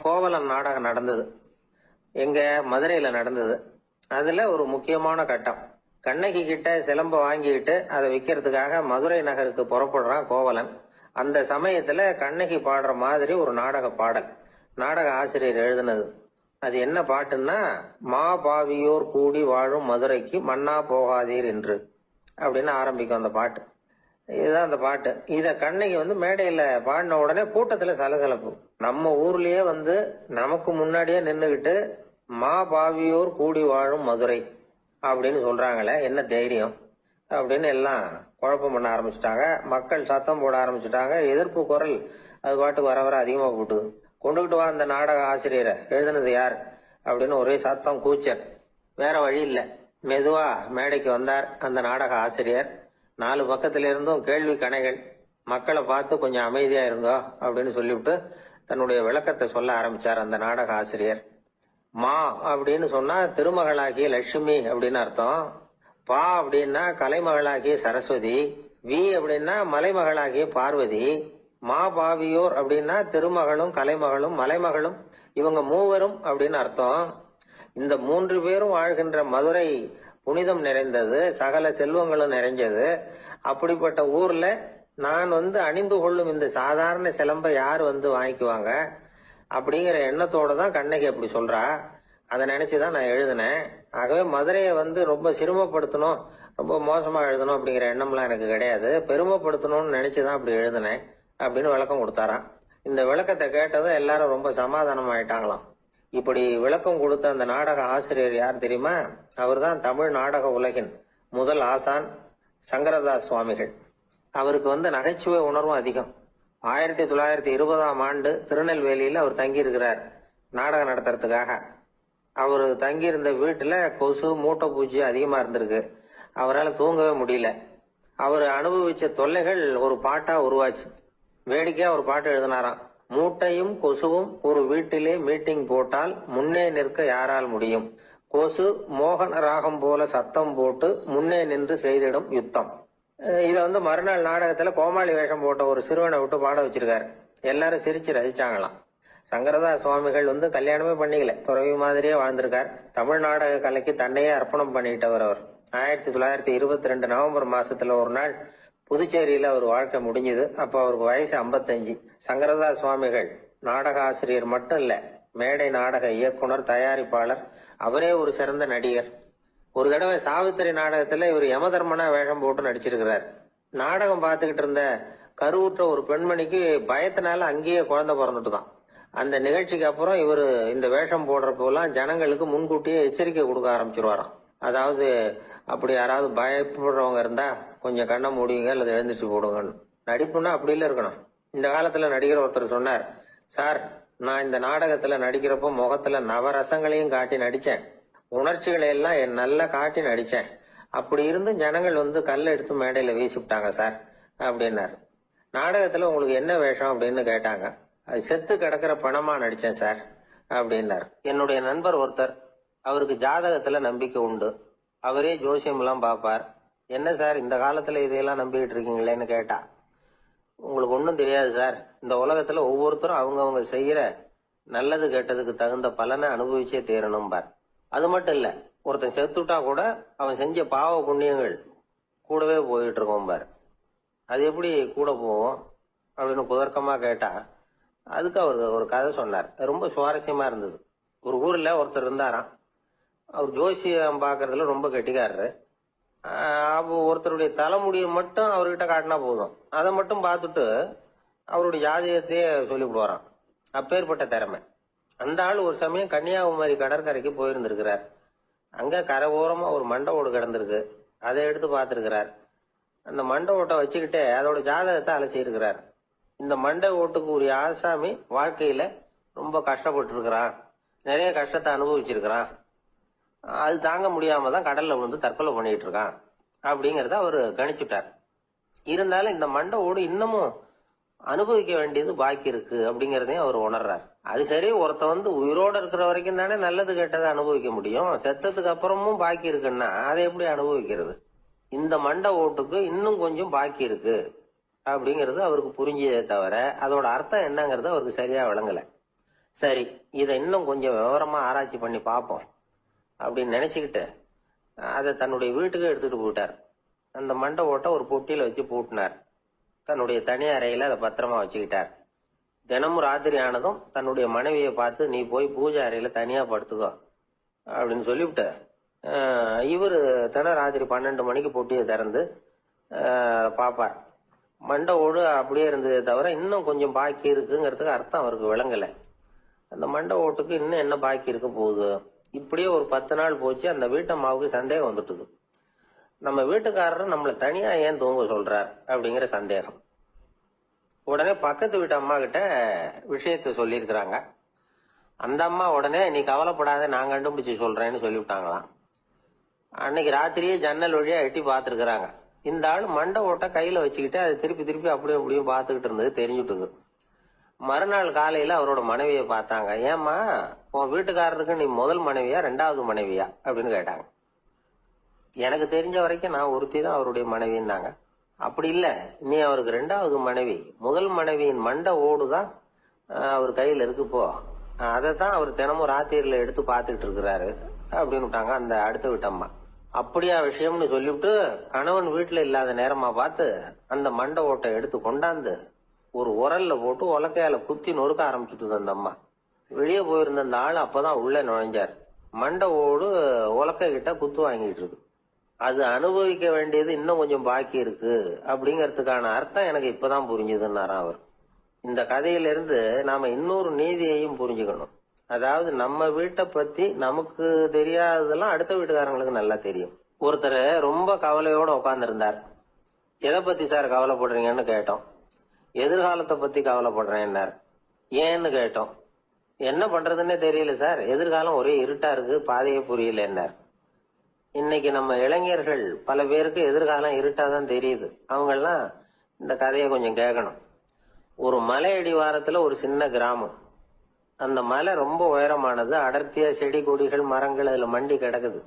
கோவலன் நாடகம் நடந்தது. எங்க மதுரையில நடந்தது. அதுல ஒரு முக்கியமான கட்டம், கண்ணகி கிட்ட சிலம்ப வாங்கிக்கிட்டு அதை விற்கிறதுக்காக மதுரை நகருக்கு புறப்படுறான் கோவலன். அந்த சமயத்துல கண்ணகி பாடுற மாதிரி ஒரு நாடக பாடல் நாடக ஆசிரியர் எழுதினது. அது என்ன பாட்டுன்னா, மா பாவியோர் கூடி வாழும் மதுரைக்கு மன்னா போகாதீர் என்று அப்படின்னு ஆரம்பிக்கும் அந்த பாட்டு. இதுதான் அந்த பாட்டு. இத கண்ணகி மேடையில பாடின உடனே கூட்டத்துல சலசலப்பு. நம்ம ஊர்லயே நமக்கு முன்னாடியே நின்னுகிட்டு மா பாவியோர் கூடி வாழும் மதுரை அப்படின்னு சொல்றாங்களே, என்ன தைரியம் அப்படின்னு எல்லாம் குழப்பம் பண்ண ஆரம்பிச்சுட்டாங்க. மக்கள் சத்தம் போட ஆரம்பிச்சுட்டாங்க. எதிர்ப்பு குரல் அது பாட்டுக்கு வர வர அதிகமா போட்டுது. கொண்டுகிட்டு வா அந்த நாடக ஆசிரியரை, எழுதுனது யார் அப்படின்னு ஒரே சத்தம், கூச்சல். வேற வழி இல்லை, மெதுவா மேடைக்கு வந்தார் அந்த நாடக ஆசிரியர். 4 பக்கத்துல இருந்தும் கேள்வி கணைகள். மக்களை பார்த்து கொஞ்சம் அமைதியா இருங்கோ அப்படின்னு சொல்லிவிட்டு தன்னுடைய விளக்கத்தை சொல்ல ஆரம்பிச்சார் அந்த நாடக ஆசிரியர். மா அப்படின்னு சொன்னா திருமகளாகிய லட்சுமி அப்படின்னு அர்த்தம். பா அப்படின்னா கலைமகளாகிய சரஸ்வதி. வி அப்படின்னா மலைமகளாகிய பார்வதி. மா பாவியோர் அப்படின்னா திருமகளும் கலைமகளும் மலைமகளும், இவங்க மூவரும் அப்படின்னு அர்த்தம். இந்த 3 பேரும் வாழ்கின்ற மதுரை புனிதம் நிறைந்தது, சகல செல்வங்களும் நிறைஞ்சது. அப்படிப்பட்ட ஊர்ல நான் அணிந்து கொள்ளும் இந்த சாதாரண சிலம்பை யார் வாங்கிக்குவாங்க அப்படிங்கிற எண்ணத்தோட தான் கண்ணகி அப்படி சொல்றா. அதை நினைச்சுதான் நான் எழுதினேன். ஆகவே மதுரையை ரொம்ப சிறுமப்படுத்தணும், ரொம்ப மோசமா எழுதணும் அப்படிங்கிற எண்ணம்லாம் எனக்கு கிடையாது. பெருமைப்படுத்தணும்னு நினைச்சுதான் அப்படி எழுதினேன் அப்படின்னு விளக்கம் கொடுத்தாராம். இந்த விளக்கத்தை கேட்டதும் எல்லாரும் ரொம்ப சமாதானம் ஆயிட்டாங்களாம். இப்படி விளக்கம் கொடுத்த அந்த நாடக ஆசிரியர் யார் தெரியுமா? அவர் தான் தமிழ் நாடக உலகின் முதல் ஆசான் சங்கரதாஸ் சுவாமிகள். அவருக்கு நகைச்சுவை உணர்வும் அதிகம். 1920ஆம் ஆண்டு திருநெல்வேலியில அவர் தங்கி இருக்கிறார் நாடகம் நடத்துறதுக்காக. அவர் தங்கியிருந்த வீட்டுல கொசு மூட்டை பூச்சி அதிகமா இருந்திருக்கு. அவரால் தூங்கவே முடியல. அவர் அனுபவிச்ச தொல்லைகள் ஒரு பாட்டா உருவாச்சு. வேடிக்கையா ஒரு பாட்டு எழுதினாராம். மூட்டையும் கொசுவும் ஒரு வீட்டிலே மீட்டிங் போட்டால் முன்னே நிற்க யாரால் முடியும்? கொசு மோகன ராகம் போல சத்தம் போட்டு முன்னே நின்று செய்திடும் யுத்தம். இத மறுநாள் நாடகத்துல கோமாளி வேஷம் போட்ட ஒரு சிறுவனை விட்டு பாட வச்சிருக்காரு. எல்லாரும் சிரிச்சு ரசிச்சாங்களாம். சங்கரதாஸ் சுவாமிகள் கல்யாணமே பண்ணிக்கல, துறவி மாதிரியே வாழ்ந்திருக்கார். தமிழ் நாடக கலைக்கு தன்னையே அர்ப்பணம் பண்ணிட்டவர் அவர். 1922 நவம்பர் மாசத்துல ஒரு நாள் புதுச்சேரியில அவர் வாழ்க்கை முடிஞ்சது. அப்ப அவருக்கு வயசு 55. சங்கரதாஸ் சுவாமிகள் நாடக ஆசிரியர் மட்டும் இல்ல, மேடை நாடக இயக்குனர், தயாரிப்பாளர். அவரே ஒரு சிறந்த நடிகர். ஒரு தடவை சாவித்திரி நாடகத்துல இவர் யமதர்மனா வேஷம் போட்டு நடிச்சிருக்கிறார். நாடகம் பார்த்துக்கிட்டு இருந்த கருவுற்ற ஒரு பெண்மணிக்கு பயத்தினால அங்கேயே குழந்தை பிறந்துட்டு தான். அந்த நிகழ்ச்சிக்கு அப்புறம் இவர் இந்த வேஷம் போடுறப்பெல்லாம் ஜனங்களுக்கு முன்கூட்டியே எச்சரிக்கை கொடுக்க ஆரம்பிச்சிருவாராம். அதாவது அப்படி யாராவது பயப்படுறவங்க இருந்தா கொஞ்சம் கண்ணை மூடிங்க அல்லது எழுந்திரிச்சு போடுங்கன்னு. நடிப்புன்னா அப்படி இல்ல இருக்கணும். இந்த காலத்துல நடிகர் ஒருத்தர் சொன்னார், சார் நான் இந்த நாடகத்துல நடிக்கிறப்போ முகத்துல நவரசங்களையும் காட்டி நடிச்சேன், உணர்ச்சிகளை எல்லாம் நல்லா காட்டி நடிச்சேன். அப்படி இருந்து ஜனங்கள் கல்லை எடுத்து மேடையில வீசிவிட்டாங்க சார் அப்படின்னாரு. நாடகத்துல உங்களுக்கு என்ன வேஷம் அப்படின்னு கேட்டாங்க. அது செத்து கிடக்கிற பணமா நடிச்சேன் சார் அப்படின்னாரு. என்னுடைய நண்பர் ஒருத்தர், அவருக்கு ஜாதகத்துல நம்பிக்கை உண்டு. அவரே ஜோசியம் எல்லாம் பார்ப்பார். என்ன சார் இந்த காலத்துல இதையெல்லாம் நம்பிக்கிட்டு இருக்கீங்களேன்னு கேட்டா, உங்களுக்கு ஒன்றும் தெரியாது சார், இந்த உலகத்துல ஒவ்வொருத்தரும் அவங்கவுங்க செய்யற நல்லது கெட்டதுக்கு தகுந்த பலனை அனுபவிச்சே தீரணும் பார். அது மட்டும் இல்ல, ஒருத்தன் செத்துட்டா கூட அவன் செஞ்ச பாவ புண்ணியங்கள் கூடவே போயிட்டு இருக்கோம் பார். அது எப்படி கூட போவோம் அப்படின்னு குதர்க்கமா கேட்டா, அதுக்கு அவர் ஒரு கதை சொன்னார். ரொம்ப சுவாரஸ்யமா இருந்தது. ஒரு ஊர்ல ஒருத்தர் இருந்தாராம். அவர் ஜோசியம் பாக்குறதுல ரொம்ப கெட்டிக்காரரு. ஒருத்தருடைய தலைமுடியை மட்டும் அவர்கிட்ட காட்டினா போதும், அதை மட்டும் பார்த்துட்டு அவருடைய ஜாதகத்தையே சொல்லிவிடுவாராம். அப்பேற்பட்ட திறமை. அந்த ஆள் ஒரு சமயம் கன்னியாகுமரி கடற்கரைக்கு போயிருந்திருக்கிறார். அங்க கரை ஓரமா ஒரு மண்டை ஓடு கிடந்திருக்கு. அதை எடுத்து பார்த்திருக்கிறார். அந்த மண்டை ஓட்டை வச்சுக்கிட்டே அதோட ஜாதகத்தை அலசி இருக்கிறார். இந்த மண்டை ஓட்டுக்கு உரிய ஆசாமி வாழ்க்கையில ரொம்ப கஷ்டப்பட்டு இருக்கிறான், நிறைய கஷ்டத்தை அனுபவிச்சிருக்கிறான், அது தாங்க முடியாம தான் கடல்ல தற்கொலை பண்ணிட்டு இருக்கான் அப்படிங்கறத அவரு கணிச்சுட்டார். இருந்தாலும் இந்த மண்டை ஓடு இன்னமும் அனுபவிக்க வேண்டியது பாக்கி இருக்கு அப்படிங்கறதையும் அவர் உணர்றார். அது சரி, ஒருத்த உயிரோட இருக்கிற வரைக்கும் தானே நல்லது கெட்டதை அனுபவிக்க முடியும். செத்ததுக்கு அப்புறமும் பாக்கி இருக்குன்னா அதை எப்படி அனுபவிக்கிறது? இந்த மண்டை ஓட்டுக்கு இன்னும் கொஞ்சம் பாக்கி இருக்கு அப்படிங்கிறது அவருக்கு புரிஞ்சதே தவிர அதோட அர்த்தம் என்னங்கிறது அவருக்கு சரியா விளங்கல. சரி, இதை இன்னும் கொஞ்சம் விவரமா ஆராய்ச்சி பண்ணி பார்ப்போம் அப்படின்னு நினைச்சுக்கிட்டு அதை தன்னுடைய வீட்டுக்கு எடுத்துட்டு போயிட்டார். அந்த மண்டை ஓட்டை ஒரு பொட்டியில வச்சு பூட்டினார். தன்னுடைய தனி அறையில அதை பத்திரமா வச்சுக்கிட்டார். தினமும் ராத்திரி ஆனதும் தன்னுடைய மனைவியை பார்த்து, நீ போய் பூஜை அறையில தனியா படுத்துக்கோ அப்படின்னு சொல்லிவிட்டு இவர் தினம் ராத்திரி 12 மணிக்கு பொட்டியை திறந்து பார்ப்பார். மண்டை ஓடு அப்படியே இருந்ததே தவிர இன்னும் கொஞ்சம் பாக்கி இருக்குங்கிறதுக்கு அர்த்தம் அவருக்கு விளங்கலை. அந்த மண்டை ஓட்டுக்கு இன்னும் என்ன பாக்கி இருக்க போகுது. இப்படியே ஒரு 10 நாள் போச்சு. அந்த வீட்டம்மாவுக்கு சந்தேகம் வந்துட்டுது. நம்ம வீட்டுக்காரர் நம்மளை தனியா ஏன் தூங்க சொல்றார் அப்படிங்கிற சந்தேகம். உடனே பக்கத்து வீட்டு அம்மா கிட்ட விஷயத்த சொல்லியிருக்கிறாங்க. அந்த அம்மா உடனே, நீ கவலைப்படாத, நான் கண்டுபிடிச்சு சொல்றேன்னு சொல்லிவிட்டாங்களாம். அன்னைக்கு ராத்திரியே ஜன்னல் வழியா எட்டி பார்த்துருக்குறாங்க. இந்த ஆள் மண்டை ஓட்ட கையில வச்சுக்கிட்டு அதை திருப்பி திருப்பி அப்படியும் அப்படியும் பார்த்துக்கிட்டு இருந்தது தெரிஞ்சுட்டுது. மறுநாள் காலையில அவரோட மனைவியை பார்த்தாங்க. ஏம்மா, உன் வீட்டுக்காரருக்கு நீ முதல் மனைவியா 2வது மனைவியா அப்படின்னு கேட்டாங்க. எனக்கு தெரிஞ்ச வரைக்கும் நான் ஒருத்தி தான் அவருடைய மனைவின்னாங்க. அப்படி இல்ல, நீ அவருக்கு 2வது மனைவி. முதல் மனைவியின் மண்டை ஓடுதான் அவர் கையில இருக்குப்போ, அதைத்தான் அவர் தினமும் ராத்திரியில எடுத்து பார்த்துக்கிட்டு இருக்கிறாரு அப்படின்னு விட்டாங்க அந்த அடுத்த வீட்டம்மா. அப்படியா விஷயம்னு சொல்லிவிட்டு கணவன் வீட்டுல இல்லாத நேரமா பார்த்து அந்த மண்டை ஓட்டை எடுத்து கொண்டாந்து ஒரு உரல்ல போட்டு உலக்கையால குத்தி நொறுக்க ஆரம்பிச்சுட்டு அந்த அம்மா. வெளியே போயிருந்த அந்த ஆள் அப்பதான் உள்ள நுழைஞ்சார். மண்டை ஓடு உலக்கை கிட்ட குத்து வாங்கிட்டு இருக்கு. அது அனுபவிக்க வேண்டியது இன்னும் கொஞ்சம் பாக்கி இருக்கு அப்படிங்கறதுக்கான அர்த்தம் எனக்கு இப்பதான் புரிஞ்சுதுன்னாராம் அவர். இந்த கதையிலிருந்து நாம இன்னொரு நீதியையும் புரிஞ்சுக்கணும். அதாவது நம்ம வீட்டை பத்தி நமக்கு தெரியாததெல்லாம் அடுத்த வீட்டுக்காரங்களுக்கு நல்லா தெரியும். ஒருத்தர் ரொம்ப கவலையோட உட்கார்ந்து இருந்தார். எதை பத்தி சார் கவலைப்படுறீங்கன்னு கேட்டோம். எதிர்காலத்தை பத்தி கவலைப்படுறேன்னார். ஏன்னு கேட்டோம். என்ன பண்றதுன்னே தெரியல சார், எதிர்காலம் ஒரே இருட்டா இருக்கு, பாதையே புரியலன்னார். இன்னைக்கு நம்ம இளைஞர்கள் பல பேருக்கு எதிர்காலம் இருட்டாதான் தெரியுது. அவங்கெல்லாம் இந்த கதையை கொஞ்சம் கேட்கணும். ஒரு மலை அடிவாரத்துல ஒரு சின்ன கிராமம். அந்த மலை ரொம்ப உயரமானது. அடர்த்தியா செடி கொடிகள் மரங்கள் அதுல மண்டி கிடக்குது.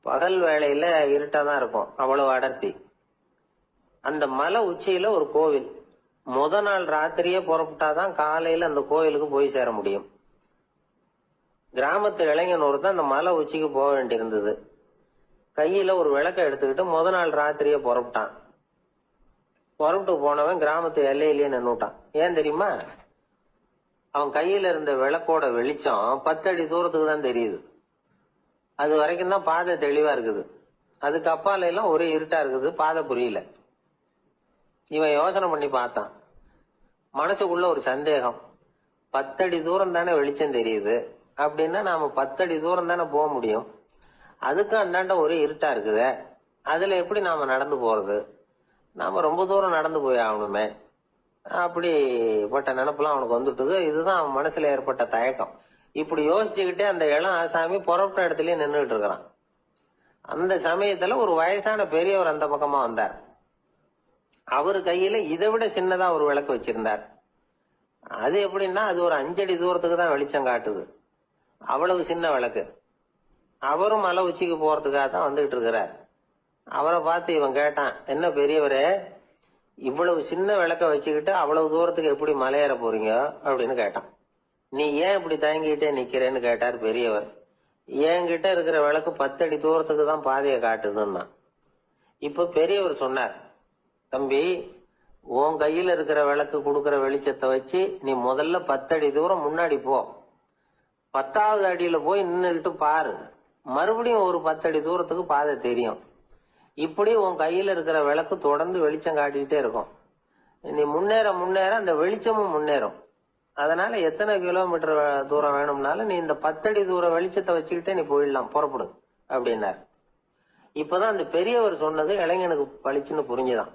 பகல் வேளையில இருட்டாதான் இருக்கும், அவ்வளவு அடர்த்தி. அந்த மலை உச்சியில ஒரு கோவில். முத நாள் ராத்திரியே புறப்பட்டாதான் காலையில அந்த கோயிலுக்கு போய் சேர முடியும். கிராமத்து இளைஞன் ஒருத்தன் அந்த மலை உச்சிக்கு போக வேண்டியிருந்தது. கையில ஒரு விளக்க எடுத்துக்கிட்டு முத நாள் ராத்திரியே புறப்பட்டான். புறப்பட்டு போனவன் கிராமத்து எல்லையிலேயே நின்னுட்டான். ஏன் தெரியுமா? அவன் கையில இருந்த விளக்கோட வெளிச்சம் 10 அடி தூரத்துக்கு தான் தெரியுது. அது வரைக்கும் தான் பாதை தெளிவா இருக்குது. அதுக்கு அப்பால எல்லாம் ஒரே இருட்டா இருக்குது, பாதை புரியல. இவன் யோசனை பண்ணி பார்த்தான். மனசுக்குள்ள ஒரு சந்தேகம். 10 அடி தூரம் தானே வெளிச்சம் தெரியுது, அப்படின்னா நாம 10 அடி தூரம் தானே போக முடியும். அதுக்கும் அந்தாண்ட ஒரே இருட்டா இருக்குதே, அதுல எப்படி நாம நடந்து போறது? நாம ரொம்ப தூரம் நடந்து போய் ஆகணுமே. அப்படிப்பட்ட நினைப்புலாம் அவனுக்கு வந்துட்டுது. இதுதான் அவன் மனசுல ஏற்பட்ட தயக்கம். இப்படி யோசிச்சுக்கிட்டே அந்த இளம் ஆசாமி புறப்பட்ட இடத்துலயே நின்றுட்டு இருக்கிறான். அந்த சமயத்துல ஒரு வயசான பெரியவர் அந்த பக்கமா வந்தார். அவரு கையில இதை விட சின்னதா ஒரு விளக்கு வச்சிருந்தார். அது எப்படின்னா அது ஒரு 5 அடி தூரத்துக்கு தான் வெளிச்சம் காட்டுது. அவ்வளவு சின்ன விளக்கு. அவரும் மலை உச்சிக்கு போறதுக்காக தான் வந்துகிட்டு இருக்கிறார். அவரை பார்த்து இவன் கேட்டான், என்ன பெரியவரே, இவ்வளவு சின்ன விளக்க வச்சுக்கிட்டு அவ்வளவு தூரத்துக்கு எப்படி மலையேற போறீங்க அப்படின்னு கேட்டான். நீ ஏன் இப்படி தயங்கிட்டே நிக்கிறேன்னு கேட்டார் பெரியவர். என்கிட்ட இருக்கிற விளக்கு 10 அடி தூரத்துக்கு தான் பாதையை காட்டுதுன்னா. இப்ப பெரியவர் சொன்னார், தம்பி, உன் கையில இருக்கிற விளக்கு கொடுக்கற வெளிச்சத்தை வச்சு நீ முதல்ல 10 அடி தூரம் முன்னாடி போ. 10வது அடியில போய் நின்றுட்டு பாரு. மறுபடியும் ஒரு 10 அடி தூரத்துக்கு பாதை தெரியும். இப்படி உன் கையில இருக்கிற விளக்கு தொடர்ந்து வெளிச்சம் காட்டிக்கிட்டே இருக்கும். நீ முன்னேற முன்னேற அந்த வெளிச்சமும் முன்னேறும். அதனால எத்தனை கிலோமீட்டர் தூரம் வேணும்னாலும் நீ இந்த 10 அடி தூரம் வெளிச்சத்தை வச்சுக்கிட்டே நீ போயிடலாம், புறப்படு அப்படின்னார். இப்பதான் அந்த பெரியவர் சொன்னது இளைஞனுக்கு பளிச்சுன்னு புரிஞ்சுதான்.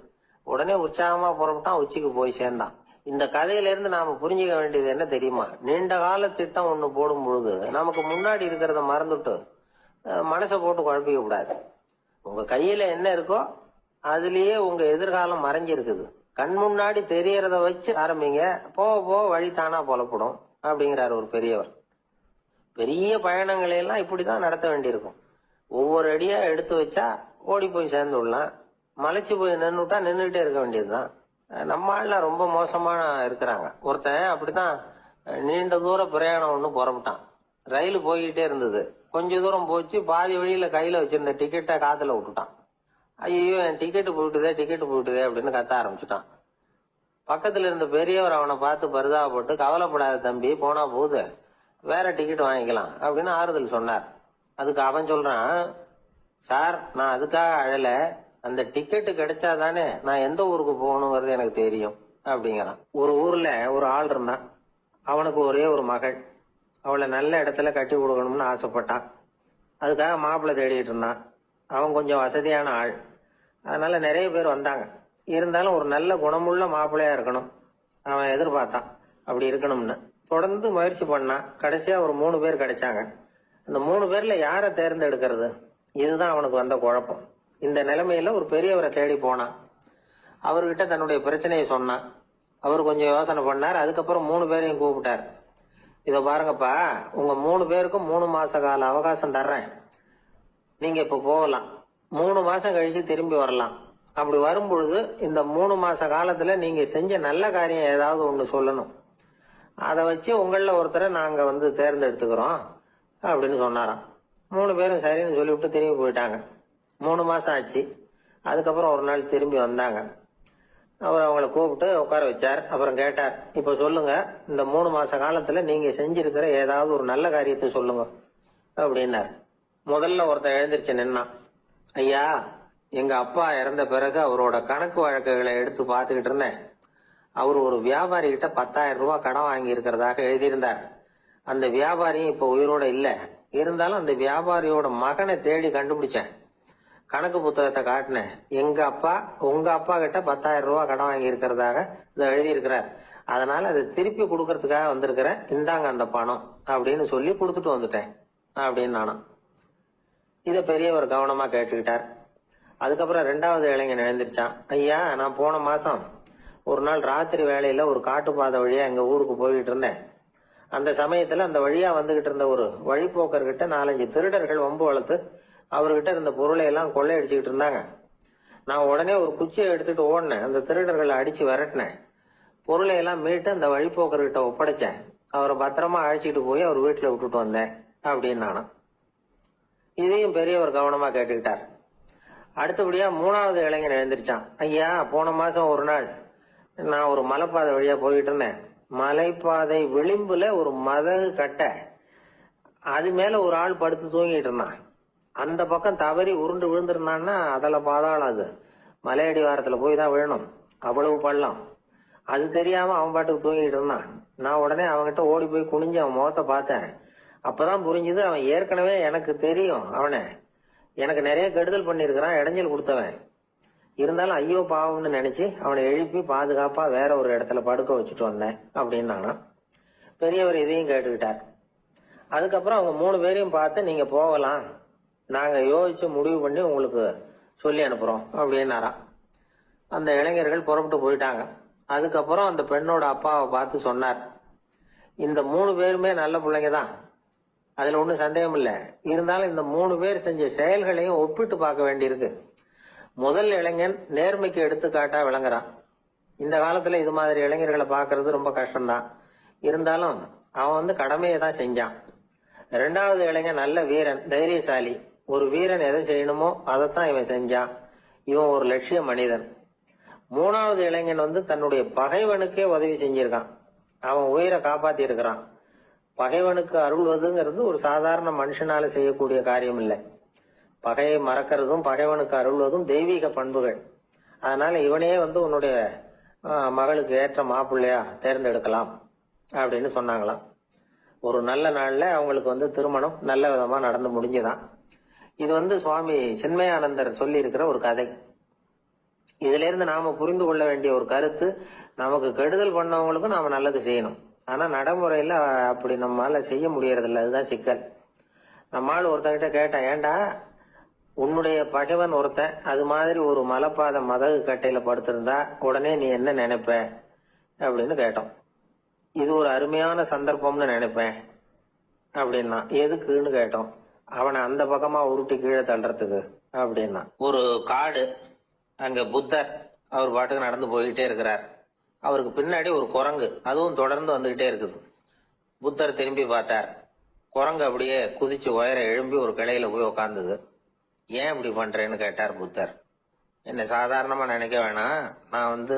உடனே உற்சாகமா புறப்பட்டான், உச்சிக்கு போய் சேர்ந்தான். இந்த கதையில இருந்து நாம புரிஞ்சுக்க வேண்டியது என்ன தெரியுமா? நீண்ட கால திட்டம் ஒண்ணு போடும் பொழுது நமக்கு முன்னாடி இருக்கிறத மறந்துட்டு மனசை போட்டு குழப்பிக்க கூடாது. உங்க கையில என்ன இருக்கோ அதுலயே உங்க எதிர்காலம் மறைஞ்சிருக்குது. கண் முன்னாடி தெரியறத வச்சு ஆரம்பிங்க, போக போக வழி தானா புலப்படும் அப்படிங்கிறார் ஒரு பெரியவர். பெரிய பயணங்களை எல்லாம் இப்படிதான் நடத்த வேண்டியிருக்கும். ஒவ்வொரு அடியா எடுத்து வச்சா ஓடி போய் சேர்ந்து விடலாம். மலைச்சு போய் நின்றுட்டா நின்றுட்டே இருக்க வேண்டியதுதான். நம்ம ஆள்லாம் ரொம்ப மோசமான இருக்கிறாங்க. ஒருத்தன் அப்படித்தான் நீண்ட தூர பிரயாணம் ஒண்ணு புறப்பட்டான். ரயில் போய்கிட்டே இருந்தது. கொஞ்ச தூரம் போச்சு, பாதி வழியில கையில வச்சிருந்த டிக்கெட்டை காத்துல விட்டுட்டான். ஐயோ, என் டிக்கெட்டு போயிட்டுதே அப்படின்னு கத்த ஆரம்பிச்சுட்டான். பக்கத்துல இருந்த பெரியவர் அவனை பார்த்து பரிதாபப்பட்டு, கவலைப்படாத தம்பி, போனா போகுது, வேற டிக்கெட் வாங்கிக்கலாம் அப்படின்னு ஆறுதல் சொன்னார். அதுக்கு அவன் சொல்றான், சார், நான் அதுக்காக அழல, அந்த டிக்கெட்டு கிடைச்சாதானே நான் எந்த ஊருக்கு போகணுங்கிறது எனக்கு தெரியும் அப்படிங்கிறான். ஒரு ஊர்ல ஒரு ஆள் இருந்தான். அவனுக்கு ஒரே ஒரு மகள். அவளை நல்ல இடத்துல கட்டி கொடுக்கணும்னு ஆசைப்பட்டான். அதுக்காக மாப்பிள்ளை தேடிட்டு இருந்தான். அவன் கொஞ்சம் வசதியான ஆள், அதனால நிறைய பேர் வந்தாங்க. இருந்தாலும் ஒரு நல்ல குணமுள்ள மாப்பிள்ளையா இருக்கணும் அவன் எதிர்பார்த்தான். அப்படி இருக்கணும்னு தொடர்ந்து முயற்சி பண்ணான். கடைசியா ஒரு 3 பேர் கிடைச்சாங்க. அந்த 3 பேர்ல யாரை தேர்ந்தெடுக்கிறது, இதுதான் அவனுக்கு வந்த குழப்பம். இந்த நிலைமையில ஒரு பெரியவரை தேடி போனான். அவர்கிட்ட தன்னுடைய பிரச்சனையை சொன்னான். அவர் கொஞ்சம் யோசனை பண்ணார். அதுக்கப்புறம் 3 பேரையும் கூப்பிட்டார். இத பாருங்கப்பா, உங்க 3 பேருக்கும் 3 மாச கால அவகாசம் தர்றேன். நீங்க இப்ப போகலாம். 3 மாசம் கழிச்சு திரும்பி வரலாம். அப்படி வரும்பொழுது இந்த 3 மாச காலத்துல நீங்க செஞ்ச நல்ல காரியம் ஏதாவது ஒண்ணு சொல்லணும். அதை வச்சு உங்கள ஒருத்தரை நாங்க தேர்ந்தெடுத்துக்கிறோம் அப்படின்னு சொன்னாராம். 3 பேரும் சரின்னு சொல்லிவிட்டு திரும்பி போயிட்டாங்க. 3 மாசம் ஆச்சு. அதுக்கப்புறம் ஒரு நாள் திரும்பி வந்தாங்க. அவர் அவங்கள கூப்பிட்டு உட்கார வச்சார். அப்புறம் கேட்டார், இப்ப சொல்லுங்க, இந்த 3 மாச காலத்துல நீங்க செஞ்சிருக்கிற ஏதாவது ஒரு நல்ல காரியத்தை சொல்லுங்க அப்படின்னாரு. முதல்ல ஒருத்தன் எழுந்திருச்சு நின்னான். ஐயா, எங்க அப்பா இறந்த பிறகு அவரோட கணக்கு வழக்குகளை எடுத்து பார்த்துக்கிட்டு இருந்தேன். அவர் ஒரு வியாபாரி கிட்ட 10,000 ரூபாய் கடன் வாங்கி இருக்கிறதாக எழுதியிருந்தார். அந்த வியாபாரியும் இப்ப உயிரோட இல்ல. இருந்தாலும் அந்த வியாபாரியோட மகனை தேடி கண்டுபிடிச்சேன். கணக்கு புத்தகத்தை காட்டினேன். உங்க அப்பா கிட்ட 10,000 ரூபாய் கடன் வாங்கி இருக்கிறதாக இதை எழுதியிருக்கிறார். அதனால அதை திருப்பி கொடுக்கறதுக்காக வந்திருக்கிறேன். இந்தாங்க அந்த பணம் அப்படின்னு சொல்லி கொடுத்துட்டு வந்துட்டேன் அப்படின்னு நானும். இதை பெரியவர் கவனமா கேட்டுக்கிட்டார். அதுக்கப்புறம் 2வது இளைஞன் எழுந்திருச்சான். ஐயா, நான் போன மாசம் ஒரு நாள் ராத்திரி வேளையில ஒரு காட்டுப்பாதை வழியா எங்க ஊருக்கு போய்கிட்டு இருந்தேன். அந்த சமயத்துல அந்த வழியா வந்துகிட்டு இருந்த ஒரு வழிபோக்கர்கிட்ட 4-5 திருடர்கள் வம்பு வளர்த்து அவர்கிட்ட இருந்த பொருளை எல்லாம் கொள்ளையடிச்சுக்கிட்டு இருந்தாங்க. நான் உடனே ஒரு குச்சியை எடுத்துட்டு ஓடினேன். அந்த திருடர்களை அடிச்சு விரட்டினேன். பொருளை எல்லாம் மீட்டு அந்த வழிபோக்கர்கிட்ட ஒப்படைச்சேன். அவரை பத்திரமா அழைச்சிட்டு போய் அவர் வீட்டுல விட்டுட்டு வந்தேன் அப்படின்னு நானும். இதையும் பெரியவர் கவனமா கேட்டுக்கிட்டார். அடுத்தபடியா 3வது இளைஞன் எழுந்திருச்சான். ஐயா, போன மாசம் ஒரு நாள் நான் ஒரு மலைப்பாதை வழியா போயிட்டு இருந்தேன். மலைப்பாதை விளிம்புல ஒரு மதகு கட்ட, அது மேல ஒரு ஆள் படுத்து தூங்கிட்டு இருந்தான். அந்த பக்கம் தவறி உருண்டு விழுந்திருந்தான்னா அதில் பாதாளம். அது மலையடி வாரத்துல போய் தான் விழணும், அவ்வளவு பள்ளம். அது தெரியாம அவன் பாட்டுக்கு தூங்கிட்டு இருந்தான். நான் உடனே அவன்கிட்ட ஓடி போய் குனிஞ்சு அவன் முகத்தை பார்த்தேன். அப்பதான் புரிஞ்சுது, அவன் ஏற்கனவே எனக்கு தெரியும். அவனை எனக்கு நிறைய கெடுதல் பண்ணிருக்கிறான், இடைஞ்சல் கொடுத்தவன். இருந்தாலும் ஐயோ பாவம்னு நினைச்சு அவனை எழுப்பி பாதுகாப்பா வேற ஒரு இடத்துல படுக்க வச்சுட்டு வந்தேன் அப்படின்னு நானா. பெரியவர் இதையும் கேட்டுக்கிட்டார். அதுக்கப்புறம் அவங்க 3 பேரையும் பார்த்து, நீங்க போகலாம், நாங்க யோசிச்சு முடிவு பண்ணி உங்களுக்கு சொல்லி அனுப்புறோம் அப்படின்னாராம். அந்த இளைஞர்கள் புறப்பட்டு போயிட்டாங்க. அதுக்கப்புறம் அந்த பெண்ணோட அப்பாவை பார்த்து சொன்னார், இந்த 3 பேருமே நல்ல பிள்ளைங்க தான், அதுல ஒன்றும் சந்தேகம் இல்லை. இருந்தாலும் இந்த 3 பேர் செஞ்ச செயல்களையும் ஒப்பிட்டு பார்க்க வேண்டியிருக்கு. முதல் இளைஞன் நேர்மைக்கு எடுத்துக்காட்டா விளங்குறான். இந்த காலத்துல இது மாதிரி இளைஞர்களை பார்க்கறது ரொம்ப கஷ்டம்தான். இருந்தாலும் அவன் கடமையை தான் செஞ்சான். 2வது இளைஞன் நல்ல வீரன், தைரியசாலி. ஒரு வீரன் எதை செய்யணுமோ அதைத்தான் இவன் செஞ்சான். இவன் ஒரு லட்சிய மனிதன். 3வது இளைஞன் தன்னுடைய பகைவனுக்கே உதவி செஞ்சிருக்கான். அவன் உயிரை காப்பாத்தி இருக்கிறான். பகைவனுக்கு அருள்வதுங்கிறது ஒரு சாதாரண மனுஷனால செய்யக்கூடிய காரியம் இல்லை. பகையை மறக்கிறதும் பகைவனுக்கு அருள்வதும் தெய்வீக பண்புகள். அதனால இவனே உன்னுடைய மகளுக்கு ஏற்ற மாப்பிள்ளையா தேர்ந்தெடுக்கலாம் அப்படின்னு சொன்னாங்களாம். ஒரு நல்ல நாள்ல அவங்களுக்கு திருமணம் நல்ல விதமா நடந்து முடிஞ்சுதான். இது சுவாமி சின்மயானந்தர் சொல்லி இருக்கிற ஒரு கதை. இதுல இருந்து நாம புரிந்து கொள்ள வேண்டிய ஒரு கருத்து, நமக்கு கெடுதல் பண்ணவங்களுக்கும் நாம நல்லது செய்யணும். ஆனா நடைமுறையில அப்படி நம்மளால செய்ய முடியறது இல்லை. அதுதான் சிக்கல். நம்மால் ஒருத்தங்கிட்ட கேட்டேன், ஏண்டா உன்னுடைய பகைவன் ஒருத்தன் அது மாதிரி ஒரு மலைப்பாதை மதகு கட்டையில படுத்திருந்தா உடனே நீ என்ன நினைப்ப அப்படின்னு கேட்டோம். இது ஒரு அருமையான சந்தர்ப்பம்னு நினைப்பேன் அப்படின்னா. எதுக்குன்னு கேட்டோம். அவனை அந்த பக்கமா உருட்டி கீழே தள்ளுறதுக்கு அப்படின்னா. ஒரு காடு, அங்க புத்தர் அவர் பாட்டுக்கு நடந்து போய்கிட்டே இருக்கிறார். அவருக்கு பின்னாடி ஒரு குரங்கு, அதுவும் தொடர்ந்து வந்துகிட்டே இருக்குது. புத்தர் திரும்பி பார்த்தார். குரங்கு அப்படியே குதிச்சு உயர எழும்பி ஒரு கிளையில போய் உக்காந்தது. ஏன் இப்படி பண்றேன்னு கேட்டார் புத்தர். என்ன சாதாரணமா நினைக்க வேணாம், நான்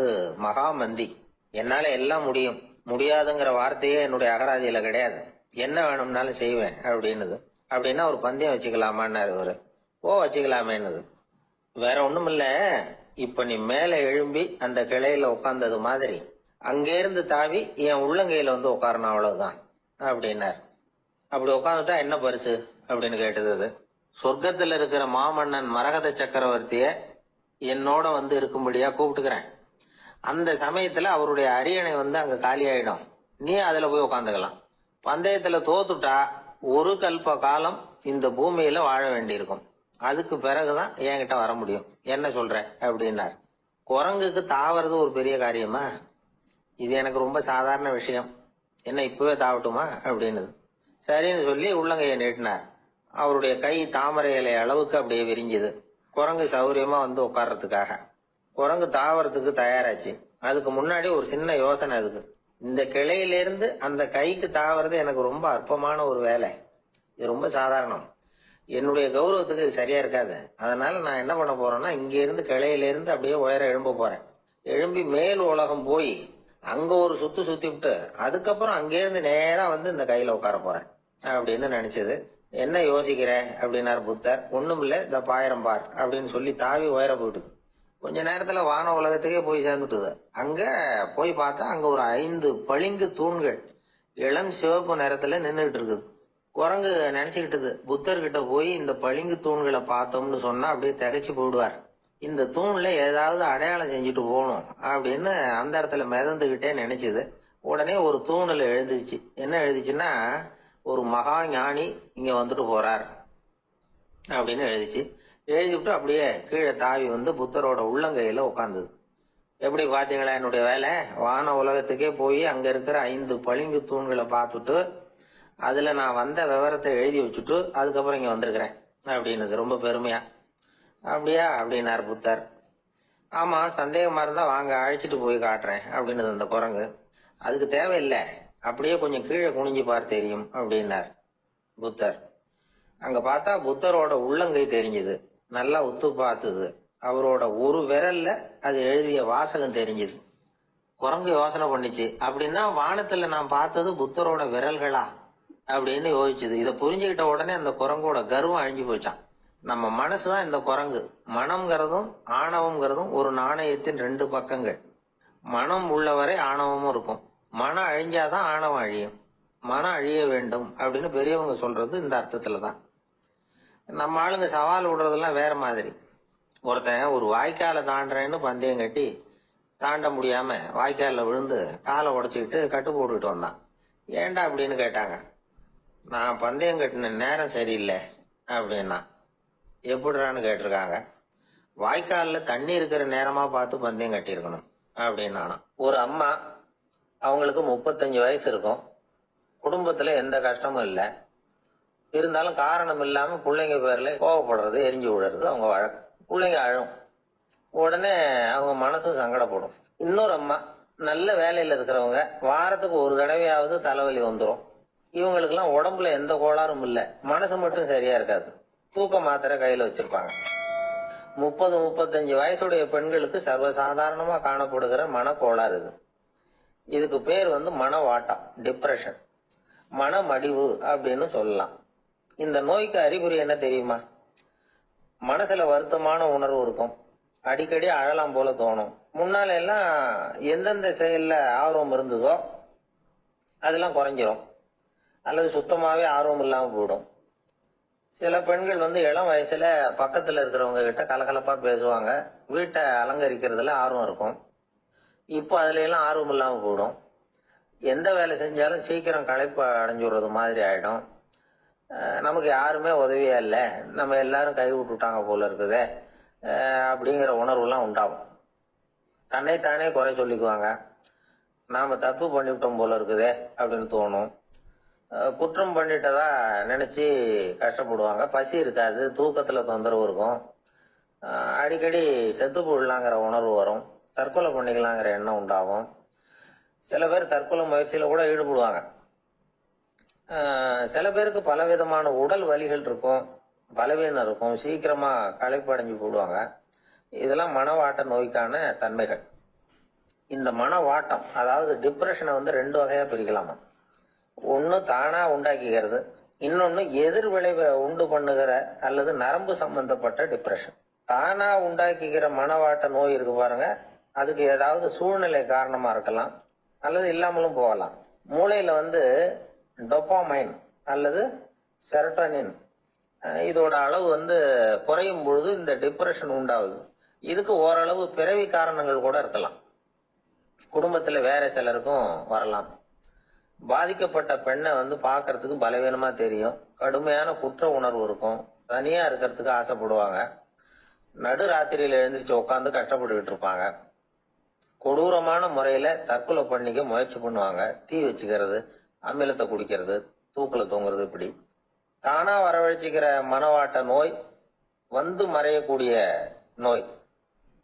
மகாமந்தி, என்னால எல்லாம் முடியும், முடியாதுங்கிற வார்த்தையே என்னுடைய அகராதியில கிடையாது, என்ன வேணும்னாலும் செய்வேன் அப்படின்னுது. அப்படின்னா ஒரு பந்தயம் வச்சுக்கலாமான்னாரு இவரு. ஓ வச்சுக்கலாமேன்னுது. வேற ஒண்ணும் இல்ல, இப்ப நீ மேல எழும்பி அந்த கிளையில உட்கார்ந்தது மாதிரி அங்கேருந்து தாவி என் உள்ளங்கையில உட்காரணும், அவ்வளவுதான் அப்படின்னார். அப்படி உட்காந்துட்டா என்ன பரிசு அப்படின்னு கேட்டது அது. சொர்க்கத்துல இருக்கிற மாமன்னன் மரகத சக்கரவர்த்திய என்னோட இருக்கும்படியா கூப்பிட்டுக்கிறேன். அந்த சமயத்துல அவருடைய அரியணை அங்க காலியாயிடும், நீ அதுல போய் உட்காந்துக்கலாம். பந்தயத்துல தோத்துட்டா ஒரு கல்ப காலம் இந்த பூமியில வாழ வேண்டியிருக்கும், அதுக்கு பிறகுதான் என்கிட்ட வர முடியும், என்ன சொல்ற அப்படின்னார். குரங்குக்கு தாவறது ஒரு பெரிய காரியமா? இது எனக்கு ரொம்ப சாதாரண விஷயம், என்ன இப்பவே தாவட்டுமா அப்படின்னுது. சரின்னு சொல்லி உள்ளங்கையை நீட்டினார். அவருடைய கை தாமரை இலை அளவுக்கு அப்படியே விரிஞ்சுது. குரங்கு சௌரியமா உட்கார்றதுக்காக. குரங்கு தாவறதுக்கு தயாராச்சு. அதுக்கு முன்னாடி ஒரு சின்ன யோசனை அதுக்கு. இந்த கிளையிலிருந்து அந்த கைக்கு தாவறது எனக்கு ரொம்ப அற்பமான ஒரு வேலை, இது ரொம்ப சாதாரணம், என்னுடைய கௌரவத்துக்கு இது சரியா இருக்காது. அதனால நான் என்ன பண்ண போறேன்னா, இங்க இருந்து கிளையிலிருந்து அப்படியே உயர எழும்ப போறேன். எழும்பி மேல் உலகம் போய் அங்க ஒரு சுத்தி விட்டு அதுக்கப்புறம் அங்கேருந்து நேரா இந்த கையில உட்கார போறேன் அப்படின்னு நினைச்சது. என்ன யோசிக்கிற அப்படின்னார் புத்தர். ஒண்ணுமில்ல, இந்த பாயிரம் பார் அப்படின்னு சொல்லி தாவி உயர போயிட்டுது. கொஞ்ச நேரத்துல வான உலகத்துக்கே போய் சேர்ந்துட்டுது. அங்க போய் பார்த்தா அங்க ஒரு 5 பளிங்கு தூண்கள் இளம் சிவப்பு நிறத்துல நின்றுட்டு இருக்குது. குரங்கு நினைச்சுக்கிட்டது, புத்தர்கிட்ட போய் இந்த பளிங்கு தூண்களை பார்த்தோம்னு சொன்னா அப்படியே திகைச்சு போயிடுவார், இந்த தூண்ல ஏதாவது அடையாளம் செஞ்சுட்டு போகணும் அப்படின்னு அந்த இடத்துல மிதந்துகிட்டே நினைச்சுது. உடனே ஒரு தூணில் எழுதிச்சு. என்ன எழுதிச்சுன்னா, ஒரு மகா ஞானி இங்க வந்துட்டு போறார் அப்படின்னு எழுதிச்சு. எழுதிவிட்டு அப்படியே கீழே தாவி புத்தரோட உள்ளங்கையில உட்கார்ந்தது. எப்படி பாத்தீங்களா என்னுடைய வேலை? வான உலகத்துக்கே போய் அங்க இருக்கிற 5 பளிங்கு தூண்களை பார்த்துட்டு அதுல நான் வந்த விவரத்தை எழுதி வச்சுட்டு அதுக்கப்புறம் இங்க வந்திருக்கிறேன் அப்படின்னுது ரொம்ப பெருமையா. அப்படியா அப்படின்னார் புத்தர். ஆமா, சந்தேகமா இருந்தா வாங்க, அழைச்சிட்டு போய் காட்டுறேன் அப்படின்னது அந்த குரங்கு. அதுக்கு தேவையில்லை, அப்படியே கொஞ்சம் கீழே குனிஞ்சு பார் தெரியும் அப்படின்னார் புத்தர். அங்க பார்த்தா புத்தரோட உள்ளங்கை தெரிஞ்சது. நல்லா உத்து பார்த்தது. அவரோட ஒரு விரல்ல அது எழுதிய வாசகம் தெரிஞ்சது. குரங்கு யோசனை பண்ணிச்சு, அப்படின்னா வானத்துல நான் பார்த்தது புத்தரோட விரல்களா அப்படின்னு யோசிச்சுது. இதை புரிஞ்சுக்கிட்ட உடனே அந்த குரங்கோட கர்வம் அழிஞ்சு போச்சான். நம்ம மனசுதான் இந்த குரங்கு. மனம்ங்கிறதும் ஆணவம்ங்கிறதும் ஒரு நாணயத்தின் 2 பக்கங்கள். மனம் உள்ளவரை ஆணவமும் இருக்கும். மனம் அழிஞ்சாதான் ஆணவம் அழியும். மனம் அழிய வேண்டும் அப்படின்னு பெரியவங்க சொல்றது இந்த அர்த்தத்துலதான். நம்ம ஆளுங்க சவால் விடுறதெல்லாம் வேற மாதிரி. ஒருத்தன் ஒரு வாய்க்காலை தாண்டுறேன்னு பந்தயம் கட்டி தாண்ட முடியாம வாய்க்காலில் விழுந்து காலை உடைச்சிக்கிட்டு கட்டு போட்டுக்கிட்டு வந்தான். ஏன்டா அப்படின்னு கேட்டாங்க. நான் பந்தயம் கட்டின நேரம் சரியில்லை அப்படின்னா. எப்படிறான்னு கேட்டிருக்காங்க. வாய்க்காலில் தண்ணி இருக்கிற நேரமா பார்த்து பந்தயம் கட்டியிருக்கணும் அப்படின்னானா. ஒரு அம்மா, அவங்களுக்கு 35 வயசு இருக்கும். குடும்பத்துல எந்த கஷ்டமும் இல்லை. இருந்தாலும் காரணம் இல்லாம பிள்ளைங்க பேர்ல கோவப்படுறது, எரிஞ்சு விடுறது அவங்க வழக்கம். பிள்ளைங்க அழும். உடனே அவங்க மனசும் சங்கடப்படும். இன்னொரு அம்மா, நல்ல வேலையில இருக்கிறவங்க, வாரத்துக்கு ஒரு தடவையாவது தலைவலி வந்துடும். இவங்களுக்கெல்லாம் உடம்புல எந்த கோளாறும் இல்லை, மனசு மட்டும் சரியா இருக்காது. தூக்க மாத்திரை கையில வச்சிருப்பாங்க. 30-35 வயசுடைய பெண்களுக்கு சர்வசாதாரணமா காணப்படுகிற மனக்கோளாறு இது. இதுக்கு பேர் மனவாட்டம், டிப்ரெஷன், மனமடிவு அப்படின்னு சொல்லலாம். இந்த நோய்க்கு அறிகுறி என்ன தெரியுமா? மனசுல வருத்தமான உணர்வு இருக்கும். அடிக்கடி அழலாம் போல தோணும். முன்னால எல்லாம் எந்தெந்த செயல்ல ஆர்வம் இருந்ததோ அதெல்லாம் குறைஞ்சிரும், அல்லது சுத்தமாவே ஆர்வம் இல்லாம போயிடும். சில பெண்கள் இளம் வயசுல பக்கத்துல இருக்கிறவங்க கிட்ட கலகலப்பா பேசுவாங்க. வீட்டை அலங்கரிக்கிறதுல ஆர்வம் இருக்கும். இப்போ அதுல எல்லாம் ஆர்வம் இல்லாம போயிடும். எந்த வேலை செஞ்சாலும் சீக்கிரம் களைப்பு அடைஞ்சு விடுறது மாதிரி ஆயிடும். நமக்கு யாருமே உதவியா இல்லை, நம்ம எல்லாரும் கை விட்டுட்டாங்க போல இருக்குதே அப்படிங்கிற உணர்வுலாம் உண்டாகும். தன்னைத்தானே குறை சொல்லிக்குவாங்க. நாம தப்பு பண்ணிவிட்டோம் போல இருக்குதே அப்படின்னு தோணும். குற்றம் பண்ணிட்டதா நினைச்சு கஷ்டப்படுவாங்க. பசி இருக்காது, தூக்கத்துல தொந்தரவு இருக்கும். அடிக்கடி செத்து போடலாங்கிற உணர்வு வரும். தற்கொலை பண்ணிக்கலாங்கிற எண்ணம் உண்டாகும். சில பேர் தற்கொலை முயற்சியில கூட ஈடுபடுவாங்க. சில பேருக்கு பலவிதமான உடல் வலிகள் இருக்கும், பலவீனம் இருக்கும், சீக்கிரமா களைப்படைஞ்சு போடுவாங்க. இதெல்லாம் மனவாட்ட நோய்க்கான தன்மைகள். இந்த மனவாட்டம், அதாவது டிப்ரெஷனை வந்து ரெண்டு வகையா பிரிக்கலாமா. ஒன்னு தானா உண்டாக்கிக்கிறது, இன்னொன்னு எதிர் விளைவை உண்டு பண்ணுகிற அல்லது நரம்பு சம்பந்தப்பட்ட டிப்ரெஷன். தானா உண்டாக்கிக்கிற மனவாட்ட நோய் இருக்கு பாருங்க, அதுக்கு ஏதாவது சூழ்நிலை காரணமா இருக்கலாம் அல்லது இல்லாமலும் போகலாம். மூளையில வந்து டொபாமைன் அல்லது செரட்டோனின் இதோட அளவு வந்து குறையும் பொழுது இந்த டிப்ரெஷன் உண்டாகுது. இதுக்கு ஓரளவு பிறவி காரணங்கள் கூட இருக்கலாம், குடும்பத்துல வேற சிலருக்கும் வரலாம். பாதிக்கப்பட்ட பெண்ணை வந்து பாக்குறதுக்கு பலவீனமா தெரியும், கடுமையான குற்ற உணர்வு இருக்கும், தனியா இருக்கிறதுக்கு ஆசைப்படுவாங்க, நடு ராத்திரியில எழுந்திரிச்சு உட்காந்து கஷ்டப்பட்டுக்கிட்டு இருப்பாங்க, கொடூரமான முறையில தற்கொலை பண்ணிக்க முயற்சி பண்ணுவாங்க, தீ வச்சுக்கிறது, அமிலத்தை குடிக்கிறது, தூக்கில தூங்குறது. இப்படி தானா வரவழைச்சிக்கிற மனவாட்ட நோய் வந்து மறையக்கூடிய நோய்.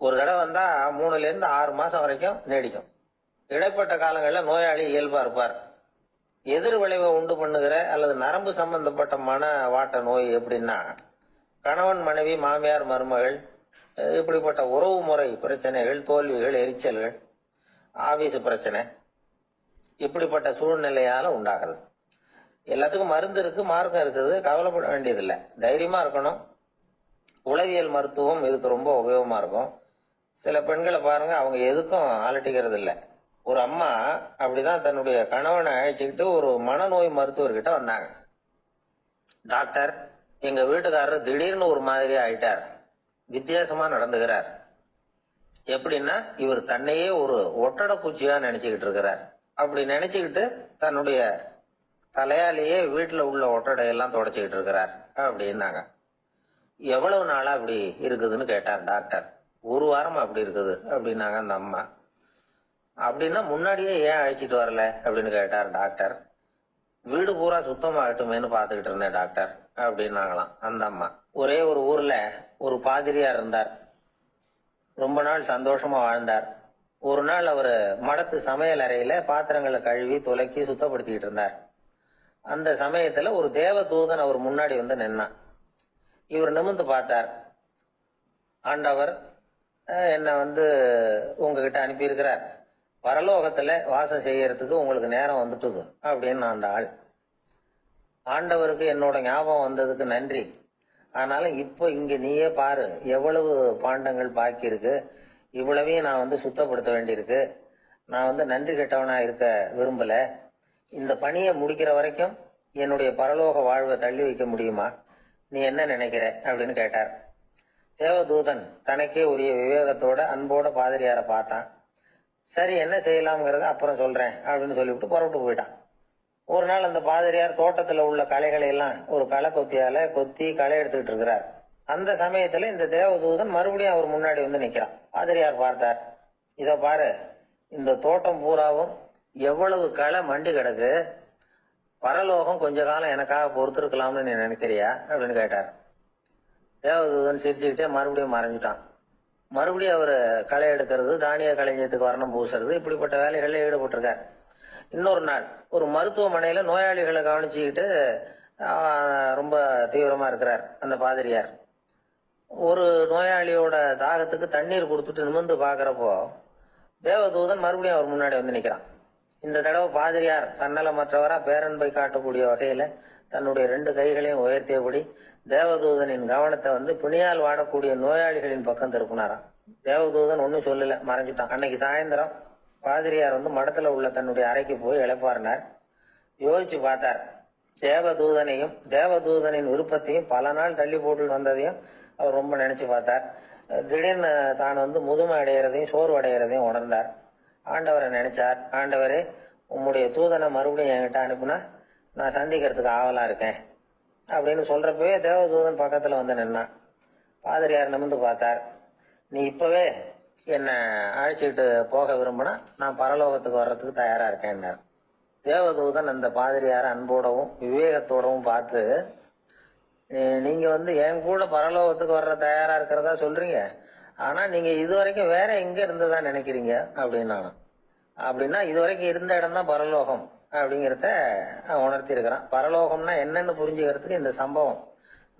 ஒரு தடவை வந்தா 3 to 6 மாசம் வரைக்கும் நீடிக்கும். இடைப்பட்ட காலங்களில் நோயாளி இயல்பா இருப்பார். எதிர் விளைவை உண்டு பண்ணுகிற அல்லது நரம்பு சம்பந்தப்பட்ட மனவாட்ட நோய் எப்படின்னா, கணவன் மனைவி மாமியார் மருமகள் இப்படிப்பட்ட உறவு முறை பிரச்சனைகள், தோல்விகள், எரிச்சல்கள், ஆபீஸ் பிரச்சனை, இப்படிப்பட்ட சூழ்நிலையால உண்டாகிறது. எல்லாத்துக்கும் மருந்து இருக்கு, மார்க்கம் இருக்குது, கவலைப்பட வேண்டியதில்லை, தைரியமா இருக்கணும். உளவியல் மருத்துவம் இதுக்கு ரொம்ப உபயோகமா இருக்கும். சில பெண்களை பாருங்க, அவங்க எதுக்கும் அலட்டிக்கிறது இல்லை. ஒரு அம்மா அப்படிதான் தன்னுடைய கணவனை அழைச்சிக்கிட்டு ஒரு மனநோய் மருத்துவர்கிட்ட வந்தாங்க. டாக்டர், எங்க வீட்டுக்காரர் திடீர்னு ஒரு மாதிரி ஆயிட்டார், வித்தியாசமா நடந்துகிறார். எப்படின்னா, இவர் தன்னையே ஒரு ஒட்டட பூச்சியா நினைச்சுக்கிட்டு இருக்கிறார். அப்படி நினைச்சுக்கிட்டு தன்னுடைய தலையாலேயே வீட்டுல உள்ள ஒட்டடையெல்லாம் தொடச்சிக்கிட்டு இருக்கிறார் அப்படின்னாங்க. எவ்வளவு நாளா அப்படி இருக்குதுன்னு கேட்டார் டாக்டர். 1 வாரமா அப்படி இருக்குது அப்படின்னாங்க அந்த அம்மா. அப்படின்னா முன்னாடியே ஏன் அழைச்சிட்டு வரல அப்படின்னு கேட்டார் டாக்டர். வீடு பூரா சுத்தமாகட்டுமேனு பாத்துக்கிட்டு இருந்தேன் டாக்டர் அப்படின்னாங்களாம் அந்த அம்மா. ஒரே ஒரு ஊர்ல ஒரு பாதிரியார் இருந்தார். ரொம்ப நாள் சந்தோஷமா வாழ்ந்தார். ஒரு நாள் அவரு மடத்து சமையல் அறையில பாத்திரங்களை கழுவி துலக்கி சுத்தப்படுத்திக்கிட்டு இருந்தார். அந்த சமயத்துல ஒரு தேவ தூதன் அவர் முன்னாடி வந்து நின்னான். இவர் நிமிர்ந்து பார்த்தார். ஆண்டவர் என்ன வந்து உங்ககிட்ட அனுப்பியிருக்கிறார், பரலோகத்துல வாசம் செய்யறதுக்கு உங்களுக்கு நேரம் வந்துட்டுது அப்படின்னு அந்த ஆள். ஆண்டவருக்கு என்னோட ஞாபகம் வந்ததுக்கு நன்றி. ஆனாலும் இப்போ இங்க நீயே பாரு, எவ்வளவு பாண்டங்கள் பாக்கி இருக்கு, இவ்வளவையும் நான் வந்து சுத்தப்படுத்த வேண்டியிருக்கு. நான் வந்து நன்றி கெட்டவனா இருக்க விரும்பல. இந்த பணியை முடிக்கிற வரைக்கும் என்னுடைய பரலோக வாழ்வை தள்ளி வைக்க முடியுமா, நீ என்ன நினைக்கிற அப்படின்னு கேட்டார். தேவதூதன் தனக்கே உரிய விவேகத்தோட அன்போட பாதிரியார பார்த்தான். சரி, என்ன செய்யலாம்ங்கிறத அப்புறம் சொல்றேன் அப்படின்னு சொல்லிவிட்டு புறப்பட்டு போயிட்டான். ஒரு நாள் அந்த பாதிரியார் தோட்டத்துல உள்ள களைகளை எல்லாம் ஒரு களை கொத்தியால கொத்தி களை எடுத்துக்கிட்டு இருக்கிறார். அந்த சமயத்துல இந்த தேவதூதன் மறுபடியும் அவர் முன்னாடி வந்து நிக்கிறான். பாதிரியார் பார்த்தார். இத பாரு, இந்த தோட்டம் பூராவும் எவ்வளவு களை மண்டி கிடக்கு, பரலோகம் கொஞ்ச காலம் எனக்காக பொறுத்திருக்கலாம்னு நீ நினைக்கிறியா அப்படின்னு கேட்டார். தேவதூதன் சிரிச்சுக்கிட்டே மறுபடியும் மறைஞ்சிட்டான். மறுபடியும் அவர் களை எடுக்கிறது, தானிய களஞ்சியத்துக்கு வர்ணம் பூசுறது, இப்படிப்பட்ட வேலைகள்ல ஈடுபட்டிருக்கார். இன்னொரு நாள் ஒரு மருத்துவமனையில நோயாளிகளை கவனிச்சுக்கிட்டு ரொம்ப தீவிரமா இருக்கிறார் அந்த பாதிரியார். ஒரு நோயாளியோட தாகத்துக்கு தண்ணீர் கொடுத்துட்டு நிமிர்ந்து பாக்குறப்போ தேவதூதன் மறுபடியும் அவர் முன்னாடி வந்து நிக்கிறான். இந்த தடவை பாதிரியார் தன்னலமற்றவரா பேரன்பை காட்டக்கூடிய வகையில தன்னுடைய 2 கைகளையும் உயர்த்தியபடி தேவதூதனின் கவனத்தை வந்து பிணியால் வாடக்கூடிய நோயாளிகளின் பக்கம் திருப்பினாராம். தேவதூதன் ஒன்னும் சொல்லல, மறைஞ்சிட்டான். அன்னைக்கு சாயந்தரம் பாதிரியார் வந்து மடத்துல உள்ள தன்னுடைய அறைக்கு போய் இளைப்பாறினார். யோசிச்சு பார்த்தார். தேவதூதனையும் தேவதூதனின் விருப்பத்தையும் பல நாள் தள்ளி போட்டு வந்ததையும் அவர் ரொம்ப நினைச்சு பார்த்தார். திடீர்னு தான் வந்து முதுமை அடைகிறதையும் சோர்வு அடைகிறதையும் உணர்ந்தார். ஆண்டவரை நினைச்சார். ஆண்டவரே, உம்முடைய தூதனை மறுபடியும் என்கிட்ட அனுப்புனா நான் சந்திக்கிறதுக்கு ஆவலா இருக்கேன் அப்படின்னு சொல்றப்பவே தேவதூதன் பக்கத்துல வந்து நின்னான். பாதிரியார் நிமிர்ந்து பார்த்தார். நீ இப்பவே என்ன அழைச்சிட்டு போக விரும்பினா நான் பரலோகத்துக்கு வர்றதுக்கு தயாரா இருக்கேன்னார். தேவதூதன் அந்த பாதிரியார அன்போடவும் விவேகத்தோடவும் பார்த்து, நீங்க வந்து என் கூட பரலோகத்துக்கு வர்ற தயாரா இருக்கிறதா சொல்றீங்க, ஆனா நீங்க இதுவரைக்கும் வேற எங்க இருந்ததா நினைக்கிறீங்க அப்படின்னாலும். அப்படின்னா இதுவரைக்கும் இருந்த இடம் தான் பரலோகம், அப்படிங்கிறத உணர்த்தி இருக்கிறான். பரலோகம்னா என்னன்னு புரிஞ்சுக்கிறதுக்கு இந்த சம்பவம்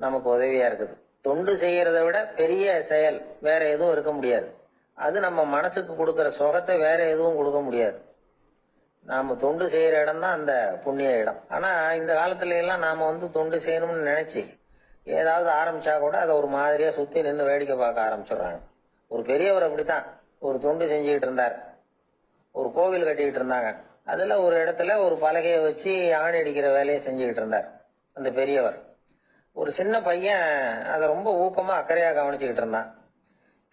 நமக்கு உதவியா இருக்குது. தொண்டு செய்யறதை விட பெரிய செயல் வேற எதுவும் இருக்க முடியாது. அது நம்ம மனசுக்கு கொடுக்கற சுகத்தை வேற எதுவும் கொடுக்க முடியாது. நாம தொண்டு செய்யற இடம் தான் அந்த புண்ணிய இடம். ஆனா இந்த காலத்துல எல்லாம் நாம தொண்டு செய்யணும்னு நினைச்சு ஏதாவது ஆரம்பிச்சா கூட அதை ஒரு மாதிரியா சுத்தி நின்று வேடிக்கை பார்க்க ஆரம்பிச்சிடுறாங்க. ஒரு பெரியவர் அப்படித்தான் ஒரு தொண்டு செஞ்சுக்கிட்டு இருந்தார். ஒரு கோவில் கட்டிக்கிட்டு இருந்தாங்க. அதுல ஒரு இடத்துல ஒரு பலகையை வச்சு ஆணி அடிக்கிற வேலையை செஞ்சுக்கிட்டு இருந்தார் அந்த பெரியவர். ஒரு சின்ன பையன் அதை ரொம்ப ஊக்கமா அக்கறையா கவனிச்சுக்கிட்டு இருந்தான்.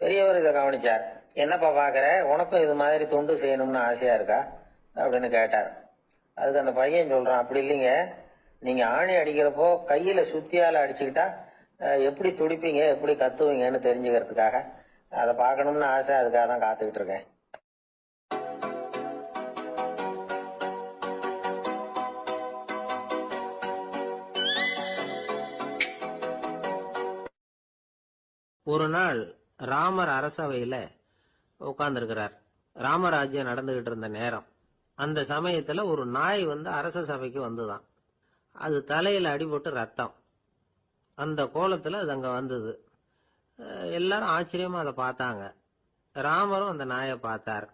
பெரியவர் இதை கவனிச்சார். என்னப்பா பாக்குற, உனக்கும் இது மாதிரி தொண்டு செய்யணும்னு ஆசையா இருக்கா அப்படின்னு கேட்டார். அதுக்கு அந்த பையன் சொல்றான், அப்படி இல்லைங்க, நீங்க ஆணி அடிக்கிறப்போ கையில சுத்தியால அடிச்சுக்கிட்டா எப்படி துடிப்பீங்க, எப்படி கத்துவீங்கன்னு தெரிஞ்சுக்கிறதுக்காக அதை பார்க்கணும்னு ஆசை, அதுக்காக தான் காத்துக்கிட்டு இருக்கேன். ஒரு நாள் ராமர் அரசவையில உட்கார்ந்துருக்கிறார். ராமராஜ்யம் நடந்துகிட்டு இருந்த நேரம். அந்த சமயத்துல ஒரு நாய் அரச சபைக்கு வந்துதான். அது தலையில அடிபட்டு ரத்தம். அந்த கோலத்துல அது அங்க வந்தது. எல்லாரும் ஆச்சரியமா அதை பார்த்தாங்க. ராமரும் அந்த நாயை பார்த்தார்.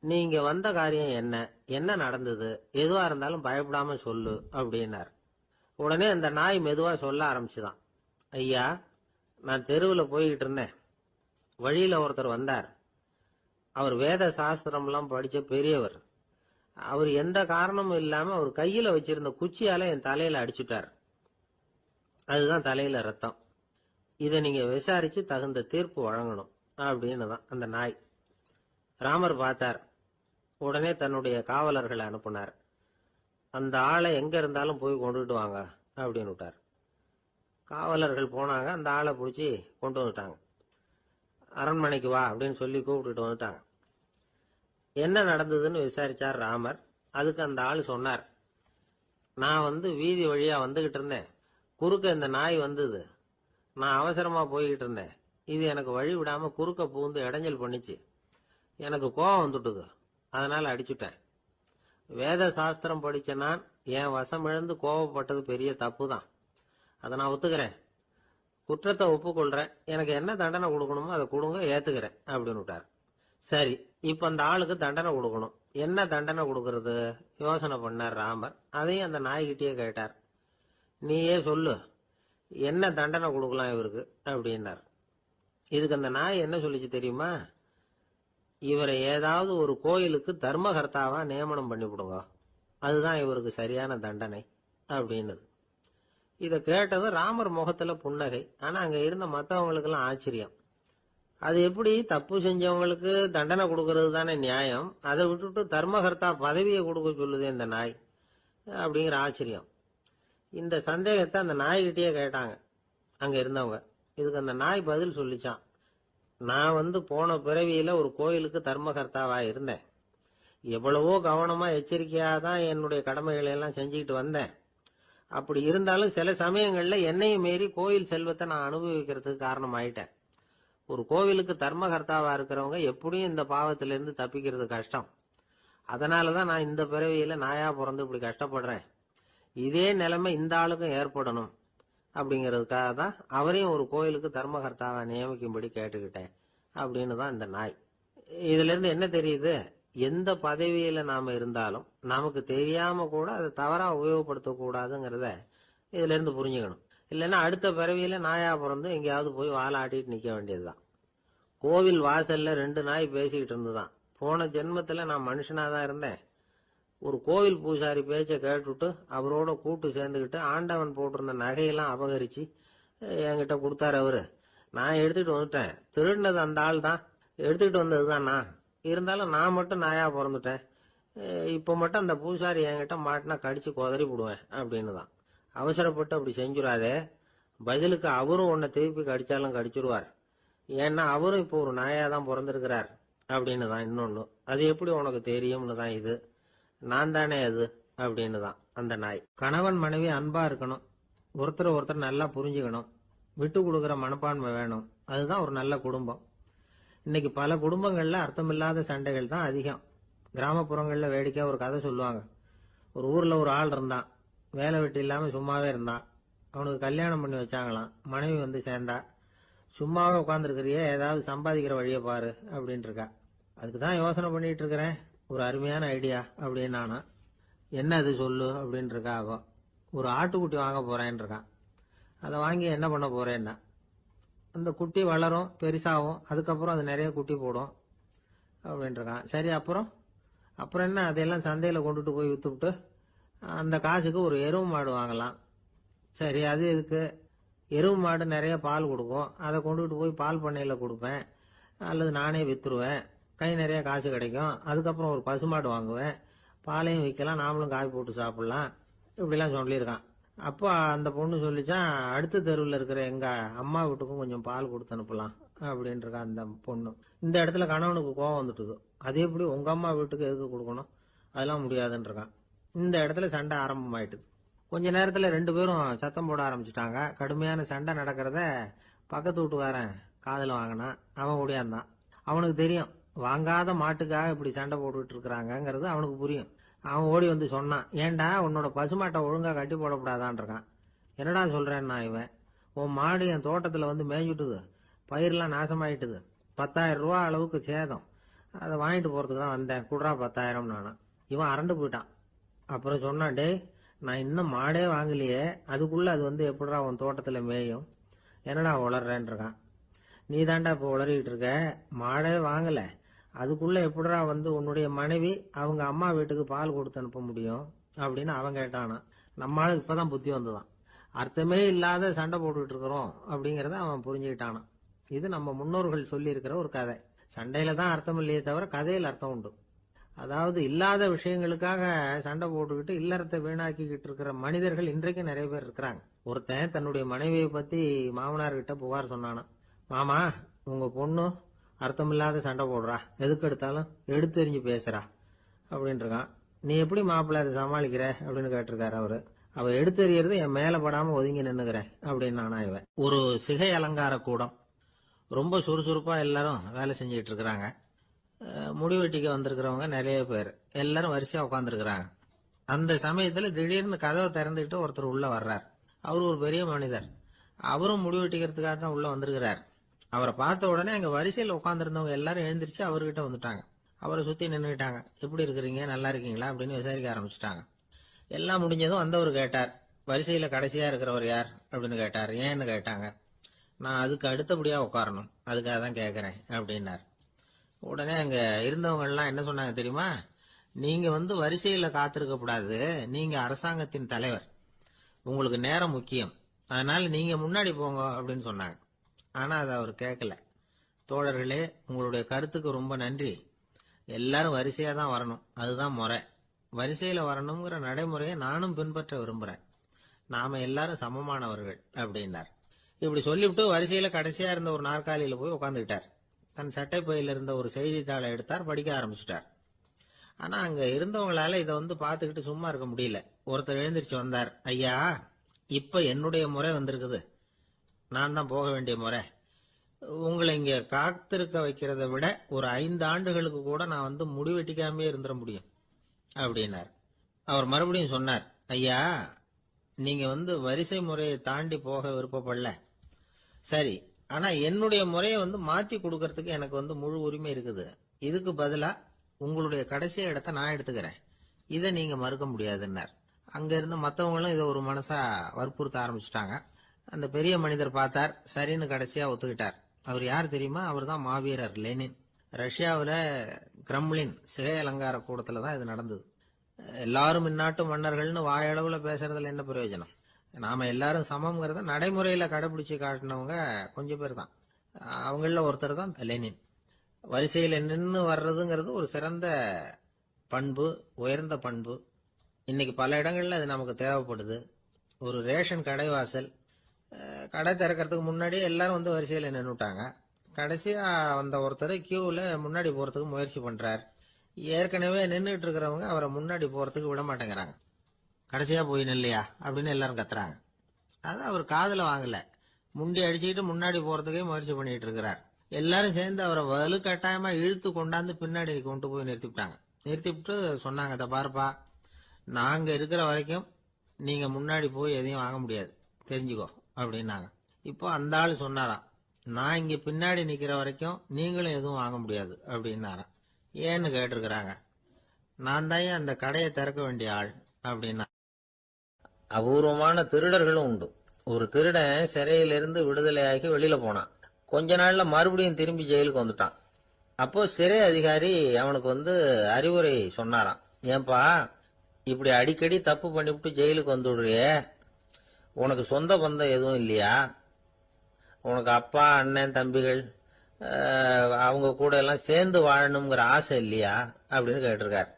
நீங்க வந்த காரியம் என்ன, என்ன நடந்தது, எதுவா இருந்தாலும் பயப்படாம சொல்லு அப்படின்னார். உடனே அந்த நாய் மெதுவா சொல்ல ஆரம்பிச்சுதான். ஐயா, நான் தெருவில் போய்கிட்டு இருந்தேன். வழியில ஒருத்தர் வந்தார். அவர் வேத சாஸ்திரம்லாம் படிச்ச பெரியவர். அவர் எந்த காரணமும் இல்லாம அவர் கையில வச்சிருந்த குச்சியால என் தலையில அடிச்சுட்டார். அதுதான் தலையில ரத்தம். இதை நீங்க விசாரிச்சு தகுந்த தீர்ப்பு வழங்கணும் அப்படின்னு தான் அந்த நாய். ராமர் பார்த்தார். உடனே தன்னுடைய காவலர்களை அனுப்புனார். அந்த ஆளை எங்க இருந்தாலும் போய் கொண்டுட்டு வாங்க அப்படின்னு விட்டார். காவலர்கள் போனாங்க. அந்த ஆளை பிடிச்சி கொண்டு வந்துட்டாங்க. அரண்மனைக்கு வா அப்படின்னு சொல்லி கூப்பிட்டுட்டு வந்துட்டாங்க. என்ன நடந்ததுன்னு விசாரிச்சார் ராமர். அதுக்கு அந்த ஆள் சொன்னார், நான் வீதி வழியா வந்துகிட்டு இருந்தேன். குறுக்க இந்த நாய் வந்தது. நான் அவசரமா போய்கிட்டு இருந்தேன். இது எனக்கு வழி விடாம குறுக்க பூந்து இடைஞ்சல் பண்ணிச்சு. எனக்கு கோபம் வந்துட்டுது. அதனால அடிச்சுட்டேன். வேத சாஸ்திரம் படிச்ச நான் என் வசம் இழந்து கோபப்பட்டது பெரிய தப்பு தான். அதை நான் ஒத்துக்கிறேன். குற்றத்தை ஒப்புக்கொள்றேன். எனக்கு என்ன தண்டனை கொடுக்கணுமோ அதை கொடுங்க, ஏத்துக்கிறேன் அப்படின்னு விட்டார். சரி, இப்ப அந்த ஆளுக்கு தண்டனை கொடுக்கணும். என்ன தண்டனை கொடுக்கறது யோசனை பண்ணார் ராமர். அதையும் அந்த நாய்கிட்டயே கேட்டார். நீயே சொல்லு, என்ன தண்டனை கொடுக்கலாம் இவருக்கு அப்படின்னார். இதுக்கு அந்த நாய் என்ன சொல்லிச்சு தெரியுமா? இவரை ஏதாவது ஒரு கோயிலுக்கு தர்மகர்த்தாவா நியமனம் பண்ணிவிடுங்க, அதுதான் இவருக்கு சரியான தண்டனை அப்படின்னுது. இதை கேட்டது ராமர் முகத்துல புன்னகை. ஆனா அங்க இருந்த மற்றவங்களுக்கு எல்லாம் ஆச்சரியம். அது எப்படி, தப்பு செஞ்சவங்களுக்கு தண்டனை கொடுக்கறது தானே நியாயம், அதை விட்டுட்டு தர்மகர்த்தா பதவியை கொடுக்க சொல்லுது இந்த நாய் அப்படிங்கிற ஆச்சரியம். இந்த சந்தேகத்தை அந்த நாய்கிட்டயே கேட்டாங்க அங்க இருந்தவங்க. இதுக்கு அந்த நாய் பதில் சொல்லிச்சான். நான் போன பிறவியில ஒரு கோயிலுக்கு தர்மகர்த்தாவா இருந்தேன். எவ்வளவோ கவனமா எச்சரிக்கையா தான் என்னுடைய கடமைகளை எல்லாம் செஞ்சுக்கிட்டு வந்தேன். அப்படி இருந்தாலும் சில சமயங்கள்ல என்னையும் மீறி கோயில் செல்வத்தை நான் அனுபவிக்கிறதுக்கு காரணம் ஆயிட்டேன். ஒரு கோவிலுக்கு தர்மகர்த்தாவா இருக்கிறவங்க எப்படியும் இந்த பாவத்திலிருந்து தப்பிக்கிறது கஷ்டம். அதனாலதான் நான் இந்த பிறவியில நாயா பிறந்து இப்படி கஷ்டப்படுறேன். இதே நிலைமை இந்த ஆளுக்கும் ஏற்படணும் அப்படிங்கிறதுக்காக தான் அவரையும் ஒரு கோயிலுக்கு தர்மகர்த்தாவா நியமிக்கும்படி கேட்டுக்கிட்டேன் அப்படின்னு தான் இந்த நாய். இதுல இருந்து என்ன தெரியுது? எந்த பதவியில நாம இருந்தாலும் நமக்கு தெரியாம கூட அதை தவறா உபயோகப்படுத்த கூடாதுங்கிறத இதுல இருந்து புரிஞ்சுக்கணும். இல்லைன்னா அடுத்த பிறவியில நாயா பிறந்து எங்கேயாவது போய் வாலாட்டிட்டு நிக்க வேண்டியதுதான். கோவில் வாசல்ல 2 நாய் பேசிக்கிட்டு இருந்துதான். போன ஜென்மத்துல நான் மனுஷனாதான் இருந்தேன். ஒரு கோவில் பூசாரி பேச்ச கேட்டுட்டு அவரோட கூட்டு சேர்ந்துக்கிட்டு ஆண்டவன் போட்டிருந்த நகையெல்லாம் அபகரிச்சு என்கிட்ட கொடுத்தாரு அவரு. நான் எடுத்துட்டு வந்துட்டேன். திருடினது அந்த ஆள் தான், எடுத்துக்கிட்டு வந்ததுதான் நான். இருந்தாலும் நான் மட்டும் நாயா பிறந்துட்டேன். இப்ப மட்டும் அந்த பூசாரி என்கிட்ட மாட்டினா கடிச்சு கொதறி விடுவேன் அப்படின்னு தான். அவசரப்பட்டு அப்படி செஞ்சுடாதே. பதிலுக்கு அவரும் உன்னை திருப்பி கடிச்சாலும் கடிச்சிருவார். ஏன்னா அவரும் இப்போ ஒரு நாயா தான் பிறந்திருக்கிறார் அப்படின்னு தான் இன்னொன்னு. அது எப்படி உனக்கு தெரியும்னு தான் இது. நான் தானே அது அப்படின்னு தான் அந்த நாய். கணவன் மனைவி அன்பா இருக்கணும். ஒருத்தர் ஒருத்தர் நல்லா புரிஞ்சுக்கணும். விட்டு கொடுக்குற மனப்பான்மை வேணும். அதுதான் ஒரு நல்ல குடும்பம். இன்னைக்கு பல குடும்பங்கள்ல அர்த்தமில்லாத சண்டைகள் தான் அதிகம். கிராமப்புறங்கள்ல வேடிக்கையா ஒரு கதை சொல்லுவாங்க. ஒரு ஊர்ல ஒரு ஆள் இருந்தான். வேலை வெட்டி இல்லாம சும்மாவே இருந்தான். அவனுக்கு கல்யாணம் பண்ணி வச்சாங்களாம். மனைவி வந்து சேர்ந்தா. சும்மாவே உட்காந்துருக்கிறியே, ஏதாவது சம்பாதிக்கிற வழியை பாரு அப்படின்ட்டு இருக்கா. அதுக்கு தான் யோசனை பண்ணிட்டு இருக்கிறேன். ஒரு அருமையான ஐடியா அப்படின்னு நானா. என்ன அது சொல்லு அப்படின்னு இருக்கா அவ. ஒரு ஆட்டுக்குட்டி வாங்க போறேன்னு இருக்கான். அதை வாங்கி என்ன பண்ண போறேன்னா, அந்த குட்டி வளரும், பெருசாகும், அதுக்கப்புறம் அது நிறைய குட்டி போடும் அப்படின்னு இருக்கான். சரி, அப்புறம் அப்புறம் என்ன, அதையெல்லாம் சந்தையில கொண்டுட்டு போய் வித்துவிட்டு அந்த காசுக்கு ஒரு எருவு மாடு வாங்கலாம். சரி, அது எதுக்கு? எருவு மாடு நிறைய பால் கொடுக்கும். அதை கொண்டுட்டு போய் பால் பண்ணையில கொடுப்பேன், அல்லது நானே வித்துருவேன். கை நிறைய காசு கிடைக்கும். அதுக்கப்புறம் ஒரு பசுமாடு வாங்குவேன், பாலையும் விற்கலாம், நாமளும் காய் போட்டு சாப்பிடலாம். இப்படிலாம் சொல்லியிருக்கான். அப்போ அந்த பொண்ணு சொல்லிச்சான், அடுத்த தெருவில் இருக்கிற எங்க அம்மா வீட்டுக்கும் கொஞ்சம் பால் கொடுத்து அனுப்பலாம் அப்படின்னு இருக்கா அந்த பொண்ணு. இந்த இடத்துல கணவனுக்கு கோவம் வந்துட்டுது. அது எப்படி உங்க அம்மா வீட்டுக்கு எதுக்கு கொடுக்கணும், அதெல்லாம் முடியாதுன்னு இருக்கான். இந்த இடத்துல சண்டை ஆரம்பமாயிட்டுது. கொஞ்ச நேரத்துல 2 பேரும் சத்தம் போட ஆரம்பிச்சுட்டாங்க. கடுமையான சண்டை நடக்கிறத பக்கத்து வீட்டுக்காரன் காதுல வாங்கினான். அவன் ஓடியாந்தான். அவனுக்கு தெரியும், வாங்காத மாட்டுக்காக இப்படி சண்டை போட்டுட்டு இருக்கிறாங்கிறது அவனுக்கு புரியும். அவன் ஓடி வந்து சொன்னான், ஏண்டா உன்னோட பசுமாட்டை ஒழுங்கா கட்டி போடக்கூடாதான் இருக்கான். என்னடா சொல்றேன்னா இவன், உன் மாடு என் தோட்டத்துல வந்து மேய்ஞ்சுட்டுது, பயிரெல்லாம் நாசமாயிட்டுது, 10,000 ரூபா அளவுக்கு சேதம், அதை வாங்கிட்டு போறதுக்கு தான் வந்தேன், குடுறா 10,000 நானா. இவன் அரண்டு போயிட்டான். அப்புறம் சொன்னான், டேய் நான் இன்னும் மாடே வாங்கலையே, அதுக்குள்ள அது வந்து எப்படிடா உன் தோட்டத்துல மேயும், என்னடா உளறேன்னு இருக்கான். நீ தாண்டா இப்ப உளறிட்டு இருக்க, மாடே வாங்கல, அதுக்குள்ள எப்படிடா வந்து உன்னுடைய மனைவி அவங்க அம்மா வீட்டுக்கு பால் கொடுத்து அனுப்ப முடியும் அப்படின்னு அவன் கேட்டானா. நம்மளுக்கு இப்பதான் புத்தி வந்துதான். அர்த்தமே இல்லாத சண்டை போட்டுட்டு இருக்கிறோம் அப்படிங்கறத அவன் புரிஞ்சுக்கிட்டானான். இது நம்ம முன்னோர்கள் சொல்லி இருக்கிற ஒரு கதை. சண்டையில தான் அர்த்தம் இல்லையே தவிர கதையில் அர்த்தம் உண்டு. அதாவது இல்லாத விஷயங்களுக்காக சண்டை போட்டுக்கிட்டு இல்லறத்தை வீணாக்கிக்கிட்டு இருக்கிற மனிதர்கள் இன்றைக்கு நிறைய பேர் இருக்கிறாங்க. ஒருத்தன் தன்னுடைய மனைவியை பத்தி மாமனார் கிட்ட புகார் சொன்னானா. மாமா, உங்க பொண்ணு அர்த்தமில்லாத சண்டை போடுறா, எதுக்கு எடுத்தாலும் எடுத்தெறிஞ்சு பேசுறா அப்படின்னு இருக்கான். நீ எப்படி மாப்பிள்ளை அதை சமாளிக்கிற அப்படின்னு கேட்டிருக்காரு அவரு. அவ எடுத்தெறியறது என் மேல படாம ஒதுங்கி நின்னுக்கிறேன் அப்படின்னு நானா இவன். ஒரு சிகை அலங்கார கூடம். ரொம்ப சுறுசுறுப்பா எல்லாரும் வேலை செஞ்சுட்டு இருக்கிறாங்க. முடிவெட்டிக்க வந்திருக்கிறவங்க நிறைய பேர் எல்லாரும் வரிசையா உட்காந்துருக்கிறாங்க. அந்த சமயத்துல திடீர்னு கதவை திறந்துகிட்டு ஒருத்தர் உள்ள வர்றார். அவரு ஒரு பெரிய மனிதர். அவரும் முடிவெட்டிக்கிறதுக்காக தான் உள்ள வந்திருக்கிறார். அவரை பார்த்த உடனே அங்க வரிசையில் உட்காந்துருந்தவங்க எல்லாரும் எழுந்திருச்சு அவர்கிட்ட வந்துட்டாங்க. அவரை சுத்தி நின்றுட்டாங்க. எப்படி இருக்கிறீங்க, நல்லா இருக்கீங்களா அப்படின்னு விசாரிக்க ஆரம்பிச்சுட்டாங்க. எல்லாம் முடிஞ்சதும் வந்தவர் கேட்டார், வரிசையில கடைசியா இருக்கிறவர் யார் அப்படின்னு கேட்டார். ஏன்னு கேட்டாங்க. நான் அதுக்கு அடுத்தபடியா உட்காரணும், அதுக்காக தான் கேட்கறேன் அப்படின்னார். உடனே அங்க இருந்தவங்க எல்லாம் என்ன சொன்னாங்க தெரியுமா, நீங்க வந்து வரிசையில காத்திருக்க கூடாது, நீங்க அரசாங்கத்தின் தலைவர், உங்களுக்கு நேரம் முக்கியம், அதனால நீங்க முன்னாடி போங்க அப்படின்னு சொன்னாங்க. ஆனா அதை அவர் கேட்கல. தோழர்களே, உங்களுடைய கருத்துக்கு ரொம்ப நன்றி. எல்லாரும் வரிசையா தான் வரணும், அதுதான் முறை. வரிசையில வரணுங்கிற நடைமுறையை நானும் பின்பற்ற விரும்புறேன். நாம எல்லாரும் சமமானவர்கள் அப்படின்னார். இப்படி சொல்லிவிட்டு வரிசையில கடைசியா இருந்த ஒரு நாற்காலியில போய் உட்காந்துக்கிட்டார். தன் சட்டை பையில இருந்த ஒரு செய்தித்தாளை எடுத்தார், படிக்க ஆரம்பிச்சுட்டார். ஆனா அங்க இருந்தவங்களால இதை வந்து பாத்துக்கிட்டு சும்மா இருக்க முடியல. ஒருத்தர் எழுந்திருச்சு வந்தார். ஐயா, இப்ப என்னுடைய முறை வந்திருக்குது, நான் தான் போக வேண்டிய முறை. உங்களை இங்க காத்திருக்க வைக்கிறத விட ஒரு 5 ஆண்டுகளுக்கு கூட நான் வந்து முடிவெட்டிக்காமே இருந்துட முடியும் அப்படின்னார். அவர் மறுபடியும் சொன்னார், ஐயா, நீங்க வந்து வரிசை முறையை தாண்டி போக விருப்பப்படல, சரி, ஆனா என்னுடைய முறையை வந்து மாத்தி கொடுக்கறதுக்கு எனக்கு வந்து முழு உரிமை இருக்குது. இதுக்கு பதிலா உங்களுடைய கடைசி இடத்தை நான் எடுத்துக்கிறேன், இதை நீங்க மறுக்க முடியாதுன்னார். அங்க இருந்து மத்தவங்களும் இதை ஒரு மனசா வற்புறுத்த ஆரம்பிச்சுட்டாங்க. அந்த பெரிய மனிதர் பார்த்தார், சரின்னு கடைசியா ஒத்துக்கிட்டார். அவர் யார் தெரியுமா? அவர் தான் மாவீரர் லெனின். ரஷ்யாவில் கிரெம்ளின் சிகை அலங்கார கூடத்துல தான் இது நடந்தது. எல்லாரும் இந்நாட்டு மன்னர்கள்னு வாயளவுல பேசுறதுல என்ன பிரயோஜனம்? நாம எல்லாரும் சமம்ங்கிறத நடைமுறையில கடைபிடிச்சு காட்டினவங்க கொஞ்சம் பேர் தான். அவங்கள ஒருத்தர் தான் லெனின். வரிசையில நின்று வர்றதுங்கிறது ஒரு சிறந்த பண்பு, உயர்ந்த பண்பு. இன்னைக்கு பல இடங்கள்ல அது நமக்கு தேவைப்படுது. ஒரு ரேஷன் கடைவாசல், கடை திறக்கிறதுக்கு முன்னாடியே எல்லாரும் வந்து வரிசையில நின்னுட்டாங்க. கடைசியா வந்த ஒருத்தர் கியூல முன்னாடி போறதுக்கு முயற்சி பண்றார். ஏற்கனவே நின்றுட்டு இருக்கிறவங்க அவரை முன்னாடி போறதுக்கு விட மாட்டேங்கிறாங்க. கடைசியா போய் நில்லையா அப்படின்னு எல்லாரும் கத்துறாங்க. அது அவர் காதுல வாங்கல. முண்டி அடிச்சுக்கிட்டு முன்னாடி போறதுக்கே முயற்சி பண்ணிட்டு இருக்கிறார். எல்லாரும் சேர்ந்து அவரை வலுக்கட்டாயமா இழுத்து கொண்டாந்து பின்னாடி கொண்டு போய் நிறுத்திவிட்டாங்க. நிறுத்திவிட்டு சொன்னாங்க, இதை பாருப்பா, நாங்க இருக்கிற வரைக்கும் நீங்க முன்னாடி போய் எதையும் வாங்க முடியாது, தெரிஞ்சுக்கோ அப்படின்னாங்க. இப்போ அந்த ஆளு சொன்னாராம், நான் இங்க பின்னாடி நிக்கிற வரைக்கும் நீங்களும் எதுவும் வாங்க முடியாது அப்படின்னாராம். ஏன்னு கேட்டிருக்கிறாங்க. நான் தான் அந்த கடையை திறக்க வேண்டிய ஆள் அப்படின்னா. அபூர்வமான திருடர்களும் உண்டு. ஒரு திருடன் சிறையிலிருந்து விடுதலையாகி வெளியில போனான். கொஞ்ச நாள்ல மறுபடியும் திரும்பி ஜெயிலுக்கு வந்துட்டான். அப்போ சிறை அதிகாரி அவனுக்கு அறிவுரை சொன்னாராம். ஏன்பா, இப்படி அடிக்கடி தப்பு பண்ணிவிட்டு ஜெயிலுக்கு வந்துடுறியே, உனக்கு சொந்த பந்தம் எதுவும் இல்லையா? உனக்கு அப்பா, அண்ணன், தம்பிகள் அவங்க கூட எல்லாம் சேர்ந்து வாழணுங்கிற ஆசை இல்லையா அப்படின்னு கேட்டிருக்காரு.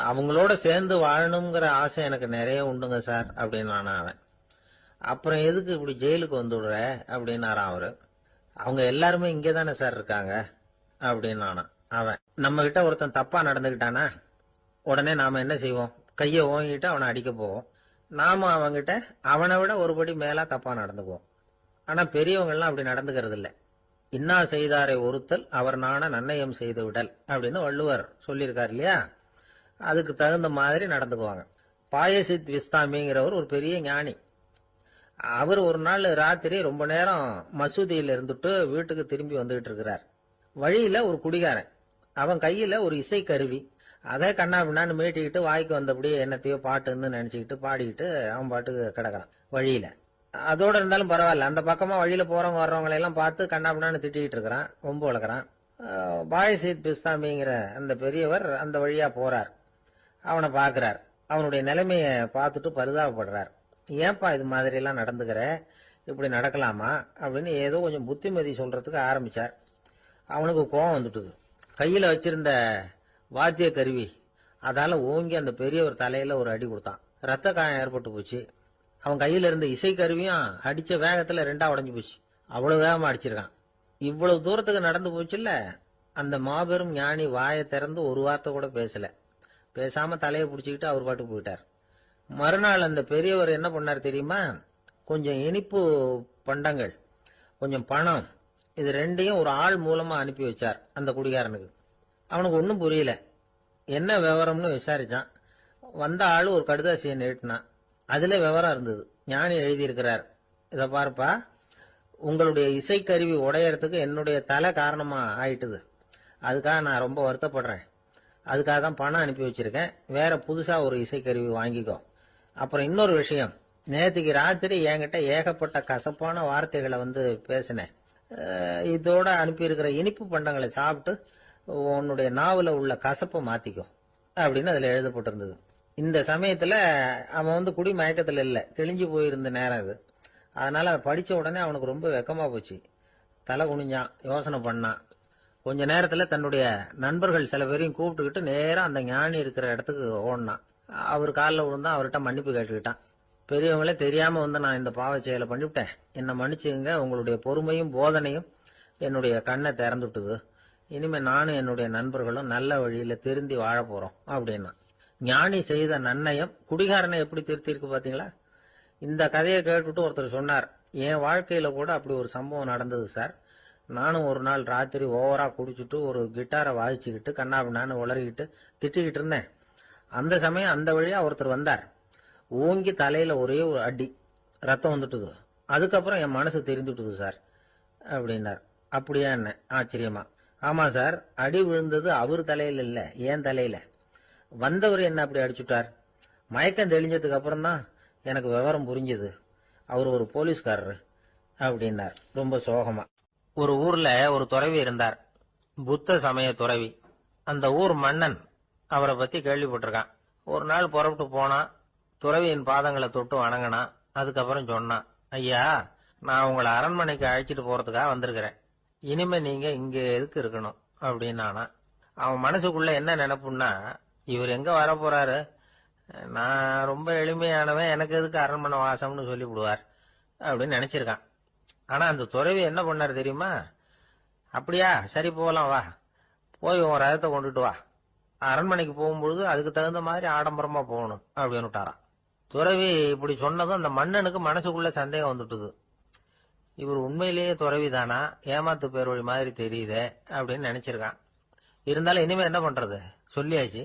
அவங்களோட சேர்ந்து வாழணுங்கிற ஆசை எனக்கு நிறைய உண்டுங்க சார் அப்படின்னு அவன். அப்புறம் எதுக்கு இப்படி ஜெயிலுக்கு வந்துடுற அப்படின்னாராம் அவரு. அவங்க எல்லாருமே இங்கே தானே சார் இருக்காங்க அப்படின்னு அவன். நம்ம கிட்ட ஒருத்தன் தப்பா நடந்துகிட்டானா உடனே நாம என்ன செய்வோம்? கையை ஓங்கிட்டு அவனை அடிக்க போவோம். நாம அவங்கிட்ட அவனை விட ஒருபடி மேலா தப்பா நடந்துக்குவோம். ஆனா பெரியவங்க எல்லாம் அப்படி நடந்துக்கிறது இல்லை. இன்னா செய்தாரை ஒருத்தல் அவர் நாண நன்னயம் செய்து விடல் அப்படின்னு வள்ளுவர் சொல்லியிருக்காரு இல்லையா? அதுக்கு தகுந்த மாதிரி நடந்துக்குவாங்க. பாயசித் விஸ்தாமிங்கிறவர் ஒரு பெரிய ஞானி. அவர் ஒரு நாள் ராத்திரி ரொம்ப நேரம் மசூதியில் இருந்துட்டு வீட்டுக்கு திரும்பி வந்துகிட்டு இருக்கிறார். வழியில ஒரு குடிகாரன், அவன் கையில ஒரு இசை கருவி, அதை கண்ணா பின்னான்னு மீட்டிக்கிட்டு வாய்க்கு வந்தபடி என்னத்தையோ பாட்டுன்னு நினைச்சுக்கிட்டு பாடிக்கிட்டு அவன் பாட்டுக்கு கிடக்குறான் வழியில. அதோட இருந்தாலும் பரவாயில்ல, அந்த பக்கமா வழியில போறவங்க வர்றவங்களை எல்லாம் பார்த்து கண்ணா பின்னான்னு திட்டிக்கிட்டு இருக்கிறான், ரொம்ப வளர்க்குறான். பாயசித் பிஸ்தாமிங்கிற அந்த பெரியவர் அந்த வழியா போறார். அவனை பார்க்கிறார். அவனுடைய நிலைமைய பார்த்துட்டு பரிதாபப்படுறார். ஏன்பா இது மாதிரி எல்லாம் நடந்துக்கிற, இப்படி நடக்கலாமா அப்படின்னு ஏதோ கொஞ்சம் புத்திமதி சொல்றதுக்கு ஆரம்பிச்சார். அவனுக்கு கோபம் வந்துட்டுது. கையில வச்சிருந்த வாத்திய கருவி அதால ஓங்கி அந்த பெரியவர் தலையில ஒரு அடி கொடுத்தான். ரத்த காயம் ஏற்பட்டு போச்சு. அவன் கையில இருந்த இசை கருவியும் அடிச்ச வேகத்துல ரெண்டா உடஞ்சு போச்சு. அவ்வளவு வேகமா அடிச்சிருக்கான். இவ்வளவு தூரத்துக்கு நடந்து போச்சுல்ல, அந்த மாபெரும் ஞானி வாயை திறந்து ஒரு வார்த்தை கூட பேசல. பேசாம தலையை பிடிச்சிக்கிட்டு அவர் பாட்டுக்கு போயிட்டார். மறுநாள் அந்த பெரியவர் என்ன பண்ணார் தெரியுமா? கொஞ்சம் இனிப்பு பண்டங்கள், கொஞ்சம் பணம், இது ரெண்டையும் ஒரு ஆள் மூலமா அனுப்பி வச்சார் அந்த குடிகாரனுக்கு. அவனுக்கு ஒன்றும் புரியல. என்ன விவரம்னு விசாரிச்சான். வந்த ஆளு ஒரு கடுதாசியை நீட்டினான். அதுல விவரம் இருந்தது. ஞானி எழுதியிருக்கிறார், இதை பார்ப்பா, உங்களுடைய இசைக்கருவி உடையறதுக்கு என்னுடைய தலை காரணமா ஆயிட்டுது. அதுக்காக நான் ரொம்ப வருத்தப்படுறேன். அதுக்காக தான் பணம் அனுப்பி வச்சிருக்கேன். வேற புதுசா ஒரு இசைக்கருவி வாங்கிக்கோ. அப்புறம் இன்னொரு விஷயம், நேற்றுக்கு ராத்திரி என்கிட்ட ஏகப்பட்ட கசப்பான வார்த்தைகளை பேசினேன். இதோட அனுப்பியிருக்கிற இனிப்பு பண்டங்களை சாப்பிட்டு உன்னுடைய நாவல உள்ள கசப்பை மாத்திக்கோ அப்படின்னு அதுல எழுதப்பட்டிருந்தது. இந்த சமயத்துல அவன் குடி மயக்கத்துல இல்ல, கிழிஞ்சு போயிருந்த நேரம் அது. அதனால அதை படிச்ச உடனே அவனுக்கு ரொம்ப வெக்கமா போச்சு. தலை குனிஞ்சான், யோசனை பண்ணான். கொஞ்ச நேரத்துல தன்னுடைய நண்பர்கள் சில பேரையும் கூப்பிட்டுக்கிட்டு நேரம் அந்த ஞானி இருக்கிற இடத்துக்கு ஓடினான். அவர் காலில் விழுந்தான். அவர்கிட்ட மன்னிப்பு கேட்டுக்கிட்டான். பெரியவங்களே தெரியாம நான் இந்த பாவ செயலை பண்ணிவிட்டேன், என்னை மன்னிச்சுங்க. உங்களுடைய பொறுமையும் போதனையும் என்னுடைய கண்ணை திறந்துட்டுது. இனிமே நானும் என்னுடைய நண்பர்களும் நல்ல வழியில திருந்தி வாழ போறோம் அப்படின்னா. ஞானி செய்த நன்னயம் குடிகாரனை எப்படி திருத்திருக்கு பாத்தீங்களா? இந்த கதையை கேட்டுட்டு ஒருத்தர் சொன்னார், என் வாழ்க்கையில கூட அப்படி ஒரு சம்பவம் நடந்தது சார். நானும் ஒரு நாள் ராத்திரி ஓவரா குடிச்சுட்டு ஒரு கிட்டாரை வாசிச்சுக்கிட்டு கண்ணாபின்னான்னு உளறிக்கிட்டு திட்டிக்கிட்டு இருந்தேன். அந்த சமயம் அந்த வழியா ஒருத்தர் வந்தார். ஓங்கி தலையில ஒரே ஒரு அடி, ரத்தம் வந்துட்டுது. அதுக்கப்புறம் என் மனசு தெரிந்துட்டுது சார் அப்படின்னார். அப்படியா என்ன ஆச்சரியமா? ஆமா சார், அடி விழுந்தது அவர் தலையில இல்ல, என் தலையில. வந்தவர் என்ன அப்படி அடிச்சுட்டார். மயக்கம் தெளிஞ்சதுக்கு அப்புறம் தான் எனக்கு விவரம் புரிஞ்சது. அவர் ஒரு போலீஸ்காரரு அப்படின்னார் ரொம்ப சோகமா. ஒரு ஊர்ல ஒரு துறவி இருந்தார், புத்த சமய துறவி. அந்த ஊர் மன்னன் அவரை பத்தி கேள்விப்பட்டிருக்கான். ஒரு நாள் புறப்பட்டு போனான். துறவியின் பாதங்களை தொட்டு வணங்கினான். அதுக்கப்புறம் சொன்னான், ஐயா, நான் உங்களை அரண்மனைக்கு அழைச்சிட்டு போறதுக்காக வந்திருக்கிறேன். இனிமே நீங்க இங்க எதுக்கு இருக்கணும் அப்படின்னானா. அவன் மனசுக்குள்ள என்ன நினைப்புன்னா, இவர் எங்க வர போறாரு, நான் ரொம்ப எளிமையானவன், எனக்கு எதுக்கு அரண்மனை வாசம்னு சொல்லிவிடுவார் அப்படின்னு நினைச்சிருக்கான். ஆனா அந்த துறவி என்ன பண்ணாரு தெரியுமா? அப்படியா, சரி போகலாம், வா, போய் உன் ரதத்தை கொண்டுட்டு வா, அரண்மனைக்கு போகும்பொழுது அதுக்கு தகுந்த மாதிரி ஆடம்பரமா போகணும் அப்படின்னு விட்டாராம். துறவி இப்படி சொன்னதும் அந்த மன்னனுக்கு மனசுக்குள்ள சந்தேகம் வந்துட்டுது. இவர் உண்மையிலேயே துறவி தானா, ஏமாத்து பேர் வழி மாதிரி தெரியுதே அப்படின்னு நினைச்சிருக்கான். இருந்தாலும் இனிமே என்ன பண்றது, சொல்லியாச்சு.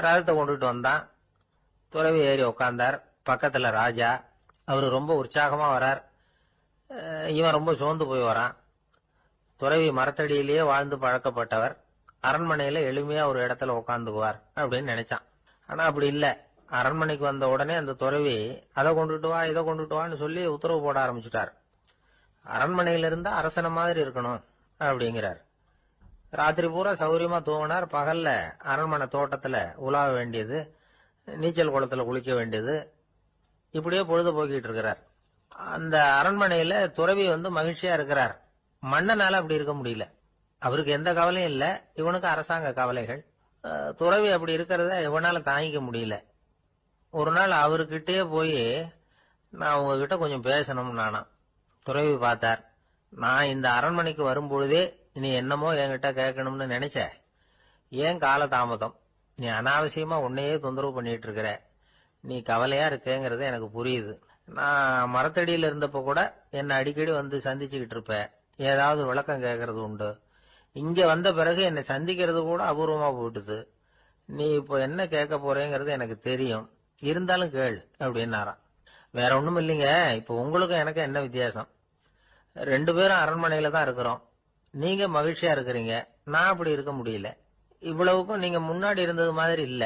ரதத்தை கொண்டுட்டு வந்தான். துறவி ஏறி உக்காந்தார். பக்கத்துல ராஜா. அவரு ரொம்ப உற்சாகமா வரார். இவன் ரொம்ப சோர்ந்து போய் வரான். துறவி மரத்தடியிலேயே வாழ்ந்து பழக்கப்பட்டவர். அரண்மனையில எளிமையா ஒரு இடத்துல உட்காந்துக்குவார் அப்படின்னு நினைச்சான். ஆனா அப்படி இல்ல. அரண்மனைக்கு வந்த உடனே அந்த துறவி அதை கொண்டுட்டு வா இதை கொண்டுட்டு வான்னு சொல்லி உத்தரவு போட ஆரம்பிச்சுட்டார். அரண்மனையில இருந்தா அரசனை மாதிரி இருக்கணும் அப்படிங்கிறார். ராத்திரி பூரா சௌரியமா தூங்கினார். பகல்ல அரண்மனை தோட்டத்துல உலாவ வேண்டியது, நீச்சல் குளத்துல குளிக்க வேண்டியது, இப்படியே பொழுது போக்கிட்டு இருக்கிறார். அந்த அரண்மனையில துறவி மகிழ்ச்சியா இருக்கிறார். மன்னனால அப்படி இருக்க முடியல. அவருக்கு எந்த கவலையும் இல்ல, இவனுக்கு அரசாங்க கவலைகள். துறவி அப்படி இருக்கிறத இவனால தாங்கிக்க முடியல. ஒரு நாள் அவர்கிட்டயே போய், நான் உங்ககிட்ட கொஞ்சம் பேசணும் நானா. துறவி பார்த்தார். நான் இந்த அரண்மனைக்கு வரும்பொழுதே நீ என்னமோ என்கிட்ட கேட்கணும்னு நினைச்ச. ஏன் கால தாமதம்? நீ அனாவசியமா உன்னையே தொந்தரவு பண்ணிட்டு இருக்கிற. நீ கவலையா இருக்கேங்கிறது எனக்கு புரியுது. நான் மரத்தடியில இருந்தப்ப கூட என்ன அடிக்கடி சந்திச்சுக்கிட்டு இருப்ப. ஏதாவது விளக்கம் கேட்கறது உண்டு. இங்க வந்த பிறகு என்னை சந்திக்கிறது கூட அபூர்வமா போயிட்டுது. நீ இப்போ என்ன கேட்க போறேங்கிறது எனக்கு தெரியும், இருந்தாலும் கேள் அப்படின்னாராம். வேற ஒண்ணும் இல்லைங்க, இப்ப உங்களுக்கும் எனக்கு என்ன வித்தியாசம்? 2 பேரும் அரண்மனையில தான் இருக்கிறோம். நீங்க மகிழ்ச்சியா இருக்கிறீங்க, நான் அப்படி இருக்க முடியல. இவ்வளவுக்கும் நீங்க முன்னாடி இருந்தது மாதிரி இல்ல.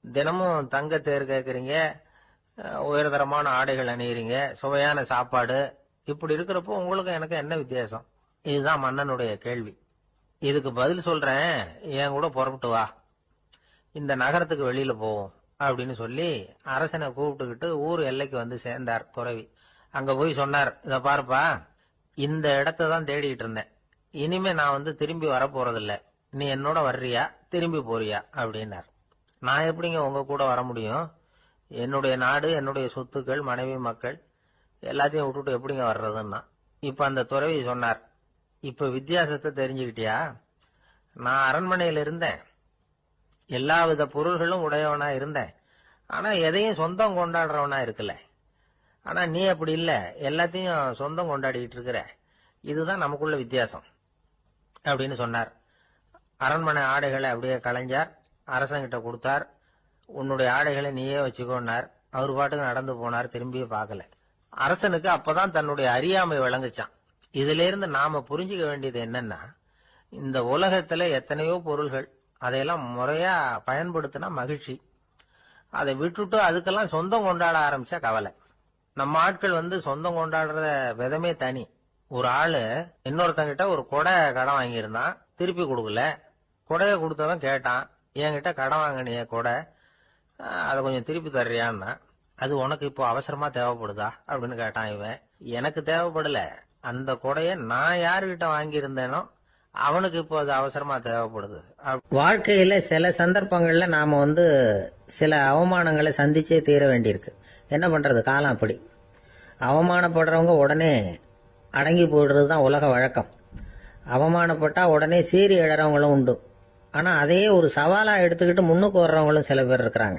தினமும் தங்க தேர் கேட்கறீங்க, உயர்தரமான ஆடைகள் அணியறீங்க, சுவையான சாப்பாடு. இப்படி இருக்கிறப்போ உங்களுக்கும் எனக்கு என்ன வித்தியாசம்? இதுதான் மன்னனுடைய கேள்வி. இதுக்கு பதில் சொல்றேன், என் கூட புறப்பட்டு வா, இந்த நகரத்துக்கு வெளியில போவோம் அப்படின்னு சொல்லி அரசனை கூப்பிட்டுக்கிட்டு ஊர் எல்லைக்கு சேர்ந்தார் துறவி. அங்க போய் சொன்னார், இத பாருப்பா, இந்த இடத்தை தான் தேடிட்டு இருந்தேன். இனிமே நான் திரும்பி வர போறதில்ல. நீ என்னோட வர்றியா திரும்பி போறியா அப்படின்னார். நான் எப்படிங்க உங்க கூட வர முடியும்? என்னுடைய நாடு, என்னுடைய சொத்துக்கள், மனைவி, மக்கள் எல்லாத்தையும் விட்டுட்டு எப்படிங்க வர்றதுன்னா. இப்ப அந்த துறவி சொன்னார், இப்ப வித்தியாசத்தை தெரிஞ்சுக்கிட்டியா? நான் அரண்மனையில இருந்தேன், எல்லா வித பொருள்களும் உடையவனா இருந்தேன். ஆனா எதையும் சொந்தம் கொண்டாடுறவனா இருக்கல. ஆனா நீ அப்படி இல்ல, எல்லாத்தையும் சொந்தம் கொண்டாடிட்டு இருக்கிற. இதுதான் நமக்குள்ள வித்தியாசம் அப்படின்னு சொன்னார். அரண்மனை ஆடைகளை அப்படியே களைஞ்சார். அரசங்கிட்ட கொடுத்தார். உன்னுடைய ஆடைகளை நீயே வச்சுக்கோன்னார். அவர் பாட்டுக்கு நடந்து போனார். திரும்பியே பார்க்கல. அரசனுக்கு அப்பதான் தன்னுடைய அறியாமை விளங்குச்சான். இதுல இருந்து நாம புரிஞ்சுக்க வேண்டியது என்னன்னா, இந்த உலகத்துல எத்தனையோ பொருள்கள், அதையெல்லாம் முறையா பயன்படுத்தினா மகிழ்ச்சி. அதை விட்டுட்டு அதுக்கெல்லாம் சொந்தம் கொண்டாட ஆரம்பிச்சா கவலை. நம்ம ஆட்கள் சொந்தம் கொண்டாடுற விதமே தனி. ஒரு ஆளு இன்னொருத்தங்கிட்ட ஒரு கொடை கடன் வாங்கியிருந்தான், திருப்பி கொடுக்கல. கொடையை கொடுத்தவன் கேட்டான், என்கிட்ட கடன் வாங்கினிய கொடை, அதை கொஞ்சம் திருப்பி தர்றியான்னா. அது உனக்கு இப்போ அவசரமா தேவைப்படுதா அப்படின்னு கேட்டான் இவன். எனக்கு தேவைப்படல, அந்த கொடையை நான் யாருகிட்ட வாங்கி இருந்தேனோ அவனுக்கு இப்போ அது அவசரமா தேவைப்படுது. வாழ்க்கையில சில சந்தர்ப்பங்கள்ல நாம சில அவமானங்களை சந்திச்சே தீர வேண்டியிருக்கு. என்ன பண்றது, காலம் அப்படி. அவமானப்படுறவங்க உடனே அடங்கி போயிடுறதுதான் உலக வழக்கம். அவமானப்பட்டா உடனே சீறி எழறவங்களும் உண்டு. ஆனா அதையே ஒரு சவாலா எடுத்துக்கிட்டு முன்னுக்கு வர்றவங்களும் சில பேர் இருக்கிறாங்க.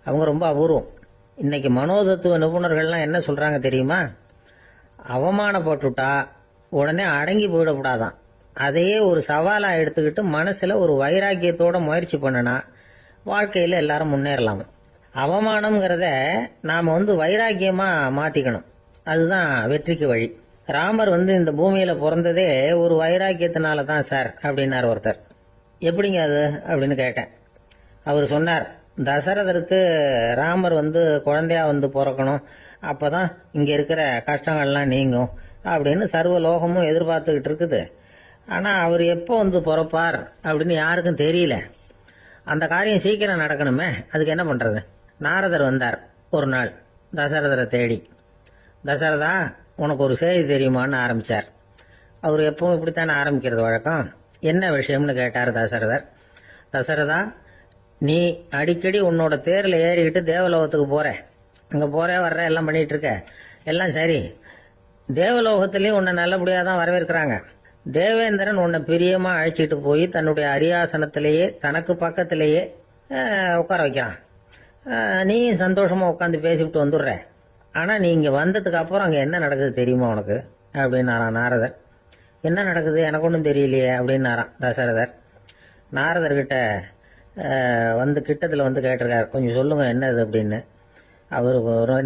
அவங்க ரொம்ப அபூர்வம். இன்னைக்கு மனோதத்துவ நிபுணர்கள்லாம் என்ன சொல்றாங்க தெரியுமா? அவமானப்பட்டுட்டா உடனே அடங்கி போயிடக்கூடாதான். அதையே ஒரு சவாலா எடுத்துக்கிட்டு மனசுல ஒரு வைராக்கியத்தோட முயற்சி பண்ணனா வாழ்க்கையில எல்லாரும் முன்னேறலாம். அவமானம்ங்கிறத நாம வைராக்கியமா மாத்திக்கணும். அதுதான் வெற்றிக்கு வழி. ராமர் இந்த பூமியில பிறந்ததே ஒரு வைராக்கியத்தினால தான் சார் அப்படின்னார் ஒருத்தர். எப்படிங்க அது அப்படின்னு கேட்டேன். அவர் சொன்னார், தசரதருக்கு ராமர் குழந்தையா பிறக்கணும், அப்பதான் இங்க இருக்கிற கஷ்டங்கள்லாம் நீங்கும் அப்படின்னு சர்வ லோகமும் எதிர்பார்த்துக்கிட்டு இருக்குது. ஆனா அவர் எப்போ பிறப்பார் அப்படின்னு யாருக்கும் தெரியல. அந்த காரியம் சீக்கிரம் நடக்கணுமே, அதுக்கு என்ன பண்றது? நாரதர் வந்தார் ஒரு நாள் தசரதரை தேடி. தசரதா, உனக்கு ஒரு செய்தி தெரியுமான்னு ஆரம்பிச்சார். அவர் எப்பவும் இப்படித்தானே ஆரம்பிக்கிறது வழக்கம். என்ன விஷயம்னு கேட்டார் தசரதர். தசரதா, நீ அடிக்கடி உன்னோட தேர்ல ஏறிக்கிட்டு தேவலோகத்துக்கு போற, அங்க போற வர்ற எல்லாம் பண்ணிட்டு இருக்க, எல்லாம் சரி. தேவலோகத்திலயும் உன்னை நல்லபடியா தான் வரவேற்கிறாங்க. தேவேந்திரன் உன்னை பிரியமா அழைச்சிட்டு போய் தன்னுடைய அரியாசனத்திலேயே தனக்கு பக்கத்திலேயே உட்கார வைக்கிறான். நீ சந்தோஷமா உட்காந்து பேசிவிட்டு வந்துடுற. ஆனா நீ இங்க வந்ததுக்கு அப்புறம் அங்க என்ன நடக்குது தெரியுமா உனக்கு அப்படின்னாராம் நாரதர். என்ன நடக்குது எனக்கு ஒன்றும் தெரியலையே அப்படின்னாராம் தசரதர். நாரதர்கிட்ட வந்து கிட்டத்தில் வந்து கேட்டிருக்கார், கொஞ்சம் சொல்லுங்க என்னது அப்படின்னு. அவர்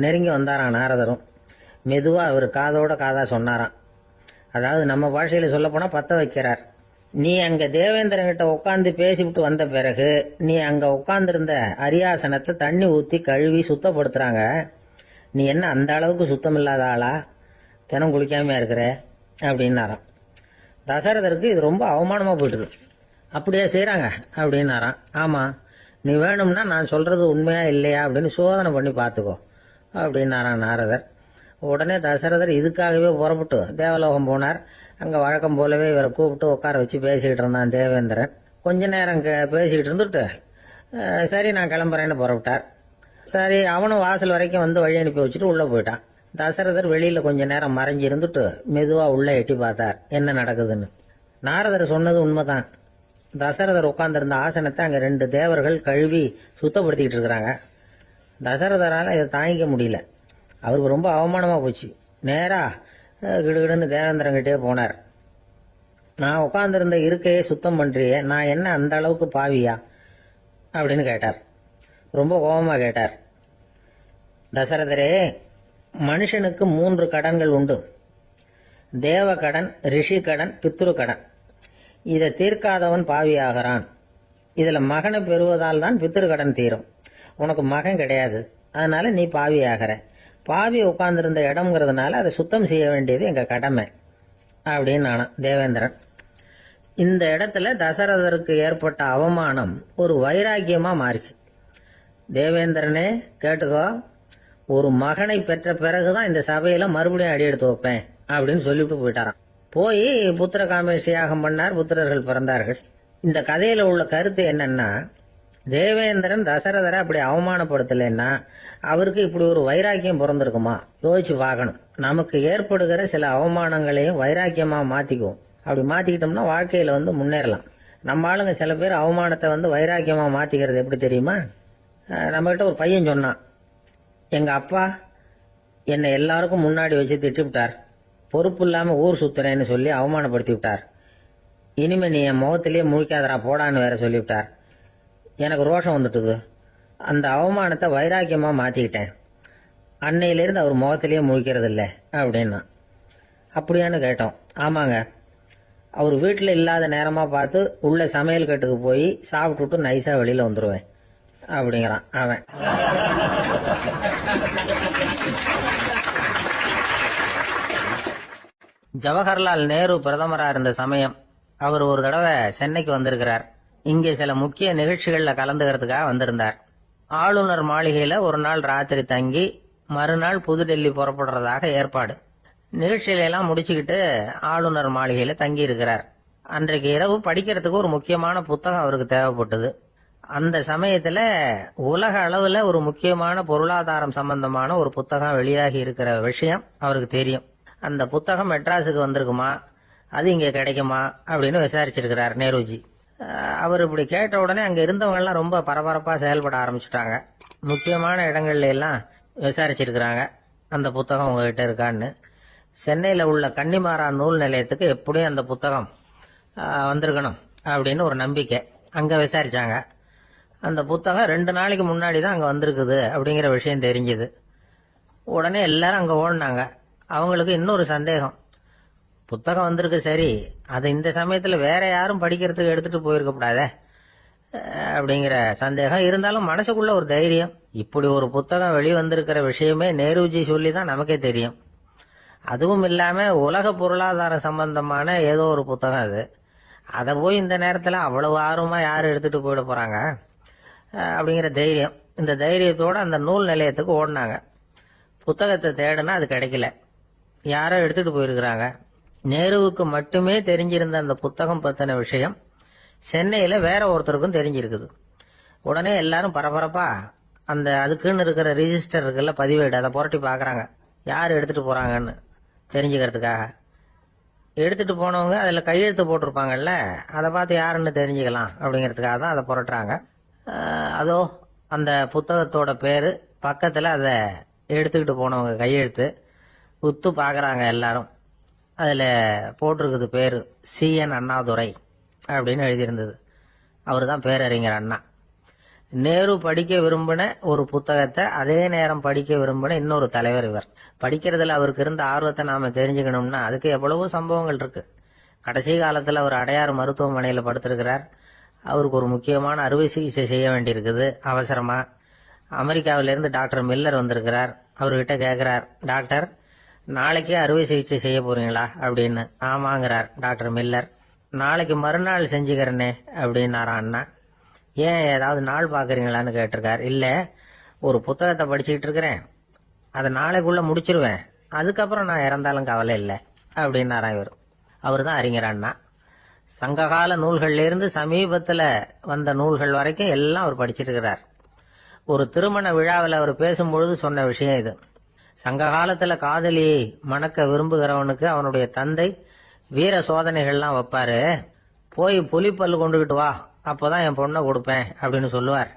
நெருங்கி வந்தாராம் நாரதரும். மெதுவாக அவர் காதோட காதாக சொன்னாராம். அதாவது நம்ம பாஷையில் சொல்லப்போனால் பற்ற வைக்கிறார். நீ அங்கே தேவேந்திரங்கிட்ட உட்காந்து பேசிவிட்டு வந்த பிறகு நீ அங்கே உட்காந்துருந்த அரியாசனத்தை தண்ணி ஊற்றி கழுவி சுத்தப்படுத்துகிறாங்க. நீ என்ன அந்த அளவுக்கு சுத்தம் இல்லாத ஆளா, தினம் குளிக்காமையா இருக்கிற அப்படின்னாராம். தசரதருக்கு இது ரொம்ப அவமானமாக போயிட்டுது. அப்படியே செய்கிறாங்க அப்படின்னாராம். ஆமாம், நீ வேணும்னா நான் சொல்கிறது உண்மையா இல்லையா அப்படின்னு சோதனை பண்ணி பார்த்துக்கோ அப்படின்னாராம் நாரதர். உடனே தசரதர் இதுக்காகவே புறப்பட்டு தேவலோகம் போனார். அங்கே வழக்கம் போலவே இவரை கூப்பிட்டு உட்கார வச்சு பேசிக்கிட்டு இருந்தான் தேவேந்திரன். கொஞ்ச நேரம் பேசிக்கிட்டு இருந்துட்டு சரி நான் கிளம்புறேன்னு புறப்பட்டார். சரி, அவனும் வாசல் வரைக்கும் வந்து வழி அனுப்பி வச்சுட்டு உள்ளே போயிட்டான். தசரதர் வெளியில் கொஞ்ச நேரம் மறைஞ்சி இருந்துட்டு மெதுவாக உள்ளே எட்டி பார்த்தார் என்ன நடக்குதுன்னு. நாரதர் சொன்னது உண்மைதான். தசரதர் உட்கார்ந்திருந்த ஆசனத்தை அங்கே 2 தேவர்கள் கழுவி சுத்தப்படுத்திக்கிட்டு இருக்கிறாங்க. தசரதரால் இதை தாங்கிக்க முடியல. அவருக்கு ரொம்ப அவமானமாக போச்சு. நேராக கிடுகிடுன்னு தேவேந்திரங்கிட்டே போனார். நான் உட்கார்ந்திருந்த இருக்கையே சுத்தம் பண்ணுறியே, நான் என்ன அந்த அளவுக்கு பாவியா அப்படின்னு கேட்டார். ரொம்ப கோபமாக கேட்டார். தசரதரே, மனுஷனுக்கு 3 கடன்கள் உண்டு. தேவ கடன், ரிஷி கடன், பித்ரு கடன். இதை தீர்க்காதவன் பாவியாகிறான். இதில் மகனை பெறுவதால் தான் பித்ரு கடன் தீரும். உனக்கு மகன் கிடையாது, அதனால நீ பாவியாகிற. பாவி உட்கார்ந்திருந்த இடம்ங்கிறதுனால அதை சுத்தம் செய்ய வேண்டியது எங்கள் கடமை அப்படின்னு நானும் தேவேந்திரன். இந்த இடத்துல தசரதருக்கு ஏற்பட்ட அவமானம் ஒரு வைராக்கியமாக மாறிச்சு. தேவேந்திரனே கேட்டுக்கோ, ஒரு மகனை பெற்ற பிறகுதான் இந்த சபையில மறுபடியும் அடி எடுத்து வைப்பேன் அப்படின்னு சொல்லிவிட்டு போயிட்டாராம். போய் புத்திர காமேஷ் யாகம் பண்ணார். புத்திரர்கள் பிறந்தார்கள். இந்த கதையில உள்ள கருத்து என்னன்னா, தேவேந்திரன் தசரதரை அப்படி அவமானப்படுத்தலைன்னா அவருக்கு இப்படி ஒரு வைராக்கியம் பிறந்திருக்குமா யோசிச்சு பார்க்கணும். நமக்கு ஏற்படுகிற சில அவமானங்களையும் வைராக்கியமா மாத்திக்குவோம். அப்படி மாத்திக்கிட்டோம்னா வாழ்க்கையில வந்து முன்னேறலாம். நம்ம ஆளுங்க சில பேர் அவமானத்தை வந்து வைராக்கியமா மாத்திக்கிறது எப்படி தெரியுமா? நம்மகிட்ட ஒரு பையன் சொன்னான், எங்க அப்பா என்னை எல்லாருக்கும் முன்னாடி வச்சு திட்டி விட்டார். பொறுப்பு இல்லாம ஊர் சுத்துறேன்னு சொல்லி அவமானப்படுத்தி விட்டார். இனிமே நீ என் முகத்திலேயே முழிக்காதரா போடான்னு வேற சொல்லிவிட்டார். எனக்கு ரோஷம் வந்துட்டுது. அந்த அவமானத்தை வைராக்கியமா மாத்திக்கிட்டேன். அன்னையிலிருந்து அவர் முகத்திலேயே முழிக்கிறது இல்லை அப்படின்னா. அப்படியான்னு கேட்டோம். ஆமாங்க, அவர் வீட்டில் இல்லாத நேரமா பார்த்து உள்ள சமையல் கட்டுக்கு போய் சாப்பிட்டுட்டு நைஸா வெளியில வந்துடுவேன் அப்படிங்கிறான் அவன். ஜவஹர்லால் நேரு பிரதமராக இருந்த சமயம் அவர் ஒரு தடவை சென்னைக்கு வந்திருக்கிறார். இங்கே சில முக்கிய நிகழ்ச்சிகளில் கலந்துக்கிறதுக்காக வந்திருந்தார். ஆளுநர் மாளிகையில் ஒரு நாள் ராத்திரி தங்கி மறுநாள் புதுடெல்லி புறப்படுறதாக ஏற்பாடு. நிகழ்ச்சியிலெல்லாம் முடிச்சுக்கிட்டு ஆளுநர் மாளிகையில் தங்கி இருக்கிறார். அன்றைக்கு இரவு படிக்கிறதுக்கு ஒரு முக்கியமான புத்தகம் அவருக்கு தேவைப்பட்டது. அந்த சமயத்தில் உலக அளவில் ஒரு முக்கியமான பொருளாதாரம் சம்பந்தமான ஒரு புத்தகம் வெளியாகி இருக்கிற விஷயம் அவருக்கு தெரியும். அந்த புத்தகம் மெட்ராஸுக்கு வந்திருக்குமா, அது இங்கே கிடைக்குமா அப்படின்னு விசாரிச்சிருக்கிறார் நேருஜி. அவர் இப்படி கேட்ட உடனே அங்கே இருந்தவங்க எல்லாம் ரொம்ப பரபரப்பாக செயல்பட ஆரம்பிச்சுட்டாங்க. முக்கியமான இடங்கள்ல எல்லாம் விசாரிச்சிருக்கிறாங்க அந்த புத்தகம் உங்ககிட்ட இருக்கான்னு. சென்னையில் உள்ள கன்னிமாரா நூல் நிலையத்துக்கு எப்படியும் அந்த புத்தகம் வந்திருக்கணும் அப்படின்னு ஒரு நம்பிக்கை. அங்கே விசாரிச்சாங்க. அந்த புத்தகம் 2 நாளைக்கு முன்னாடி தான் அங்கே வந்திருக்குது அப்படிங்கிற விஷயம் தெரிஞ்சுது. உடனே எல்லாரும் அங்கே ஓடினாங்க. அவங்களுக்கு இன்னொரு சந்தேகம், புத்தகம் வந்திருக்கு சரி, அது இந்த சமயத்தில் வேற யாரும் படிக்கிறதுக்கு எடுத்துட்டு போயிருக்க கூடாதே அப்படிங்கிற சந்தேகம். இருந்தாலும் மனசுக்குள்ள ஒரு தைரியம், இப்படி ஒரு புத்தகம் வெளிவந்திருக்கிற விஷயமே நேருஜி சொல்லி தான் நமக்கே தெரியும். அதுவும் இல்லாம உலக பொருளாதார சம்பந்தமான ஏதோ ஒரு புத்தகம் அது. அதை போய் இந்த நேரத்தில் அவ்வளவு ஆர்வமா யாரும் எடுத்துட்டு போயிட போறாங்க அப்படிங்கிற தைரியம். இந்த தைரியத்தோட அந்த நூல் நிலையத்துக்கு ஓடினாங்க. புத்தகத்தை தேடுனா அது கிடைக்கல, யாரோ எடுத்துட்டு போயிருக்கிறாங்க. நேருவுக்கு மட்டுமே தெரிஞ்சிருந்த அந்த புத்தகம் பத்தின விஷயம் சென்னையில வேற ஒருத்தருக்கும் தெரிஞ்சிருக்குது. உடனே எல்லாரும் பரபரப்பா அந்த அதுக்குன்னு இருக்கிற ரிஜிஸ்டர் இருக்குல்ல, பதிவேடு, அதை புரட்டி பாக்குறாங்க யார் எடுத்துட்டு போறாங்கன்னு தெரிஞ்சுக்கிறதுக்காக. எடுத்துட்டு போனவங்க அதுல கையெழுத்து போட்டிருப்பாங்கல்ல, அதை பார்த்து யாருன்னு தெரிஞ்சுக்கலாம் அப்படிங்கிறதுக்காக தான் அதை புரட்டுறாங்க. அதோ அந்த புத்தகத்தோட பேரு பக்கத்துல அதை எடுத்துக்கிட்டு போனவங்க கையெழுத்து உத்து பாக்குறாங்க எல்லாரும். அதுல போட்டிருக்குது பேரு CN அண்ணாதுரை அப்படின்னு எழுதியிருந்தது. அவரு தான் பேரறிஞர் அண்ணா. நேரு படிக்க விரும்பின ஒரு புத்தகத்தை அதே நேரம் படிக்க விரும்பின இன்னொரு தலைவர் இவர். படிக்கிறதுல அவருக்கு இருந்த ஆர்வத்தை நாம தெரிஞ்சுக்கணும்னா அதுக்கு எவ்வளவோ சம்பவங்கள் இருக்கு. கடைசி காலத்துல அவர் அடையாறு மருத்துவமனையில படுத்திருக்கிறார். அவருக்கு ஒரு முக்கியமான அறுவை சிகிச்சை செய்ய வேண்டியிருக்குது அவசரமா. அமெரிக்காவிலிருந்து டாக்டர் மில்லர் வந்திருக்கிறார். அவர்கிட்ட கேட்கிறார், டாக்டர் நாளைக்கே அறுவை சிகிச்சை செய்ய போறீங்களா அப்படின்னு. ஆமாங்கிறார் டாக்டர் மில்லர். நாளைக்கு மறுநாள் செஞ்சுக்கிறனே அப்படின்னாரா அண்ணா. ஏன் ஏதாவது நாள் பாக்குறீங்களான்னு கேட்டிருக்கார். இல்ல, ஒரு புத்தகத்தை படிச்சுக்கிட்டு இருக்கிறேன், அதை நாளைக்குள்ள முடிச்சிருவேன், அதுக்கப்புறம் நான் இறந்தாலும் கவலை இல்லை அப்படின்னாரா இவர். அவர் தான் அறிஞர் அண்ணா. சங்ககால நூல்கள்ல இருந்து சமீபத்துல வந்த நூல்கள் வரைக்கும் எல்லாம் அவர் படிச்சிருக்கிறார். ஒரு திருமண விழாவில் அவர் பேசும்பொழுது சொன்ன விஷயம் இது. சங்க காலத்துல காதலியை மணக்க விரும்புகிறவனுக்கு அவனுடைய தந்தை வீர சோதனைகள்லாம் வைப்பாரு. போய் புலிப்பல்லு கொண்டுகிட்டு வா, அப்போதான் என் பொண்ணை கொடுப்பேன் அப்படின்னு சொல்லுவார்.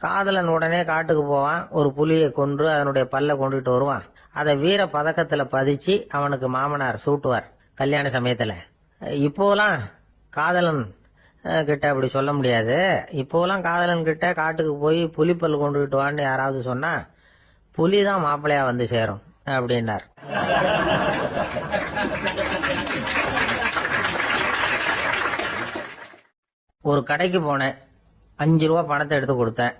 காதலன் உடனே காட்டுக்கு போவான், ஒரு புலியை கொன்று அதனுடைய பல்ல கொண்டுகிட்டு வருவான். அதை வீர பதக்கத்துல பதிச்சு அவனுக்கு மாமனார் சூட்டுவார் கல்யாண சமயத்துல. இப்போலாம் காதலன் கிட்ட அப்படி சொல்ல முடியாது. இப்போலாம் காதலன் கிட்ட காட்டுக்கு போய் புலிப்பல் கொண்டுகிட்டு வான்னு யாராவது சொன்னா புலிதான் மாப்பிள்ளையா வந்து சேரும் அப்படின்னார். ஒரு கடைக்கு போனேன், 5 ரூபா பணத்தை எடுத்து கொடுத்தேன்.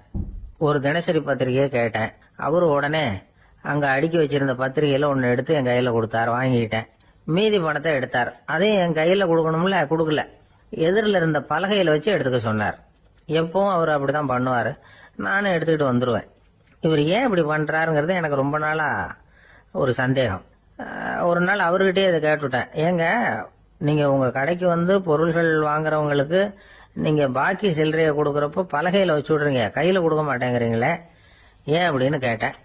ஒரு தினசரி பத்திரிகையை கேட்டேன். அவரு உடனே அங்க அடுக்கி வச்சிருந்த பத்திரிகையில ஒன்னு எடுத்து என் கையில கொடுத்தார். வாங்கிக்கிட்டேன். மீதி பணத்தை எடுத்தார். அதையும் என் கையில கொடுக்கணும்ல, கொடுக்கல. எதிரில் இருந்த பலகையில வச்சு எடுத்துக்க சொன்னார். எப்பவும் அவர் அப்படிதான் பண்ணுவாரு. நானும் எடுத்துக்கிட்டு வந்துருவேன். இவர் ஏன் இப்படி பண்றாருங்கிறது எனக்கு ரொம்ப நாளா ஒரு சந்தேகம். ஒரு நாள் அவர்கிட்டயே இதை கேட்டுவிட்டேன். ஏங்க, நீங்க உங்க கடைக்கு வந்து பொருள்கள் வாங்குறவங்களுக்கு நீங்க பாக்கி சில்லறைய கொடுக்கறப்போ பலகையில வச்சு விடுறீங்க, கையில கொடுக்க மாட்டேங்கிறீங்களே, ஏன் அப்படின்னு கேட்டேன்.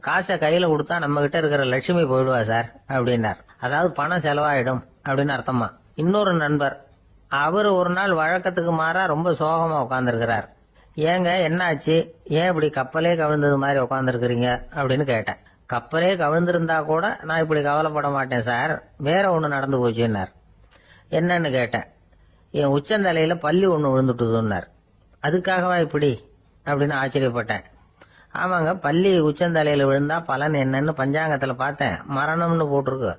காசை கையில கொடுத்தா நம்ம கிட்ட இருக்கிற லட்சுமி போயிடுவா சார் அப்படின்னார். அதாவது பணம் செலவாயிடும் அப்படின்னு அர்த்தமா. இன்னொரு நண்பர், அவர் ஒரு நாள் வழக்கத்துக்கு மாறா ரொம்ப சோகமா உட்காந்துருக்கிறார். ஏங்க என்ன ஆச்சு, ஏன் இப்படி கப்பலே கவிழ்ந்தது மாதிரி உட்காந்துருக்கிறீங்க அப்படின்னு கேட்டேன். கப்பலே கவிழ்ந்திருந்தா கூட நான் இப்படி கவலைப்பட மாட்டேன் சார், வேற ஒண்ணு நடந்து போச்சுன்னார். என்னன்னு கேட்டேன். என் உச்சந்தலையில பள்ளி ஒண்ணு விழுந்துட்டுதுன்னார். அதுக்காகவா இப்படி அப்படின்னு ஆச்சரியப்பட்டேன். ஆமாங்க, பள்ளி உச்சந்தலையில விழுந்தா பலன் என்னன்னு பஞ்சாங்கத்துல பார்த்தேன், மரணம்னு போட்டிருக்கு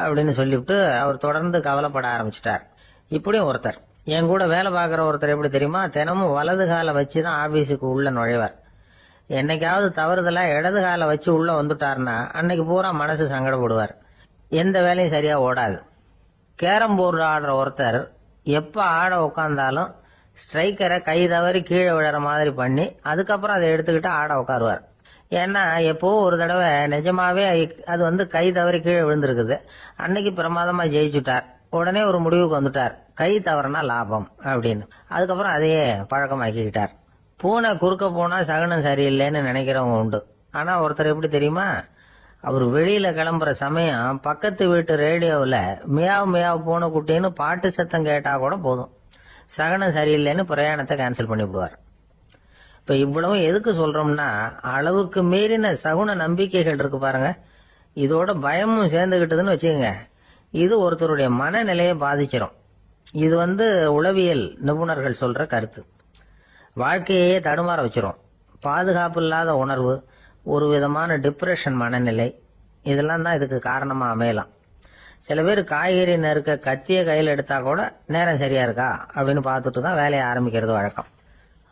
அப்படின்னு சொல்லிவிட்டு அவர் தொடர்ந்து கவலைப்பட ஆரம்பிச்சிட்டார். இப்படியும் ஒருத்தர், என் கூட வேலை பார்க்குற ஒருத்தர் எப்படி தெரியுமா, தினமும் வலது காலை வச்சுதான் ஆபீஸுக்கு உள்ள நுழைவார். என்னைக்காவது தவறுதலா இடது காலை வச்சு உள்ள வந்துட்டாருன்னா அன்னைக்கு பூரா மனசு சங்கடப்படுவார், எந்த வேலையும் சரியா ஓடாது. கேரம் போர்டு ஆடுற ஒருத்தர் எப்ப ஆட உட்கார்ந்தாலும் ஸ்ட்ரைக்கரை கை தவறி கீழே விழற மாதிரி பண்ணி அதுக்கப்புறம் அதை எடுத்துக்கிட்டு ஆட உட்காருவார். ஏன்னா எப்போ ஒரு தடவை நிஜமாவே அது வந்து கை தவறி கீழே விழுந்திருக்குது. அன்னைக்கு பிரமாதமா ஜெயிச்சுட்டார். உடனே ஒரு முடிவுக்கு வந்துட்டார், கை தவறுனா லாபம் அப்படின்னு. அதுக்கப்புறம் அதையே பழக்கமாக்கிக்கிட்டார். பூனை குறுக்க போனா சகுனம் சரியில்லைன்னு நினைக்கிறவங்க உண்டு. ஆனா ஒருத்தர் எப்படி தெரியுமா, அவர் வெளியில கிளம்புற சமயம் பக்கத்து வீட்டு ரேடியோவில் மியாவ் மியாவ் பூனை குட்டின்னு பாட்டு சத்தம் கேட்டா கூட போதும், சகனம் சரியில்லைன்னு பிரயாணத்தை கேன்சல் பண்ணி விடுவார். இப்ப இவ்வளவு எதுக்கு சொல்றோம்னா, அளவுக்கு மீறின சகுன நம்பிக்கைகள் இருக்கு பாருங்க, இதோட பயமும் சேர்ந்துகிட்டதுன்னு வச்சுக்கோங்க, இது ஒருத்தருடைய மனநிலையை பாதிச்சிடும். இது வந்து உளவியல் நிபுணர்கள் சொல்ற கருத்து. வாழ்க்கையே தடுமாற வச்சிரும். பாதுகாப்பு இல்லாத உணர்வு, ஒரு விதமான டிப்ரெஷன் மனநிலை, இதெல்லாம் தான் இதுக்கு காரணமா அமையலாம். சில பேர் காய்கறி நறுக்க கத்திய கையில் எடுத்தா கூட நேரம் சரியா இருக்கா அப்படின்னு பார்த்துட்டு தான் வேலையை ஆரம்பிக்கிறது வழக்கம்.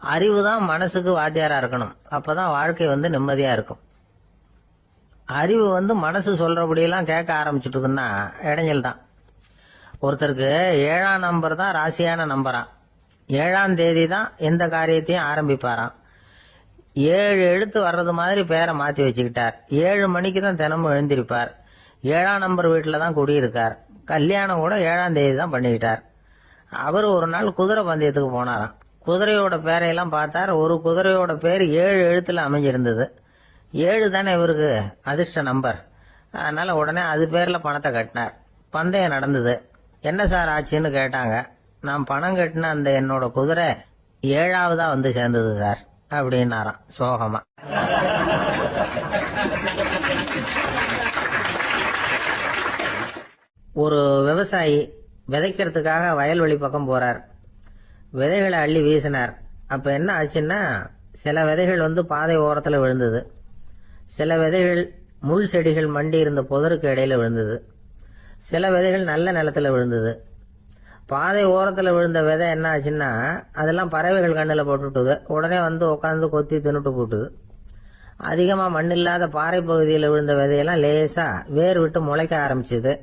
அறிவு தான் மனசுக்கு வாத்தியாரா இருக்கணும், அப்பதான் வாழ்க்கை வந்து நிம்மதியா இருக்கும். அறிவு வந்து மனசு சொல்றபடியெல்லாம் கேட்க ஆரம்பிச்சுட்டுதுன்னா இடைஞ்சல் தான். ஒருத்தருக்கு 7ஆம் நம்பர் தான் ராசியான நம்பராம். 7ஆம் தேதி தான் எந்த காரியத்தையும் ஆரம்பிப்பாராம். 7 எழுத்து வர்றது மாதிரி பேரை மாத்தி வச்சுக்கிட்டார். 7 மணிக்கு தான் தினமும் எழுந்திருப்பார். 7ஆம் நம்பர் வீட்டில தான் குடியிருக்கார். கல்யாணம் கூட 7ஆம் தேதி தான் பண்ணிக்கிட்டார். அவர் ஒரு நாள் குதிரை பந்தயத்துக்கு போனாராம். குதிரையோட பேரையெல்லாம் பார்த்தார். ஒரு குதிரையோட பேர் 7 எழுத்துல அமைஞ்சிருந்தது. 7 தானே இவருக்கு அதிர்ஷ்ட நம்பர். அதனால உடனே அது பேர்ல பணத்தை கட்டினார். பந்தயம் நடந்தது. என்ன சார் ஆச்சுன்னு கேட்டாங்க. நான் பணம் கட்டின அந்த என்னோட குதிரை 7ஆவதா வந்து சேர்ந்தது சார் அப்படின்னாராம் சோகமா. ஒரு விவசாயி விதைக்கிறதுக்காக வயல்வெளி பக்கம் போறார். விதைகளை அள்ளி வீசினார். அப்ப என்ன ஆச்சுன்னா, சில விதைகள் பாதை ஓரத்துல விழுந்தது, சில விதைகள் முள் செடிகள் மண்டி இருந்த புதருக்கு இடையில விழுந்தது, சில விதைகள் நல்ல நிலத்துல விழுந்தது. பாதை ஓரத்துல விழுந்த விதை என்ன ஆச்சுன்னா, அதெல்லாம் பறவைகள் கண்ணுல போட்டுட்டுது. உடனே உட்காந்து கொத்தி தின்னுட்டு போட்டுது. அதிகமா மண் இல்லாத பாறை பகுதியில் விழுந்த விதையெல்லாம் லேசா வேர் விட்டு முளைக்க ஆரம்பிச்சுது.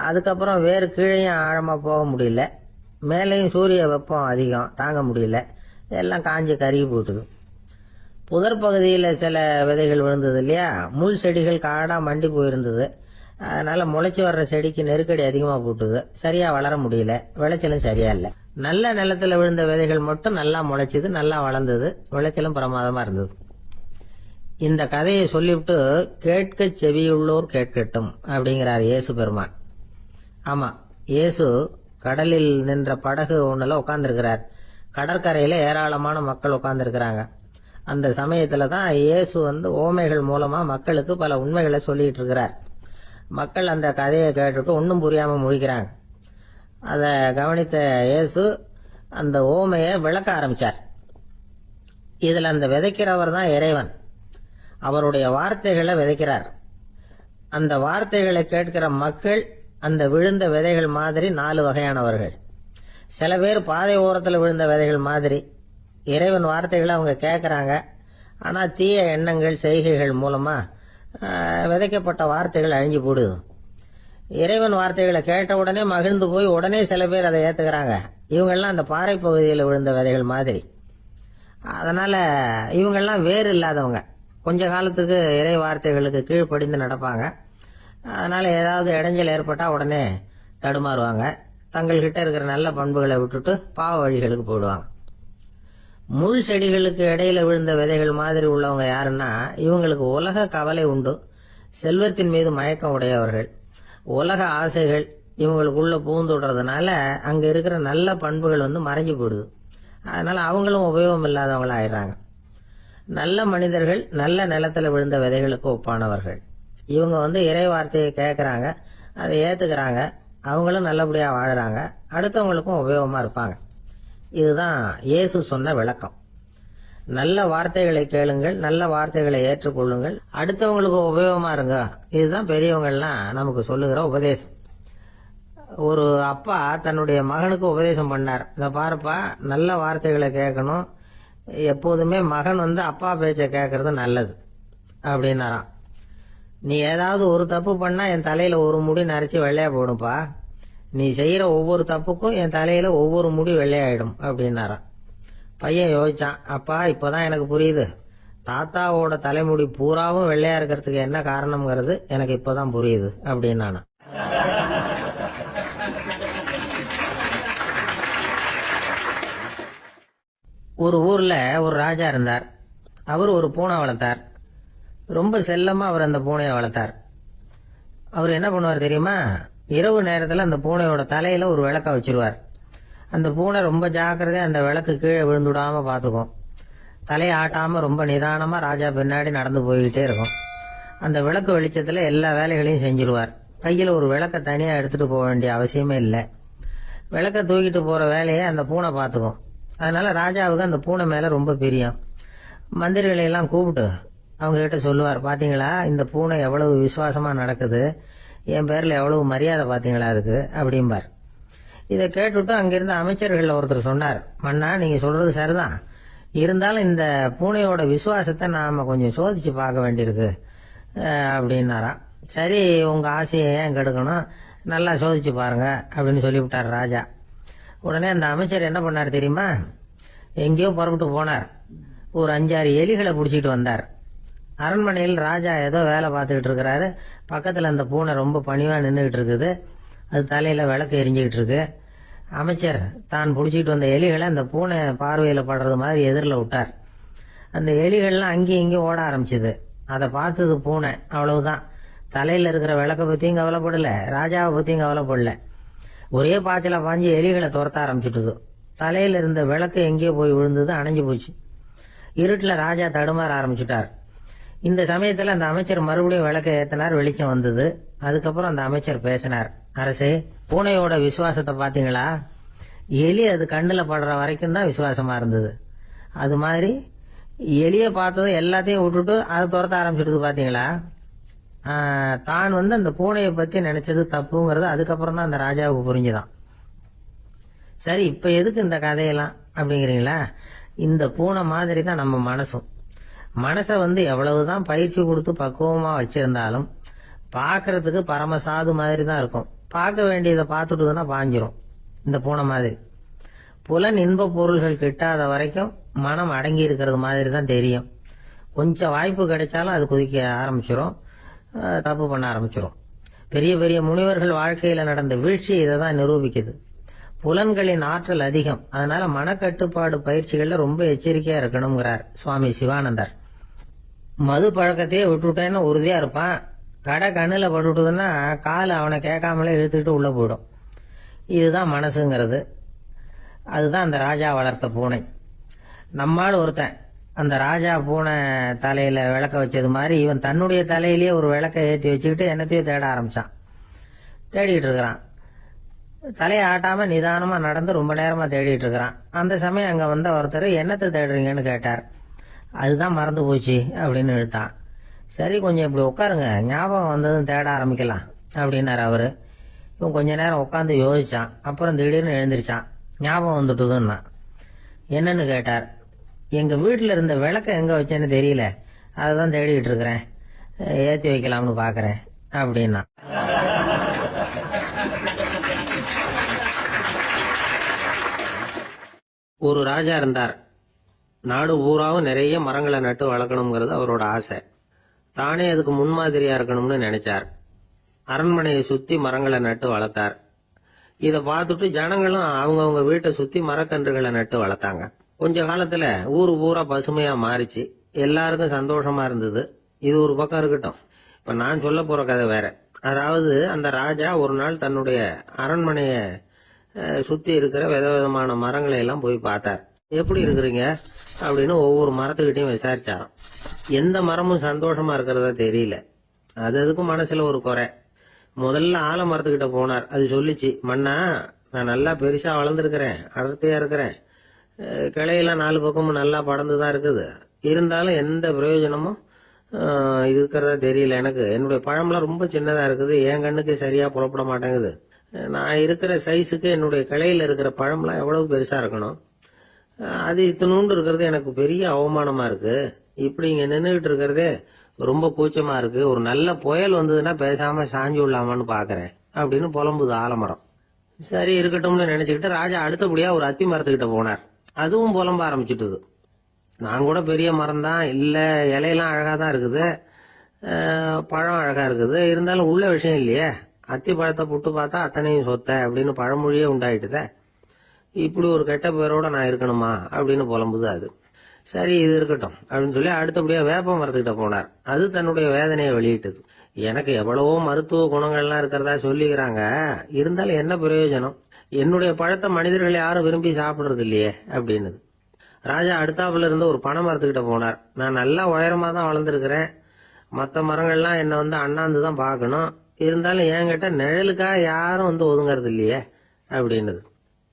அதுக்கப்புறம் வேர் கீழேயும் ஆழமா போக முடியல, மேலேயும் சூரிய வெப்பம் அதிகம் தாங்க முடியல, எல்லாம் காஞ்சி கருகி போட்டுது. புதர் பகுதியில் சில விதைகள் விழுந்தது இல்லையா, முள் செடிகள் காடா மண்டி போயிருந்தது. அதனால முளைச்சி வர்ற செடிக்கு நெருக்கடி அதிகமா போட்டுது, சரியா வளர முடியல, விளைச்சலும் சரியா இல்ல. நல்ல நிலத்துல விழுந்த விதைகள் மட்டும் நல்லா முளைச்சது, நல்லா வளர்ந்தது, விளைச்சலும் பிரமாதமா இருந்தது. இந்த கதையை சொல்லிவிட்டு கேட்க செவியுள்ளோர் கேட்கட்டும் அப்படிங்கிறார் இயேசு பெருமான். ஆமா, இயேசு கடலில் நின்ற படகு ஒண்ணுல உட்கார்ந்துருக்கிறார். கடற்கரையில ஏராளமான மக்கள் உட்கார்ந்துருக்கிறாங்க. அந்த சமயத்துல தான் இயேசு ஓமைகள் மூலமா மக்களுக்கு பல உண்மைகளை சொல்லிட்டு இருக்கிறார். மக்கள் அந்த கதையை கேட்டுட்டு ஒன்னும் புரியாம முழிக்கிறாங்க. அத கவனித்த இயேசு அந்த ஓமையை விளக்க ஆரம்பிச்சார். இதுல அந்த விதைக்கிறவர் தான் இறைவன். அவருடைய வார்த்தைகளை விதைக்கிறார். அந்த வார்த்தைகளை கேட்கிற மக்கள் அந்த விழுந்த விதைகள் மாதிரி 4 வகையானவர்கள். சில பேர் பாதை ஓரத்தில் விழுந்த விதைகள் மாதிரி. இறைவன் வார்த்தைகளை அவங்க கேட்கறாங்க, ஆனா தீய எண்ணங்கள் செய்கைகள் மூலமா விதைக்கப்பட்ட வார்த்தைகள் அழிஞ்சு போடுது. இறைவன் வார்த்தைகளை கேட்ட உடனே மகிழ்ந்து போய் உடனே சில பேர் அதை ஏத்துக்கிறாங்க. இவங்கெல்லாம் அந்த பாறை பகுதியில் விழுந்த விதைகள் மாதிரி. அதனால இவங்கெல்லாம் வேறு இல்லாதவங்க, கொஞ்ச காலத்துக்கு இறை வார்த்தைகளுக்கு கீழ்ப்படிந்து நடப்பாங்க. அதனால ஏதாவது இடைஞ்சல் ஏற்பட்டா உடனே தடுமாறுவாங்க, தங்கள்கிட்ட இருக்கிற நல்ல பண்புகளை விட்டுட்டு பாவ வழிகளுக்கு போயிடுவாங்க. முள் செடிகளுக்கு இடையில விழுந்த விதைகள் மாதிரி உள்ளவங்க யாருன்னா, இவங்களுக்கு உலக கவலை உண்டு, செல்வத்தின் மீது மயக்கம் உடையவர்கள், உலக ஆசைகள் இவங்களுக்குள்ள பூந்துடுறதுனால அங்க இருக்கிற நல்ல பண்புகள் மறைஞ்சு போயிடுது. அதனால அவங்களும் உபயோகம் இல்லாதவங்களா ஆயிடுறாங்க. நல்ல மனிதர்கள் நல்ல நிலத்துல விழுந்த விதைகளுக்கு ஒப்பானவர்கள். இவங்க இறை வார்த்தையை கேட்கறாங்க, அதை ஏத்துக்கிறாங்க, அவங்களும் நல்லபடியா வாழறாங்க, அடுத்தவங்களுக்கும் உபயோகமா இருப்பாங்க. இதுதான் இயேசு சொன்ன விளக்கம். நல்ல வார்த்தைகளை கேளுங்கள், நல்ல வார்த்தைகளை ஏற்றுக்கொள்ளுங்கள், அடுத்தவங்களுக்கு உபயோகமா இருங்க. இதுதான் பெரியவங்கள்லாம் நமக்கு சொல்லுகிற உபதேசம். ஒரு அப்பா தன்னுடைய மகனுக்கு உபதேசம் பண்ணார். இத பாருப்பா, நல்ல வார்த்தைகளை கேட்கணும், எப்போதுமே மகன் அப்பா பேச்ச கேட்கறது நல்லது அப்படின்னாராம். நீ ஏதாவது ஒரு தப்பு பண்ணா என் தலையில ஒரு முடி நரைச்சி வெள்ளையா போடும்பா, நீ செய்யற ஒவ்வொரு தப்புக்கும் என் தலையில ஒவ்வொரு முடி வெள்ளையாயிடும் அப்படின்னாராம். பையன் யோசிச்சான், அப்பா இப்பதான் எனக்கு புரியுது, தாத்தாவோட தலைமுடி பூராவும் வெள்ளையா இருக்கிறதுக்கு என்ன காரணம்ங்கிறது எனக்கு இப்பதான் புரியுது அப்படின்னானா. ஒரு ஊர்ல ஒரு ராஜா இருந்தார். அவர் ஒரு பூனை வளர்த்தார். ரொம்ப செல்லமா அவர் அந்த பூனையை வளர்த்தார். அவர் என்ன பண்ணுவார் தெரியுமா, இரவு நேரத்துல அந்த பூனையோட தலையில ஒரு விளக்க வச்சிருவார். அந்த பூனை ரொம்ப ஜாக்கிரதையா அந்த விளக்கு கீழே விழுந்துடாம பாத்துக்கும். தலையை ஆட்டாம ரொம்ப நிதானமா ராஜா பின்னாடி நடந்து போய்கிட்டே இருக்கும். அந்த விளக்கு வெளிச்சத்துல எல்லா வேலைகளையும் செஞ்சிருவார். கையில ஒரு விளக்க தனியா எடுத்துட்டு போக வேண்டிய அவசியமே இல்லை. விளக்க தூக்கிட்டு போற வேலையை அந்த பூனை பாத்துக்கும். அதனால ராஜாவுக்கு அந்த பூனை மேல ரொம்ப பிரியம். மந்திரிகளை எல்லாம் கூப்பிட்டு அவங்க கிட்ட சொல்லுவார், பாத்தீங்களா இந்த பூனை எவ்வளவு விசுவாசமா நடக்குது, என் பேர்ல எவ்வளவு மரியாதை பாத்தீங்களா அதுக்கு அப்படிம்பார். இதை கேட்டுட்டு அங்கிருந்த அமைச்சர்கள் ஒருத்தர் சொன்னார், மன்னா நீங்க சொல்றது சரிதான், இருந்தாலும் இந்த பூனையோட விசுவாசத்தை நாம கொஞ்சம் சோதிச்சு பார்க்க வேண்டியிருக்கு அப்படின்னாராம். சரி, உங்க ஆசையை ஏன் கெடுக்கணும், நல்லா சோதிச்சு பாருங்க அப்படின்னு சொல்லிவிட்டார் ராஜா. உடனே அந்த அமைச்சர் என்ன பண்ணார் தெரியுமா, எங்கேயோ புறப்பட்டு போனார். ஒரு 5-6 எலிகளை பிடிச்சிட்டு வந்தார். அரண்மனையில் ராஜா ஏதோ வேலை பார்த்துக்கிட்டு இருக்கிறாரு. பக்கத்துல அந்த பூனை ரொம்ப பணிவா நின்றுகிட்டு இருக்குது. அது தலையில விளக்கு எரிஞ்சுக்கிட்டு இருக்கு. அமைச்சர் தான் பிடிச்சிட்டு வந்த எலிகளை அந்த பூனை பார்வையில படுறது மாதிரி எதிரில் விட்டார். அந்த எலிகள்லாம் அங்கேயும் இங்கேயும் ஓட ஆரம்பிச்சுது. அதை பார்த்தது பூனை, அவ்வளவுதான். தலையில இருக்கிற விளக்க பத்தியும் கவலைப்படல, ராஜாவை பத்தியும் கவலைப்படல. ஒரே பாய்ச்சல பாஞ்சு எலிகளை துரத்த ஆரம்பிச்சுட்டுது. தலையில இருந்த விளக்கு எங்கேயோ போய் விழுந்தது, அணைஞ்சு போச்சு. இருட்டுல ராஜா தடுமாற ஆரம்பிச்சுட்டார். இந்த சமயத்துல அந்த அமைச்சர் மறுபடியும் விளக்க ஏத்தினார், வெளிச்சம் வந்தது. அதுக்கப்புறம் அந்த அமைச்சர் பேசினார், அரசே பூனையோட விசுவாசத்தை பாத்தீங்களா, எலி அது கண்ணுல படுற வரைக்கும் தான் விசுவாசமா இருந்தது, அது மாதிரி எலிய பார்த்ததும் எல்லாத்தையும் விட்டுட்டு அதை துரத்த ஆரம்பிச்சிடுது பாத்தீங்களா. தான் அந்த பூனையை பத்தி நினைச்சது தப்புங்கிறது அதுக்கப்புறம் தான் அந்த ராஜாவுக்கு புரிஞ்சுதான். சரி, இப்ப எதுக்கு இந்த கதையெல்லாம் அப்படிங்கிறீங்களா? இந்த பூனை மாதிரி தான் நம்ம மனசும். மனசை எவ்வளவுதான் பயிற்சி கொடுத்து பக்குவமா வச்சிருந்தாலும் பாக்குறதுக்கு பரமசாது மாதிரி தான் இருக்கும். பார்க்க வேண்டியதை பார்த்துட்டுதுன்னா பாஞ்சிரும். இந்த பூனை மாதிரி புலன் இன்ப பொருள்கள் கிட்டாத வரைக்கும் மனம் அடங்கி இருக்கிறது மாதிரி தான் தெரியும். கொஞ்சம் வாய்ப்பு கிடைச்சாலும் அது குதிக்க ஆரம்பிச்சிரும், தப்பு பண்ண ஆரம்பிச்சிரும். பெரிய பெரிய முனிவர்கள் வாழ்க்கையில நடந்த வீழ்ச்சி இதை தான் நிரூபிக்குது. புலன்களின் ஆற்றல் அதிகம், அதனால மனக்கட்டுப்பாடு பயிற்சிகள்ல ரொம்ப எச்சரிக்கையா இருக்கணுங்கிறார் சுவாமி சிவானந்தர். மது பழக்கத்தையே விட்டுட்டேன்னு உறுதியா இருப்பான். கடை கண்ணுல பட்டுட்டுதுன்னா கால் அவனை கேட்காமலே இழுத்துக்கிட்டு உள்ள போயிடும். இதுதான் மனசுங்கிறது. அதுதான் அந்த ராஜா வளர்த்த பூனை. நம்மால் ஒருத்தன் அந்த ராஜா பூனை தலையில விளக்க வச்சது மாதிரி இவன் தன்னுடைய தலையிலேயே ஒரு விளக்க ஏற்றி வச்சுக்கிட்டு என்னத்தையும் தேட ஆரம்பிச்சான். தேடிட்டு இருக்கிறான். தலையை ஆட்டாம நிதானமா நடந்து ரொம்ப நேரமா தேடிட்டு இருக்கிறான். அந்த சமயம் அங்க வந்த ஒருத்தர் என்னத்தை தேடுறீங்கன்னு கேட்டார். அதுதான் மறந்து போச்சு அப்படின்னு இழுத்தான். சரி, கொஞ்சம் இப்படி உட்காருங்க, ஞாபகம் வந்ததும் தேட ஆரம்பிக்கலாம் அப்படின்னாரு அவரு. இவன் கொஞ்ச நேரம் உட்காந்து யோசிச்சான். அப்புறம் திடீர்னு எழுந்திருச்சான். ஞாபகம் வந்துட்டுதுன்னா. என்னன்னு கேட்டார். எங்க வீட்டுல இருந்த விளக்க எங்க வச்சேன்னு தெரியல, அதான் தேடிட்டு இருக்கிறேன், ஏத்தி வைக்கலாம்னு பாக்குறேன் அப்படின்னா. ஒரு ராஜா இருந்தார். நாடு பூராவும் நிறைய மரங்களை நட்டு வளர்க்கணுங்கிறது அவரோட ஆசை. தானே அதுக்கு முன்மாதிரியா இருக்கணும்னு நினைச்சார். அரண்மனையை சுத்தி மரங்களை நட்டு வளர்த்தார். இத பார்த்துட்டு ஜனங்களும் அவங்கவுங்க வீட்டை சுத்தி மரக்கன்றுகளை நட்டு வளர்த்தாங்க. கொஞ்ச காலத்துல ஊரு பூரா பசுமையா மாறிச்சு. எல்லாருக்கும் சந்தோஷமா இருந்தது. இது ஒரு பக்கம் இருக்கட்டும். இப்ப நான் சொல்ல போற கதை வேற. அதாவது அந்த ராஜா ஒரு நாள் தன்னுடைய அரண்மனைய சுத்தி இருக்கிற விதவிதமான மரங்களை எல்லாம் போய் பார்த்தார். எப்படி இருக்கிறீங்க அப்படின்னு ஒவ்வொரு மரத்துக்கிட்டையும் விசாரிச்சாராம். எந்த மரமும் சந்தோஷமா இருக்கிறதா தெரியல. அதுக்கும் மனசுல ஒரு குறை. முதல்ல ஆலமரத்துக்கிட்ட போனார். அது சொல்லிச்சு, மண்ணா, நான் நல்லா பெருசா வளர்ந்துருக்கிறேன், அடர்த்தியா இருக்கிறேன், கிளையெல்லாம் 4 பக்கமும் நல்லா படர்ந்துதான் இருக்குது, இருந்தாலும் எந்த பிரயோஜனமும் இருக்கிறதா தெரியல எனக்கு. என்னுடைய பழம்லாம் ரொம்ப சின்னதா இருக்குது, என் கண்ணுக்கு சரியா புறப்பட மாட்டேங்குது. நான் இருக்கிற சைஸுக்கு என்னுடைய கிளையில இருக்கிற பழம்லாம் எவ்வளவு பெருசா இருக்கணும், அது இத்தினூண்டு இருக்கிறது எனக்கு பெரிய அவமானமா இருக்கு. இப்படி இங்க நின்றுகிட்டு இருக்கிறதே ரொம்ப கூச்சமா இருக்கு. ஒரு நல்ல புயல் வந்ததுன்னா பேசாம சாஞ்சு விடலாமான்னு பாக்குறேன் அப்படின்னு புலம்புது ஆலமரம். சரி, இருக்கட்டும்னு நினைச்சுக்கிட்டு ராஜா அடுத்தபடியா ஒரு அத்தி மரத்துக்கிட்ட போனார். அதுவும் புலம்ப ஆரம்பிச்சுட்டுது. நான் கூட பெரிய மரம் தான், இல்ல இலையெல்லாம் அழகா தான் இருக்குது, பழம் அழகா இருக்குது, இருந்தாலும் உள்ள விஷயம் இல்லையே. அத்தி பழத்தை புட்டு பார்த்தா அத்தனையும் சொத்த அப்படின்னு பழமொழியே உண்டாயிட்டுத. இப்படி ஒரு கெட்ட பேரோட நான் இருக்கணுமா அப்படின்னு புலம்புது அது. சரி, இது இருக்கட்டும் அப்படின்னு சொல்லி அடுத்தபடியா வேப்ப மரத்துக்கிட்ட போனார். அது தன்னுடைய வேதனையை வெளியிட்டது. எனக்கு எவ்வளவோ மருத்துவ குணங்கள்லாம் இருக்கிறதா சொல்லிக்கிறாங்க, இருந்தாலும் என்ன பிரயோஜனம், என்னுடைய பழத்தை மனிதர்கள் யாரும் விரும்பி சாப்பிடுறது இல்லையே அப்படின்னுது. ராஜா அடுத்தாப்புல இருந்து ஒரு பனை மரத்துக்கிட்ட போனார். நான் நல்லா உயரமா தான் வளர்ந்துருக்கிறேன், மற்ற மரங்கள்லாம் என்ன அண்ணாந்து தான் பார்க்கணும், இருந்தாலும் என்கிட்ட நிழலுக்கா யாரும் ஒதுங்கறது இல்லையே அப்படின்னுது.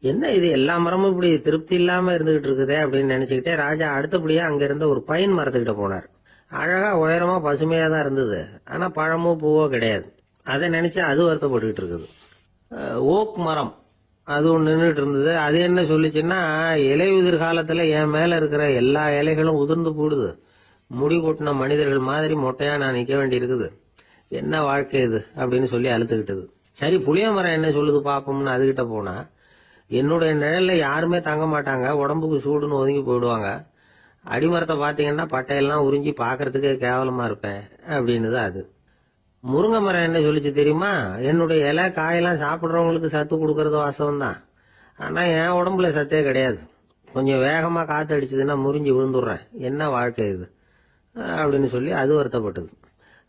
என்ன இது, எல்லா மரமும் இப்படி திருப்தி இல்லாம இருந்துகிட்டு இருக்குதே அப்படின்னு நினைச்சுக்கிட்டே ராஜா அடுத்தபடியா அங்க இருந்த ஒரு பைன் மரத்துக்கிட்ட போனார். அழகா உயரமா பசுமையா தான் இருந்தது, ஆனா பழமோ பூவோ கிடையாது. அதை நினைச்சு அது வருத்தப்பட்டுக்கிட்டு இருக்குது. ஓக் மரம் அது ஒன்று நின்றுட்டு இருந்தது. அது என்ன சொல்லிச்சுன்னா, இலையுதிர் காலத்துல என் மேல இருக்கிற எல்லா இலைகளும் உதிர்ந்து போடுது, முடி கொட்டின மனிதர்கள் மாதிரி மொட்டையா நான் நிக்க வேண்டி இருக்குது, என்ன வாழ்க்கை இது அப்படின்னு சொல்லி அழுத்துக்கிட்டது. சரி, புளிய மரம் என்ன சொல்லுது பாப்போம்னு அதுகிட்ட போனா, என்னுடைய நிழல்ல யாருமே தங்க மாட்டாங்க, உடம்புக்கு சூடுன்னு ஒதுங்கி போயிடுவாங்க, அடிமரத்தை பாத்தீங்கன்னா பட்டையெல்லாம் உறிஞ்சி பாக்குறதுக்கே கேவலமா இருப்பேன் அப்படின்னுது அது. முருங்கை மரம் என்ன சொல்லிச்சு தெரியுமா, என்னுடைய இலை காயெல்லாம் சாப்பிடுறவங்களுக்கு சத்து கொடுக்கறது வாசம் தான், ஆனா என் உடம்புல சத்தே கிடையாது, கொஞ்சம் வேகமா காத்து அடிச்சதுன்னா முறிஞ்சு விழுந்துடுறேன், என்ன வாழ்க்கை இது அப்படின்னு சொல்லி அது வருத்தப்பட்டது.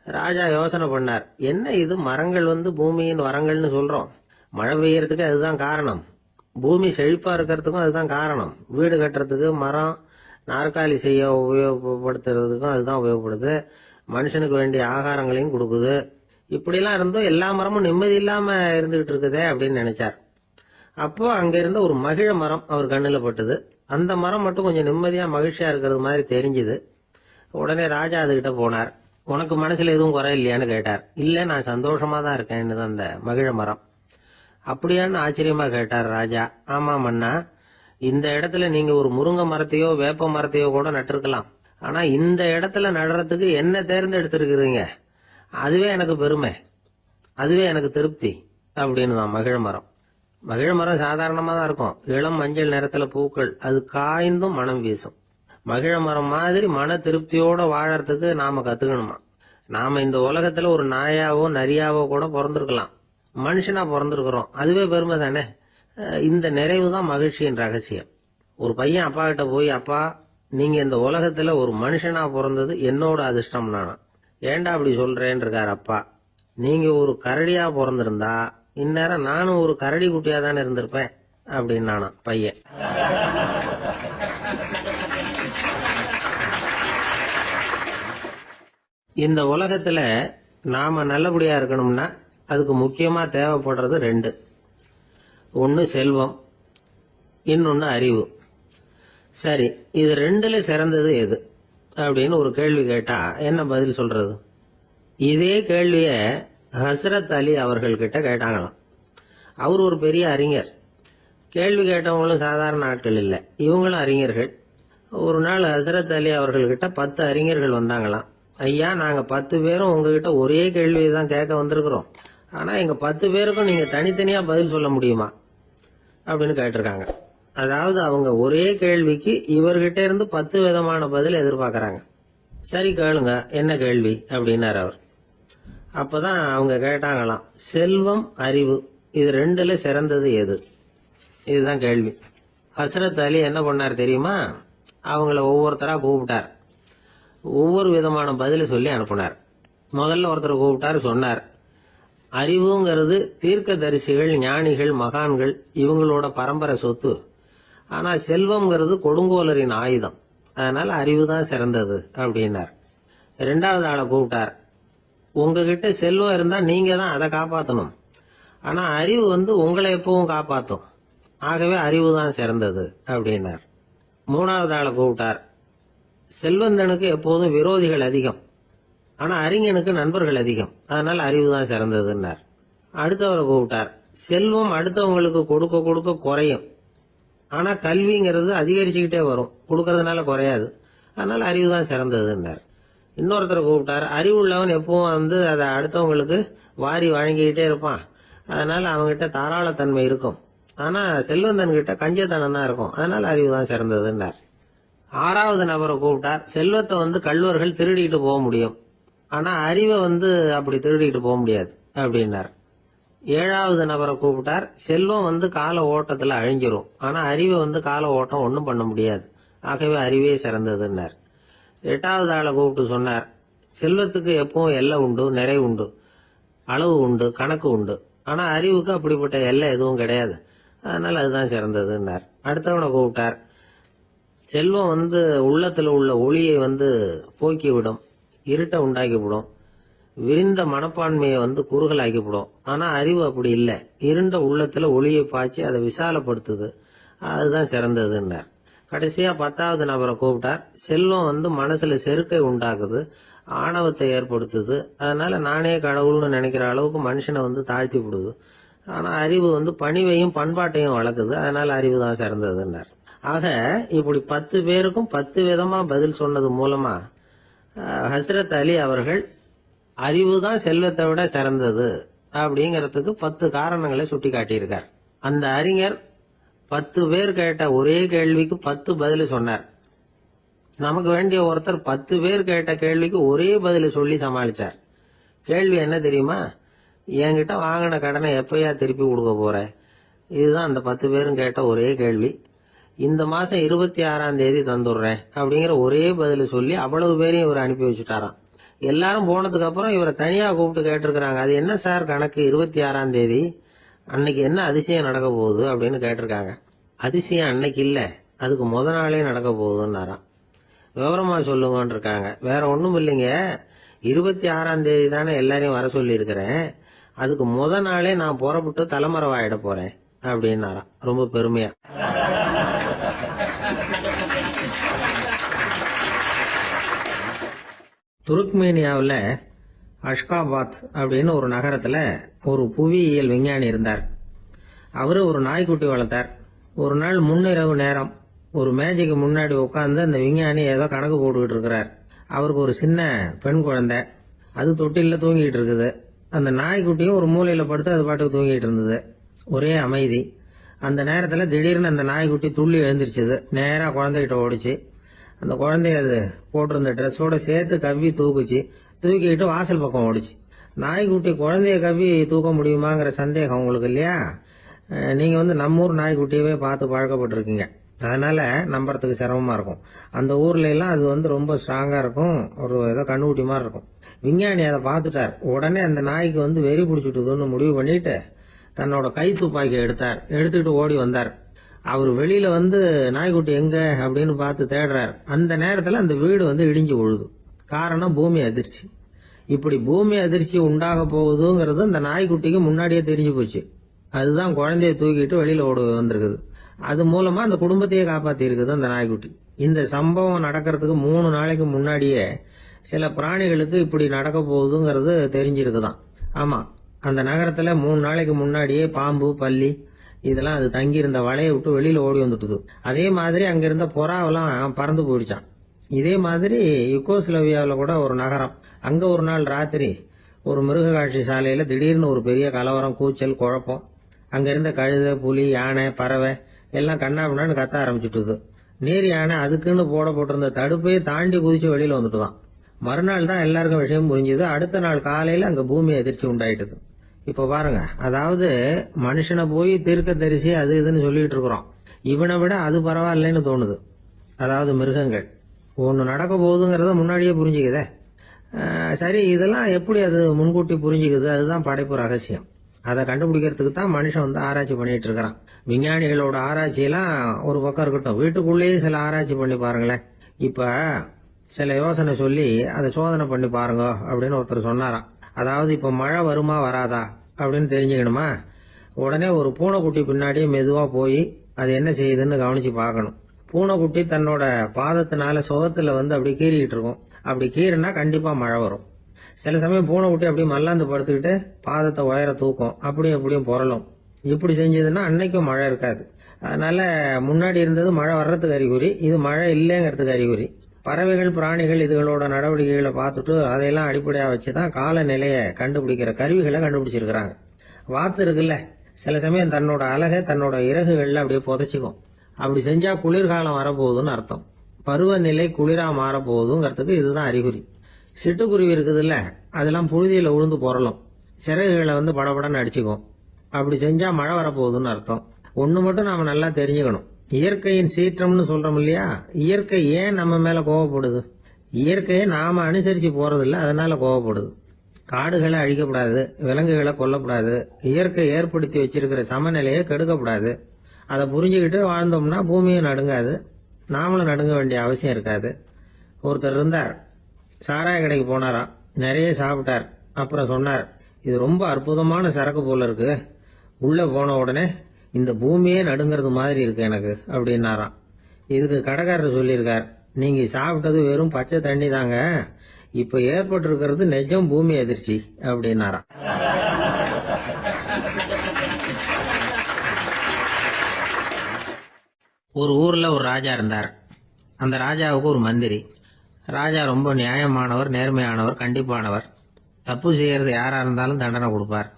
ராஜா யோசனை பண்ணார், என்ன இது, மரங்கள் பூமியின் வரங்கள்னு சொல்றோம், மழை பெய்யறதுக்கு அதுதான் காரணம், பூமி செழிப்பா இருக்கிறதுக்கும் அதுதான் காரணம், வீடு கட்டுறதுக்கு மரம், நாற்காலி செய்ய உபயோகப்படுத்துறதுக்கும் அதுதான் உபயோகப்படுது, மனுஷனுக்கு வேண்டிய ஆகாரங்களையும் கொடுக்குது, இப்படிலாம் இருந்தும் எல்லா மரமும் நிம்மதி இல்லாம இருந்துகிட்டு இருக்குதே அப்படின்னு நினைச்சார். அப்போ அங்க இருந்த ஒரு மகிழ மரம் அவர் கண்ணுல பட்டது. அந்த மரம் மட்டும் கொஞ்சம் நிம்மதியா மகிழ்ச்சியா இருக்கிறது மாதிரி தெரிஞ்சுது. உடனே ராஜா அதுகிட்ட போனார். உனக்கு மனசுல எதுவும் குறை இல்லையான்னு கேட்டார். இல்ல, நான் சந்தோஷமா தான் இருக்கேன்னு அந்த மகிழ மரம். அப்படியான்னு ஆச்சரியமா கேட்டார் ராஜா. ஆமா மன்னா, இந்த இடத்துல நீங்க ஒரு முருங்கை மரத்தையோ வேப்ப மரத்தையோ கூட நட்டிருக்கலாம். ஆனா இந்த இடத்துல நடுறதுக்கு என்ன தேர்ந்தெடுத்திருக்கிறீங்க, அதுவே எனக்கு பெருமை, அதுவே எனக்கு திருப்தி அப்படின்னு தான் மகிழ மரம். மகிழ மரம் சாதாரணமா தான் இருக்கும். இளம் மஞ்சள் நிறத்துல பூக்கள், அது காய்ந்தும் மனம் வீசும். மகிழ மரம் மாதிரி மன திருப்தியோட வாழறதுக்கு நாம கத்துக்கணுமா. நாம இந்த உலகத்துல ஒரு நாயாவோ நரியாவோ கூட பிறந்திருக்கலாம், மனுஷனா பிறந்திருக்கிறோம், அதுவே பெருமை தானே. இந்த நிறைவு தான் மகிழ்ச்சியின் ரகசியம். ஒரு பையன் அப்பா கிட்ட போய், அப்பா, நீங்க இந்த உலகத்துல ஒரு மனுஷனா பிறந்தது என்னோட அதிர்ஷ்டம் நானா. ஏண்டா அப்படி சொல்றேன்னு இருக்காரு அப்பா. நீங்க ஒரு கரடியா பிறந்திருந்தா இந்நேரம் நானும் ஒரு கரடி குட்டியா தானே இருந்திருப்பேன் அப்படின்னு நானா பையன். இந்த உலகத்துல நாம நல்லபடியா இருக்கணும்னா அதுக்கு முக்கியமா தேவைப்படுறது ரெண்டு. ஒன்னு செல்வம், இன்னொன்னு அறிவு. சரி, இது ரெண்டுல சிறந்தது எது அப்படின்னு ஒரு கேள்வி கேட்டா என்ன பதில் சொல்றது? இதே கேள்விய ஹஸ்ரத் அலி அவர்கள் கிட்ட கேட்டாங்களாம். அவர் ஒரு பெரிய அறிஞர். கேள்வி கேட்டவங்களும் சாதாரண ஆட்கள் இல்லை, இவங்களும் அறிஞர்கள். ஒரு நாள் ஹஸ்ரத் அலி அவர்கள்கிட்ட 10 அறிஞர்கள் வந்தாங்களாம். ஐயா, நாங்க 10 பேரும் உங்ககிட்ட ஒரே கேள்வியை தான் கேட்க வந்திருக்கிறோம். ஆனா எங்க 10 பேருக்கும் நீங்க தனித்தனியா பதில் சொல்ல முடியுமா அப்படின்னு கேட்டிருக்காங்க. அதாவது அவங்க ஒரே கேள்விக்கு இவர்கிட்ட இருந்து 10 விதமான பதில் எதிர்பார்க்கறாங்க. சரி கேளுங்க, என்ன கேள்வி அப்படின்னாரு அவர். அப்பதான் அவங்க கேட்டாங்களாம், செல்வம், அறிவு, இது ரெண்டுல சிறந்தது எது? இதுதான் கேள்வி. ஹஸ்ரத் அலி என்ன பண்ணார் தெரியுமா? அவங்கள ஒவ்வொருத்தரா கூப்பிட்டார். ஒவ்வொரு விதமான பதில சொல்லி அனுப்புனார். முதல்ல ஒருத்தர் கூப்பிட்டார், சொன்னார், அறிவுங்கிறது தீர்க்கதரிசிகள், ஞானிகள், மகான்கள் இவங்களோட பரம்பரை சொத்து. ஆனா செல்வம்ங்கிறது கொடுங்கோலரின் ஆயுதம், அதனால அறிவு தான் சிறந்தது அப்படின்னார். 2வது ஆளை கூப்பிட்டார். உங்ககிட்ட செல்வம் இருந்தா நீங்க தான் அதை காப்பாற்றணும், ஆனா அறிவு உங்களை எப்பவும் காப்பாற்றும், ஆகவே அறிவு தான் சிறந்தது அப்படின்னார். 3வது ஆளை கூப்பிட்டார். செல்வந்தனுக்கு எப்போதும் விரோதிகள் அதிகம், ஆனா அறிஞனுக்கு நண்பர்கள் அதிகம், அதனால அறிவு தான் சிறந்ததுன்னார். அடுத்தவரை கூப்பிட்டார். செல்வம் அடுத்தவங்களுக்கு கொடுக்க கொடுக்க குறையும், ஆனா கல்விங்கிறது அதிகரிச்சுக்கிட்டே வரும், கொடுக்கறதுனால குறையாது, அதனால அறிவு தான் சிறந்ததுன்னார். இன்னொருத்தரை கூப்பிட்டார். அறிவுள்ளவன் எப்பவும் அதை அடுத்தவங்களுக்கு வாரி வழங்கிக்கிட்டே இருப்பான், அதனால அவங்ககிட்ட தாராளத்தன்மை இருக்கும், ஆனா செல்வந்தன் கிட்ட கஞ்சத்தனம் தான் இருக்கும், அதனால அறிவு தான் சிறந்ததுன்னார். 6வது நபரை கூப்பிட்டார். செல்வத்தை கள்வர்கள் திருடிட்டு போக முடியும், ஆனா அறிவை அப்படி திருடிட்டு போக முடியாது அப்படின்னார். 7வது நபரை கூப்பிட்டார். செல்வம் கால ஓட்டத்துல அழிஞ்சிரும், ஆனா அறிவை கால ஓட்டம் ஒன்னும் பண்ண முடியாது, ஆகவே அறிவே சிறந்ததுன்னார். 8வது ஆளை கூப்பிட்டு சொன்னார், செல்வத்துக்கு எப்பவும் எல்லை உண்டு, நிறை உண்டு, அளவு உண்டு, கணக்கு உண்டு, ஆனா அறிவுக்கு அப்படிப்பட்ட எல்லை எதுவும் கிடையாது, அதனால அதுதான் சிறந்ததுன்னார். அடுத்தவனை கூப்பிட்டார். செல்வம் உள்ளத்துல உள்ள ஒளியை போக்கிவிடும், இருட்டை உண்டாக்கிவிடும், விரிந்த மனப்பான்மையை குறுகலாக்கிவிடும், ஆனா அறிவு அப்படி இல்லை, இருண்ட உள்ளத்துல ஒளியை பாய்ச்சி அதை விசாலப்படுத்துது, அதுதான் சிறந்ததுன்னார். கடைசியா 10வது நபரை கூப்பிட்டார். செல்வம் மனசுல செருக்கை உண்டாக்குது, ஆணவத்தை ஏற்படுத்துது, அதனால நானே கடவுள்னு நினைக்கிற அளவுக்கு மனுஷனை தாழ்த்தி விடுது, ஆனா அறிவு பணிவையும் பண்பாட்டையும் வளர்க்குது, அதனால அறிவு தான் சிறந்ததுன்னார். ஆக இப்படி 10 பேருக்கும் 10 விதமா பதில் சொன்னது மூலமா ஹஸ்ரத் அலி அவர்கள் அறிவு தான் செல்வத்தை விட சிறந்தது அப்படிங்கறதுக்கு 10 காரணங்களை சுட்டி காட்டியிருக்கார். அந்த அறிஞர் 10 பேர் கேட்ட ஒரே கேள்விக்கு 10 பதில் சொன்னார். நமக்கு வேண்டிய ஒருத்தர் 10 பேர் கேட்ட கேள்விக்கு ஒரே பதில சொல்லி சமாளிச்சார். கேள்வி என்ன தெரியுமா? என்கிட்ட வாங்கின கடனை எப்பயா திருப்பி கொடுக்க போற? இதுதான் அந்த 10 பேரும் கேட்ட ஒரே கேள்வி. இந்த மாசம் 26ஆம் தேதி தந்துடுறேன் அப்படிங்கிற ஒரே பதில சொல்லி அவ்வளவு பேரையும் இவர் அனுப்பி வச்சுட்டாராம். எல்லாரும் போனதுக்கு அப்புறம் இவரை தனியா கூப்பிட்டு கேட்டிருக்கிறாங்க, அது என்ன சார் கணக்கு, 26ஆம் தேதி அன்னைக்கு என்ன அதிசயம் நடக்க போகுது அப்படின்னு கேட்டிருக்காங்க. அதிசயம் அன்னைக்கு இல்ல, அதுக்கு முத நாளே நடக்க போகுதுன்னாராம். விவரமா சொல்லுங்கன்னு இருக்காங்க. வேற ஒண்ணும் இல்லைங்க, 26ஆம் தேதி தானே எல்லாரையும் வர சொல்லி இருக்கிறேன், அதுக்கு முத நாளே நான் புறப்பட்டு தலைமறைவாயிட போறேன் அப்படின்னாராம், ரொம்ப பெருமையா. துருக்மேனியாவில் அஷ்காபாத் அப்படின்னு ஒரு நகரத்துல ஒரு புவியியல் விஞ்ஞானி இருந்தார். அவரு ஒரு நாய்க்குட்டி வளர்த்தார். ஒரு நாள் முன்னிரவு நேரம் ஒரு மேஜைக்கு முன்னாடி உட்காந்து அந்த விஞ்ஞானி ஏதோ கணக்கு போட்டுக்கிட்டு இருக்கிறார். அவருக்கு ஒரு சின்ன பெண் குழந்தை, அது தொட்டில தூங்கிட்டு இருக்குது. அந்த நாய்க்குட்டியும் ஒரு மூலையில படுத்து அது பாட்டுக்கு தூங்கிட்டு இருந்தது. ஒரே அமைதி. அந்த நேரத்துல திடீர்னு அந்த நாய்க்குட்டி துள்ளி எழுந்திருச்சுது. நேரா குழந்தைகிட்ட ஓடிச்சு. அந்த குழந்தைய அது போட்டிருந்த ட்ரெஸ்ஸோட சேர்த்து கவ்வி தூக்குச்சு. தூக்கிட்டு வாசல் பக்கம் ஓடிச்சு. நாய்க்குட்டி குழந்தைய கவ்வி தூக்க முடியுமாங்கிற சந்தேகம் உங்களுக்கு இல்லையா? நீங்க நம்ம ஊர் நாய்க்குட்டியவே பார்த்து பழக்கப்பட்டிருக்கீங்க. அதனால நம்புறதுக்கு சிரமமா இருக்கும். அந்த ஊர்ல எல்லாம் அது ரொம்ப ஸ்ட்ராங்கா இருக்கும். ஒரு ஏதோ கண்ணுக்குட்டி மாதிரி இருக்கும். விஞ்ஞானி அதை பார்த்துட்டார். உடனே அந்த நாய்க்கு வெறி பிடிச்சிட்டுதுன்னு முடிவு பண்ணிட்டு தன்னோட கை துப்பாக்கி எடுத்துக்கிட்டு ஓடி வந்தார். அவர் வெளியில நாய்க்குட்டி எங்க அப்படின்னு பார்த்து தேடுறார். அந்த நேரத்துல அந்த வீடு இடிஞ்சு விழுது. காரணம் பூமி அதிர்ச்சி. இப்படி பூமி அதிர்ச்சி உண்டாக போகுதுங்கிறது அந்த நாய்க்குட்டிக்கு முன்னாடியே தெரிஞ்சு போச்சு. அதுதான் குழந்தைய தூக்கிட்டு வெளியில ஓடி வந்திருக்குது. அது மூலமா அந்த குடும்பத்தையே காப்பாத்தி இருக்குது அந்த நாய்க்குட்டி. இந்த சம்பவம் நடக்கிறதுக்கு 3 நாளைக்கு முன்னாடியே சில பிராணிகளுக்கு இப்படி நடக்க போகுதுங்கிறது தெரிஞ்சிருக்குதான். ஆமா, அந்த நகரத்துல 3 நாளைக்கு முன்னாடியே பாம்பு, பல்லி இதெல்லாம் அது தங்கி இருந்த வலையை விட்டு வெளியில ஓடி வந்துட்டுது. அதே மாதிரி அங்க இருந்த புறாவெல்லாம் பறந்து போயிடுச்சான். இதே மாதிரி யுகோஸ்லோவியாவில் கூட ஒரு நகரம். அங்க ஒரு நாள் ராத்திரி ஒரு மிருக காட்சி சாலையில திடீர்னு ஒரு பெரிய கலவரம், கூச்சல், குழப்பம். அங்க இருந்த கழுதை, புலி, யானை, பறவை எல்லாம் கண்ணாபின்னான்னு கத்த ஆரம்பிச்சுட்டுது. நீர் யானை அதுக்குன்னு போட்டிருந்த தடுப்பையே தாண்டி குதிச்சு வெளியில வந்துட்டுதான். மறுநாள் தான் எல்லாருக்கும் விஷயம் புரிஞ்சுது. அடுத்த நாள் காலையில அங்க பூமி அதிர்ச்சி உண்டாயிட்டுது. இப்ப பாருங்க, அதாவது மனுஷனை போய் தீர்க்க தரிசி அது இதுன்னு சொல்லிட்டு இருக்கிறோம். இவனை விட அது பரவாயில்லைன்னு தோணுது. அதாவது மிருகங்கள் ஒண்ணு நடக்க போகுதுங்கிறத முன்னாடியே புரிஞ்சுக்குதே. சரி, இதெல்லாம் எப்படி அது முன்கூட்டி புரிஞ்சுக்குது? அதுதான் படைப்பு ரகசியம். அதை கண்டுபிடிக்கிறதுக்கு தான் மனுஷன் ஆராய்ச்சி பண்ணிட்டு இருக்கிறான். விஞ்ஞானிகளோட ஆராய்ச்சியெல்லாம் ஒரு பக்கம் இருக்கட்டும், வீட்டுக்குள்ளேயே சில ஆராய்ச்சி பண்ணி பாருங்களேன். இப்ப சில யோசனை சொல்லி அதை சோதனை பண்ணி பாருங்க அப்படின்னு ஒருத்தர் சொன்னாராம். அதாவது இப்ப மழை வருமா வராதா அப்படின்னு தெரிஞ்சுக்கணுமா, உடனே ஒரு பூனைக்குட்டி பின்னாடியே மெதுவா போய் அது என்ன செய்யுதுன்னு கவனிச்சு பார்க்கணும். பூனைக்குட்டி தன்னோட பாதத்தினால சுகத்துல அப்படி கீறிக்கிட்டு இருக்கும். அப்படி கீறினா கண்டிப்பா மழை வரும். சில சமயம் பூனைக்குட்டி அப்படியே மல்லாந்து படுத்துக்கிட்டு பாதத்தை உயர தூக்கும். அப்படியும் புரளும். இப்படி செஞ்சதுன்னா அன்னைக்கும் மழை இருக்காது. அதனால முன்னாடி இருந்தது மழை வர்றதுக்கு அறிகுறி, இது மழை இல்லைங்கிறதுக்கு அறிகுறி. பறவைகள், பிராணிகள் இதுகளோட நடவடிக்கைகளை பார்த்துட்டு அதையெல்லாம் அடிப்படையா வச்சுதான் காலநிலையை கண்டுபிடிக்கிற கருவிகளை கண்டுபிடிச்சிருக்கிறாங்க. வாத்து இருக்குல்ல, சில சமயம் தன்னோட அழகை தன்னோட இறகுகள்ல அப்படியே புதைச்சிக்கும். அப்படி செஞ்சா குளிர்காலம் வரப்போகுதுன்னு அர்த்தம். பருவநிலை குளிரா மாறப்போகுதுங்கிறதுக்கு இதுதான் அறிகுறி. சிட்டுக்குருவி இருக்குதுல்ல, அதெல்லாம் புழுதியில உழுந்து புரளும். சிறகுகளை படபடன்னு அடிச்சுக்கும். அப்படி செஞ்சா மழை வரப்போகுதுன்னு அர்த்தம். ஒண்ணு மட்டும் நாம நல்லா தெரிஞ்சுக்கணும். இயற்கையின் சீற்றம்னு சொல்றோம் இல்லையா, இயற்கை ஏன் நம்ம மேல கோவப்படுது? இயற்கையை நாம அனுசரிச்சு போறதில்ல, அதனால கோவப்படுது. காடுகளை அழிக்கப்படாது, விலங்குகளை கொல்லப்படாது, இயற்கை ஏற்படுத்தி வச்சிருக்கிற சமநிலையை கெடுக்கப்படாது. அதை புரிஞ்சுக்கிட்டு வாழ்ந்தோம்னா பூமியும் நடுங்காது, நாமளும் நடுங்க வேண்டிய அவசியம் இருக்காது. ஒருத்தர் இருந்தார், சாராய கடைக்கு போனாராம். நிறைய சாப்பிட்டார். அப்புறம் சொன்னார், இது ரொம்ப அற்புதமான சரக்கு போல இருக்கு. உள்ள போன உடனே இந்த பூமியே நடுங்கிறது மாதிரி இருக்கு எனக்கு அப்படின்னாராம். இதுக்கு கடைக்காரர் சொல்லியிருக்கார், நீங்க சாப்பிட்டது வெறும் பச்சை தண்ணி தாங்க, இப்ப ஏற்பட்டிருக்கிறது நிஜம் பூமி அதிர்ச்சி அப்படின்னாராம். ஒரு ஊர்ல ஒரு ராஜா இருந்தார். அந்த ராஜாவுக்கு ஒரு மந்திரி. ராஜா ரொம்ப நியாயமானவர், நேர்மையானவர், கண்டிப்பானவர். தப்பு செய்யறது யாரா இருந்தாலும் தண்டனை கொடுப்பார்.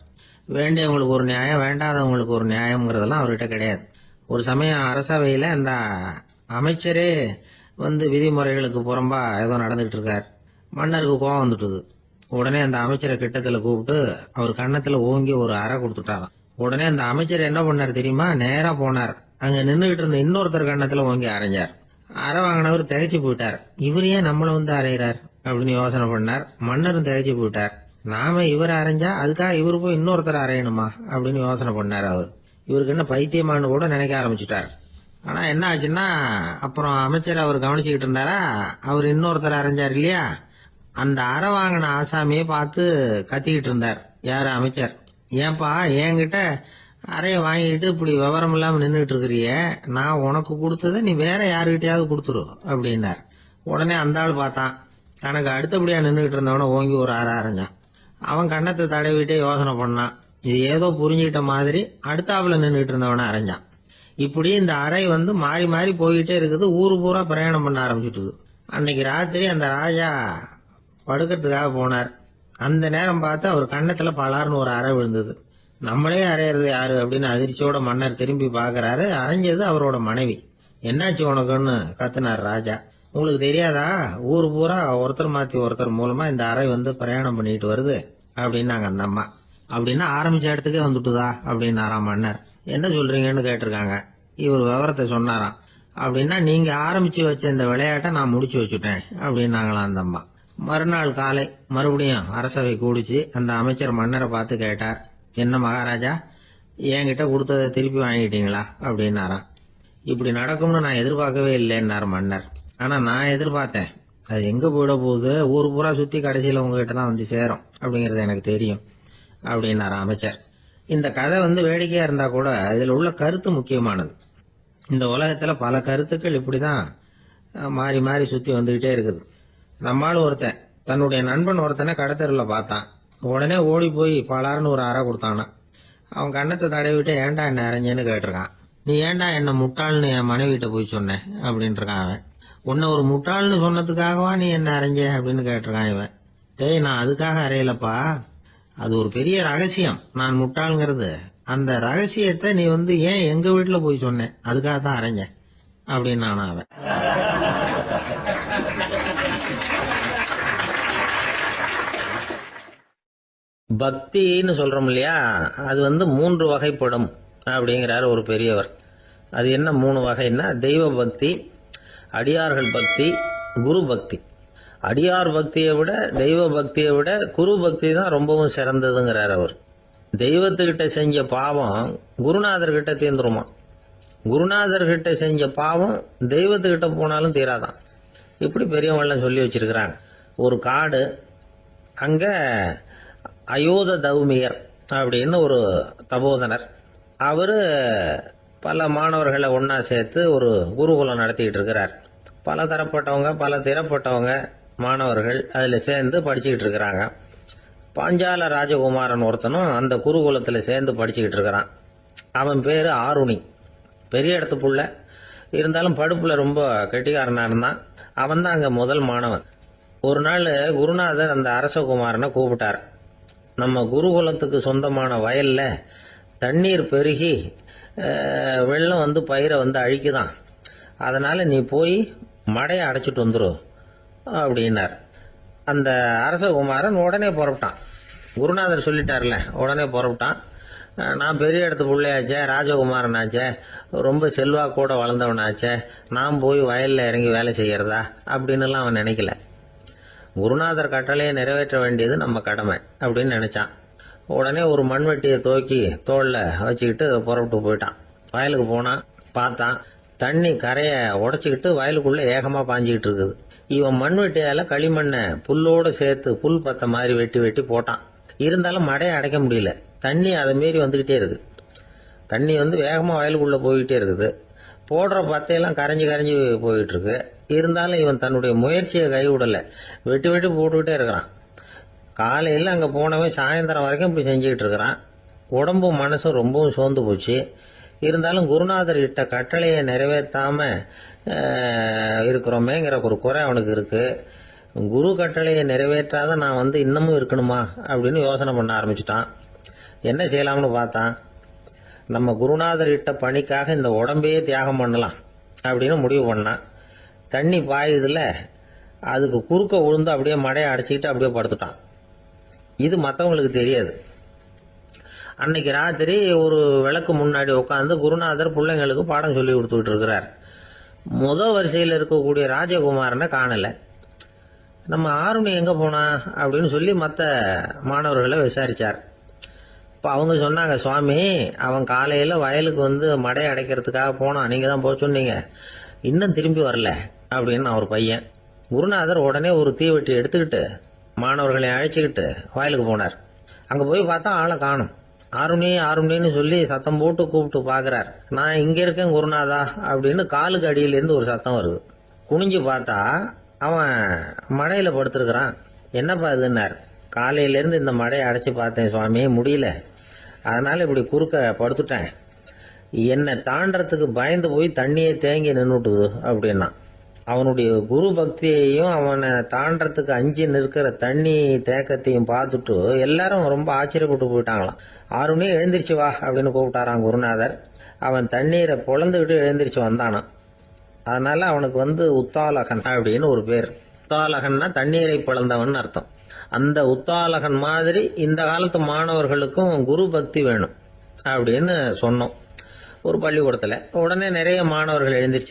வேண்டியவங்களுக்கு ஒரு நியாயம், வேண்டாதவங்களுக்கு ஒரு நியாயம்ங்கிறதெல்லாம் அவர்கிட்ட கிடையாது. ஒரு சமயம் அரசவையில அந்த அமைச்சரே விதிமுறைகளுக்கு புறம்பா ஏதோ நடந்துகிட்டு இருக்கார். மன்னருக்கு கோபம் வந்துட்டுது. உடனே அந்த அமைச்சரை கிட்டத்துல கூப்பிட்டு அவர் கன்னத்துல ஓங்கி ஒரு அறை கொடுத்துட்டாராம். உடனே அந்த அமைச்சர் என்ன பண்ணார் தெரியுமா, நேரா போனார். அங்க நின்றுகிட்டு இருந்த இன்னொருத்தர் கன்னத்துல ஓங்கி அரைஞ்சார். அறை வாங்கினவர் திகைச்சு போயிட்டார். இவர் ஏன் நம்மள அரைகிறார் அப்படின்னு யோசனை பண்ணார். மன்னரும் திகைச்சு போயிட்டார். நாம இவரை அரைஞ்சா அதுக்காக இவரு போய் இன்னொருத்தர் அரையணுமா அப்படின்னு யோசனை பண்ணார். அவர் இவருக்கு என்ன பைத்தியமானு கூட நினைக்க ஆரம்பிச்சுட்டார். ஆனா என்ன ஆச்சுன்னா, அப்புறம் அமைச்சர் அவர் கவனிச்சுக்கிட்டு இருந்தாரா, அவர் இன்னொருத்தர் அரைஞ்சார் இல்லையா, அந்த அறை வாங்கின ஆசாமியை பார்த்து கத்திக்கிட்டு இருந்தார். யாரு? அமைச்சர். ஏன்பா என்கிட்ட அறைய வாங்கிட்டு இப்படி விவரம் இல்லாம நின்றுட்டு இருக்கிறிய, நான் உனக்கு கொடுத்ததை நீ வேற யாருகிட்டயாவது கொடுத்துரு அப்படின்னார். உடனே அந்த ஆள் பார்த்தான், தனக்கு அடுத்தபடியா நின்றுகிட்டு இருந்தவன ஓங்கி ஒரு அரை அரைஞ்சான். அவன் கண்ணத்தை தடவிட்டே யோசனை பண்ணான். இது ஏதோ புரிஞ்சுக்கிட்ட மாதிரி அடுத்தாப்புல நின்றுகிட்டு இருந்தவன அரைஞ்சான். இப்படி இந்த அறை மாறி மாறி போய்கிட்டே இருக்குது. ஊரு பூரா பிரயாணம் பண்ண ஆரம்பிச்சுட்டுது. அன்னைக்கு ராத்திரி அந்த ராஜா படுக்கிறதுக்காக போனார். அந்த நேரம் பார்த்து அவர் கண்ணத்துல பலார்னு ஒரு அறை விழுந்தது. நம்மளே அறையிறது யாரு அப்படின்னு அதிர்ச்சியோட மன்னர் திரும்பி பாக்குறாரு. அரைஞ்சது அவரோட மனைவி. என்னாச்சு உனக்குன்னு கத்துனார் ராஜா. உங்களுக்கு தெரியாதா, ஊர் பூரா ஒருத்தர் மாத்தி ஒருத்தர் மூலமா இந்த அறை பிரயாணம் பண்ணிட்டு வருது அப்படின்னாங்க அந்த அம்மா. அப்படின்னா ஆரம்பிச்ச இடத்துக்கே வந்துட்டுதா அப்படின்னாராம் மன்னர். என்ன சொல்றீங்கன்னு கேட்டிருக்காங்க. இவர் விவரத்தை சொன்னாராம். அப்படின்னா நீங்க ஆரம்பிச்சு வச்ச இந்த விளையாட்டை நான் முடிச்சு வச்சுட்டேன் அப்படின்னாங்களாம் அந்த அம்மா. மறுநாள் காலை மறுபடியும் அரசவை கூடிச்சு அந்த அமைச்சர் மன்னரை பார்த்து கேட்டார். என்ன மகாராஜா, என்கிட்ட கொடுத்ததை திருப்பி வாங்கிட்டீங்களா அப்படின்னாராம். இப்படி நடக்கும்னு நான் எதிர்பார்க்கவே இல்லைன்னார் மன்னர். ஆனா நான் எதிர்பார்த்தேன். அது எங்க போயிட போகுது, ஊர் பூரா சுத்தி கடைசியில உங்ககிட்ட தான் சேரும் அப்படிங்கறது எனக்கு தெரியும் அப்படின்னாராம் அமைச்சர். இந்த கதை வேடிக்கையா இருந்தா கூட இதுல உள்ள கருத்து முக்கியமானது. இந்த உலகத்துல பல கருத்துக்கள் இப்படிதான் மாறி மாறி சுத்தி வந்துகிட்டே இருக்குது. நம்மால் ஒருத்தன் தன்னுடைய நண்பன் ஒருத்தனை கடத்தெருவில் பார்த்தான். உடனே ஓடி போய் பலார்னு ஒரு அறை கொடுத்தானா. அவன் கண்ணத்தை தடவிட்டு ஏன்டா என்ன அரைஞ்சேன்னு கேட்டிருக்கான். நீ ஏன்டா என்ன முட்டாள்னு என் மனைவிட்ட போய் சொன்னேன் அப்படின்னு இருக்கான் அவன். உன்னை ஒரு முட்டாள்னு சொன்னதுக்காகவா நீ என்ன அரைஞ்ச அப்படின்னு கேட்டிருக்கான் இவன். டேய், நான் அதுக்காக அறையலப்பா, அது ஒரு பெரிய ரகசியம். நான் முட்டாளுங்கிறது அந்த ரகசியத்தை நீ ஏன் எங்க வீட்டுல போய் சொன்னேன், அதுக்காக தான் அரைஞ்சேன் அப்படின்னு நானும் அவன். பக்தின்னு சொல்றோம் இல்லையா, அது 3 வகைப்படும் அப்படிங்கிறாரு ஒரு பெரியவர். அது என்ன 3 வகைன்னா, தெய்வ பக்தி, அடியார்கள் பக்தி, குரு பக்தி. அடியார் பக்தியை விட தெய்வ பக்தியை விட குரு பக்தி தான் ரொம்பவும் சிறந்ததுங்கிறார் அவர். தெய்வத்துக்கிட்ட செஞ்ச பாவம் குருநாதர்கிட்ட தீர்ந்துருமா, குருநாதர்கிட்ட செஞ்ச பாவம் தெய்வத்துக்கிட்ட போனாலும் தீராதான். இப்படி பெரியவங்களாம் சொல்லி வச்சிருக்கிறாங்க. ஒரு காடு, அங்க அயோத தௌமியர் அப்படின்னு ஒரு தபோதனர். அவரு பல மாணவர்களை ஒன்னா சேர்த்து ஒரு குருகுலம் நடத்திட்டு இருக்கிறார். பல தரப்பட்டவங்க பல திறப்பட்டவங்க மாணவர்கள் அதுல சேர்ந்து படிச்சுக்கிட்டு இருக்கிறாங்க. பாஞ்சால ராஜகுமாரன் ஒருத்தனும் அந்த குருகுலத்துல சேர்ந்து படிச்சுக்கிட்டு இருக்கிறான். அவன் பேரு ஆருணி. பெரிய இடத்து புள்ள, இருந்தாலும் படுப்புல ரொம்ப கெட்டிக்காரனா இருந்தான். அவன் தான் அங்க முதல் மாணவன். ஒரு நாள் குருநாதர் அந்த அரசகுமாரனை கூப்பிட்டார். நம்ம குருகுலத்துக்கு சொந்தமான வயல்ல தண்ணீர் பெருகி வெள்ளம் பயிரை அழிக்குதான், அதனால நீ போய் மடையை அடைச்சிட்டு வந்துரு அப்படின்னார். அந்த அரசகுமாரன் உடனே புறப்பட்டான். குருநாதர் சொல்லிட்டார்ல, உடனே புறப்பட்டான். நான் பெரிய இடத்து பிள்ளையாச்சே, ராஜகுமாரன் ஆச்சே, ரொம்ப செல்வாக்கூட வளர்ந்தவனாச்சே, நான் போய் வயல்ல இறங்கி வேலை செய்யறதா அப்படின்னு அவன் நினைக்கல. குருநாதர் கட்டளையை நிறைவேற்ற வேண்டியது நம்ம கடமை அப்படின்னு நினைச்சான். உடனே ஒரு மண்வெட்டியை தூக்கி தோல்ல வச்சுக்கிட்டு புறப்பட்டு போயிட்டான். வயலுக்கு போனான். பார்த்தான், தண்ணி கரையை உடைச்சுக்கிட்டு வயலுக்குள்ள ஏகமா பாஞ்சிக்கிட்டு இருக்குது. இவன் மண்வெட்டியால களிமண்ணை புல்லோட சேர்த்து புல் பத்த மாதிரி வெட்டி வெட்டி போட்டான். இருந்தாலும் மடையை அடைக்க முடியல. தண்ணி அதை மீறி வந்துகிட்டே இருக்கு. தண்ணி வேகமா வயலுக்குள்ள போய்கிட்டே இருக்குது. போடுற பத்தையெல்லாம் கரைஞ்சி கரைஞ்சி போயிட்டு இருக்கு. இருந்தாலும் இவன் தன்னுடைய முயற்சியை கைவிடல. வெட்டி வெட்டி போட்டுக்கிட்டே இருக்கிறான். காலையில் அங்க போனவன் சாயந்தரம் வரைக்கும் இப்படி செஞ்சுக்கிட்டு இருக்கிறான். உடம்பும் மனசும் ரொம்பவும் சோர்ந்து போச்சு. இருந்தாலும் குருநாதர் இட்ட கட்டளையை நிறைவேற்றாம இருக்கிறோமேங்கிற ஒரு குறை அவனுக்கு இருக்கு. குரு கட்டளையை நிறைவேற்றாத நான் இன்னமும் இருக்கணுமா அப்படின்னு யோசனை பண்ண ஆரம்பிச்சுட்டான். என்ன செய்யலாம்னு பார்த்தான். நம்ம குருநாதர் இட்ட பணிக்காக இந்த உடம்பையே தியாகம் பண்ணலாம் அப்படின்னு முடிவு பண்ணான். தண்ணி பாயுதுல, அதுக்கு குறுக்க விழுந்து அப்படியே மடையை அடைச்சிக்கிட்டு அப்படியே படுத்துட்டான். இது மற்றவங்களுக்கு தெரியாது. அன்னைக்கு ராத்திரி ஒரு விளக்கு முன்னாடி உட்காந்து குருநாதர் பிள்ளைங்களுக்கு பாடம் சொல்லி கொடுத்துட்டு இருக்கிறார். வரிசையில் இருக்கக்கூடிய ராஜகுமாரனை காணல. நம்ம ஆருணி எங்க போனா அப்படின்னு சொல்லி மற்ற மாணவர்களை விசாரிச்சார். இப்போ அவங்க சொன்னாங்க, சுவாமி, அவன் காலையில வயலுக்கு மடையை அடைக்கிறதுக்காக போனான், நீங்க தான் போக சொன்னீங்க, இன்னும் திரும்பி வரல அப்படின்னு அவர் பையன். குருநாதர் உடனே ஒரு தீவெட்டி எடுத்துக்கிட்டு மாணவர்களை அழைச்சிக்கிட்டு வயலுக்கு போனார். அங்க போய் பார்த்தா ஆளை காணும். ஆருணி ஆருணின்னு சொல்லி சத்தம் போட்டு கூப்பிட்டு பாக்குறார். நான் இங்க இருக்கேன் குருநாதா அப்படின்னு காலுக்கு அடியிலிருந்து ஒரு சத்தம் வருது. குனிஞ்சு பார்த்தா அவன் மடையில படுத்திருக்கிறான். என்னப்பா இதுன்னார். காலையிலேருந்து இந்த மடையை அடைச்சி பார்த்தேன் சுவாமி, முடியல, அதனால இப்படி குறுக்க படுத்துட்டேன். என்னை தாண்டறதுக்கு பயந்து போய் தண்ணியே தேங்கி நின்றுட்டுது அப்படின்னா. அவனுடைய குரு பக்தியையும் அவனை தாண்டறதுக்கு அஞ்சு நிற்கிற தண்ணி தேக்கத்தையும் பார்த்துட்டு எல்லாரும் ரொம்ப ஆச்சரியப்பட்டு போயிட்டாங்களாம். ஆறுனே எழுந்திரிச்சு வா அப்படின்னு கூப்பிட்டாராம் குருநாதர். அவன் தண்ணீரை பொழந்துக்கிட்டு எழுந்திரிச்சு வந்தானான். அதனால அவனுக்கு உத்தாலகன் அப்படின்னு ஒரு பேர். உத்தாலகன்னா தண்ணீரை பிளந்தவன் அர்த்தம். அந்த உத்தாலகன் மாதிரி இந்த காலத்து மாணவர்களுக்கும் குரு பக்தி வேணும் அப்படின்னு சொன்னோம் ஒரு பள்ளிக்கூடத்துல. உடனே நிறைய மாணவர்கள் எழுந்திருச்சு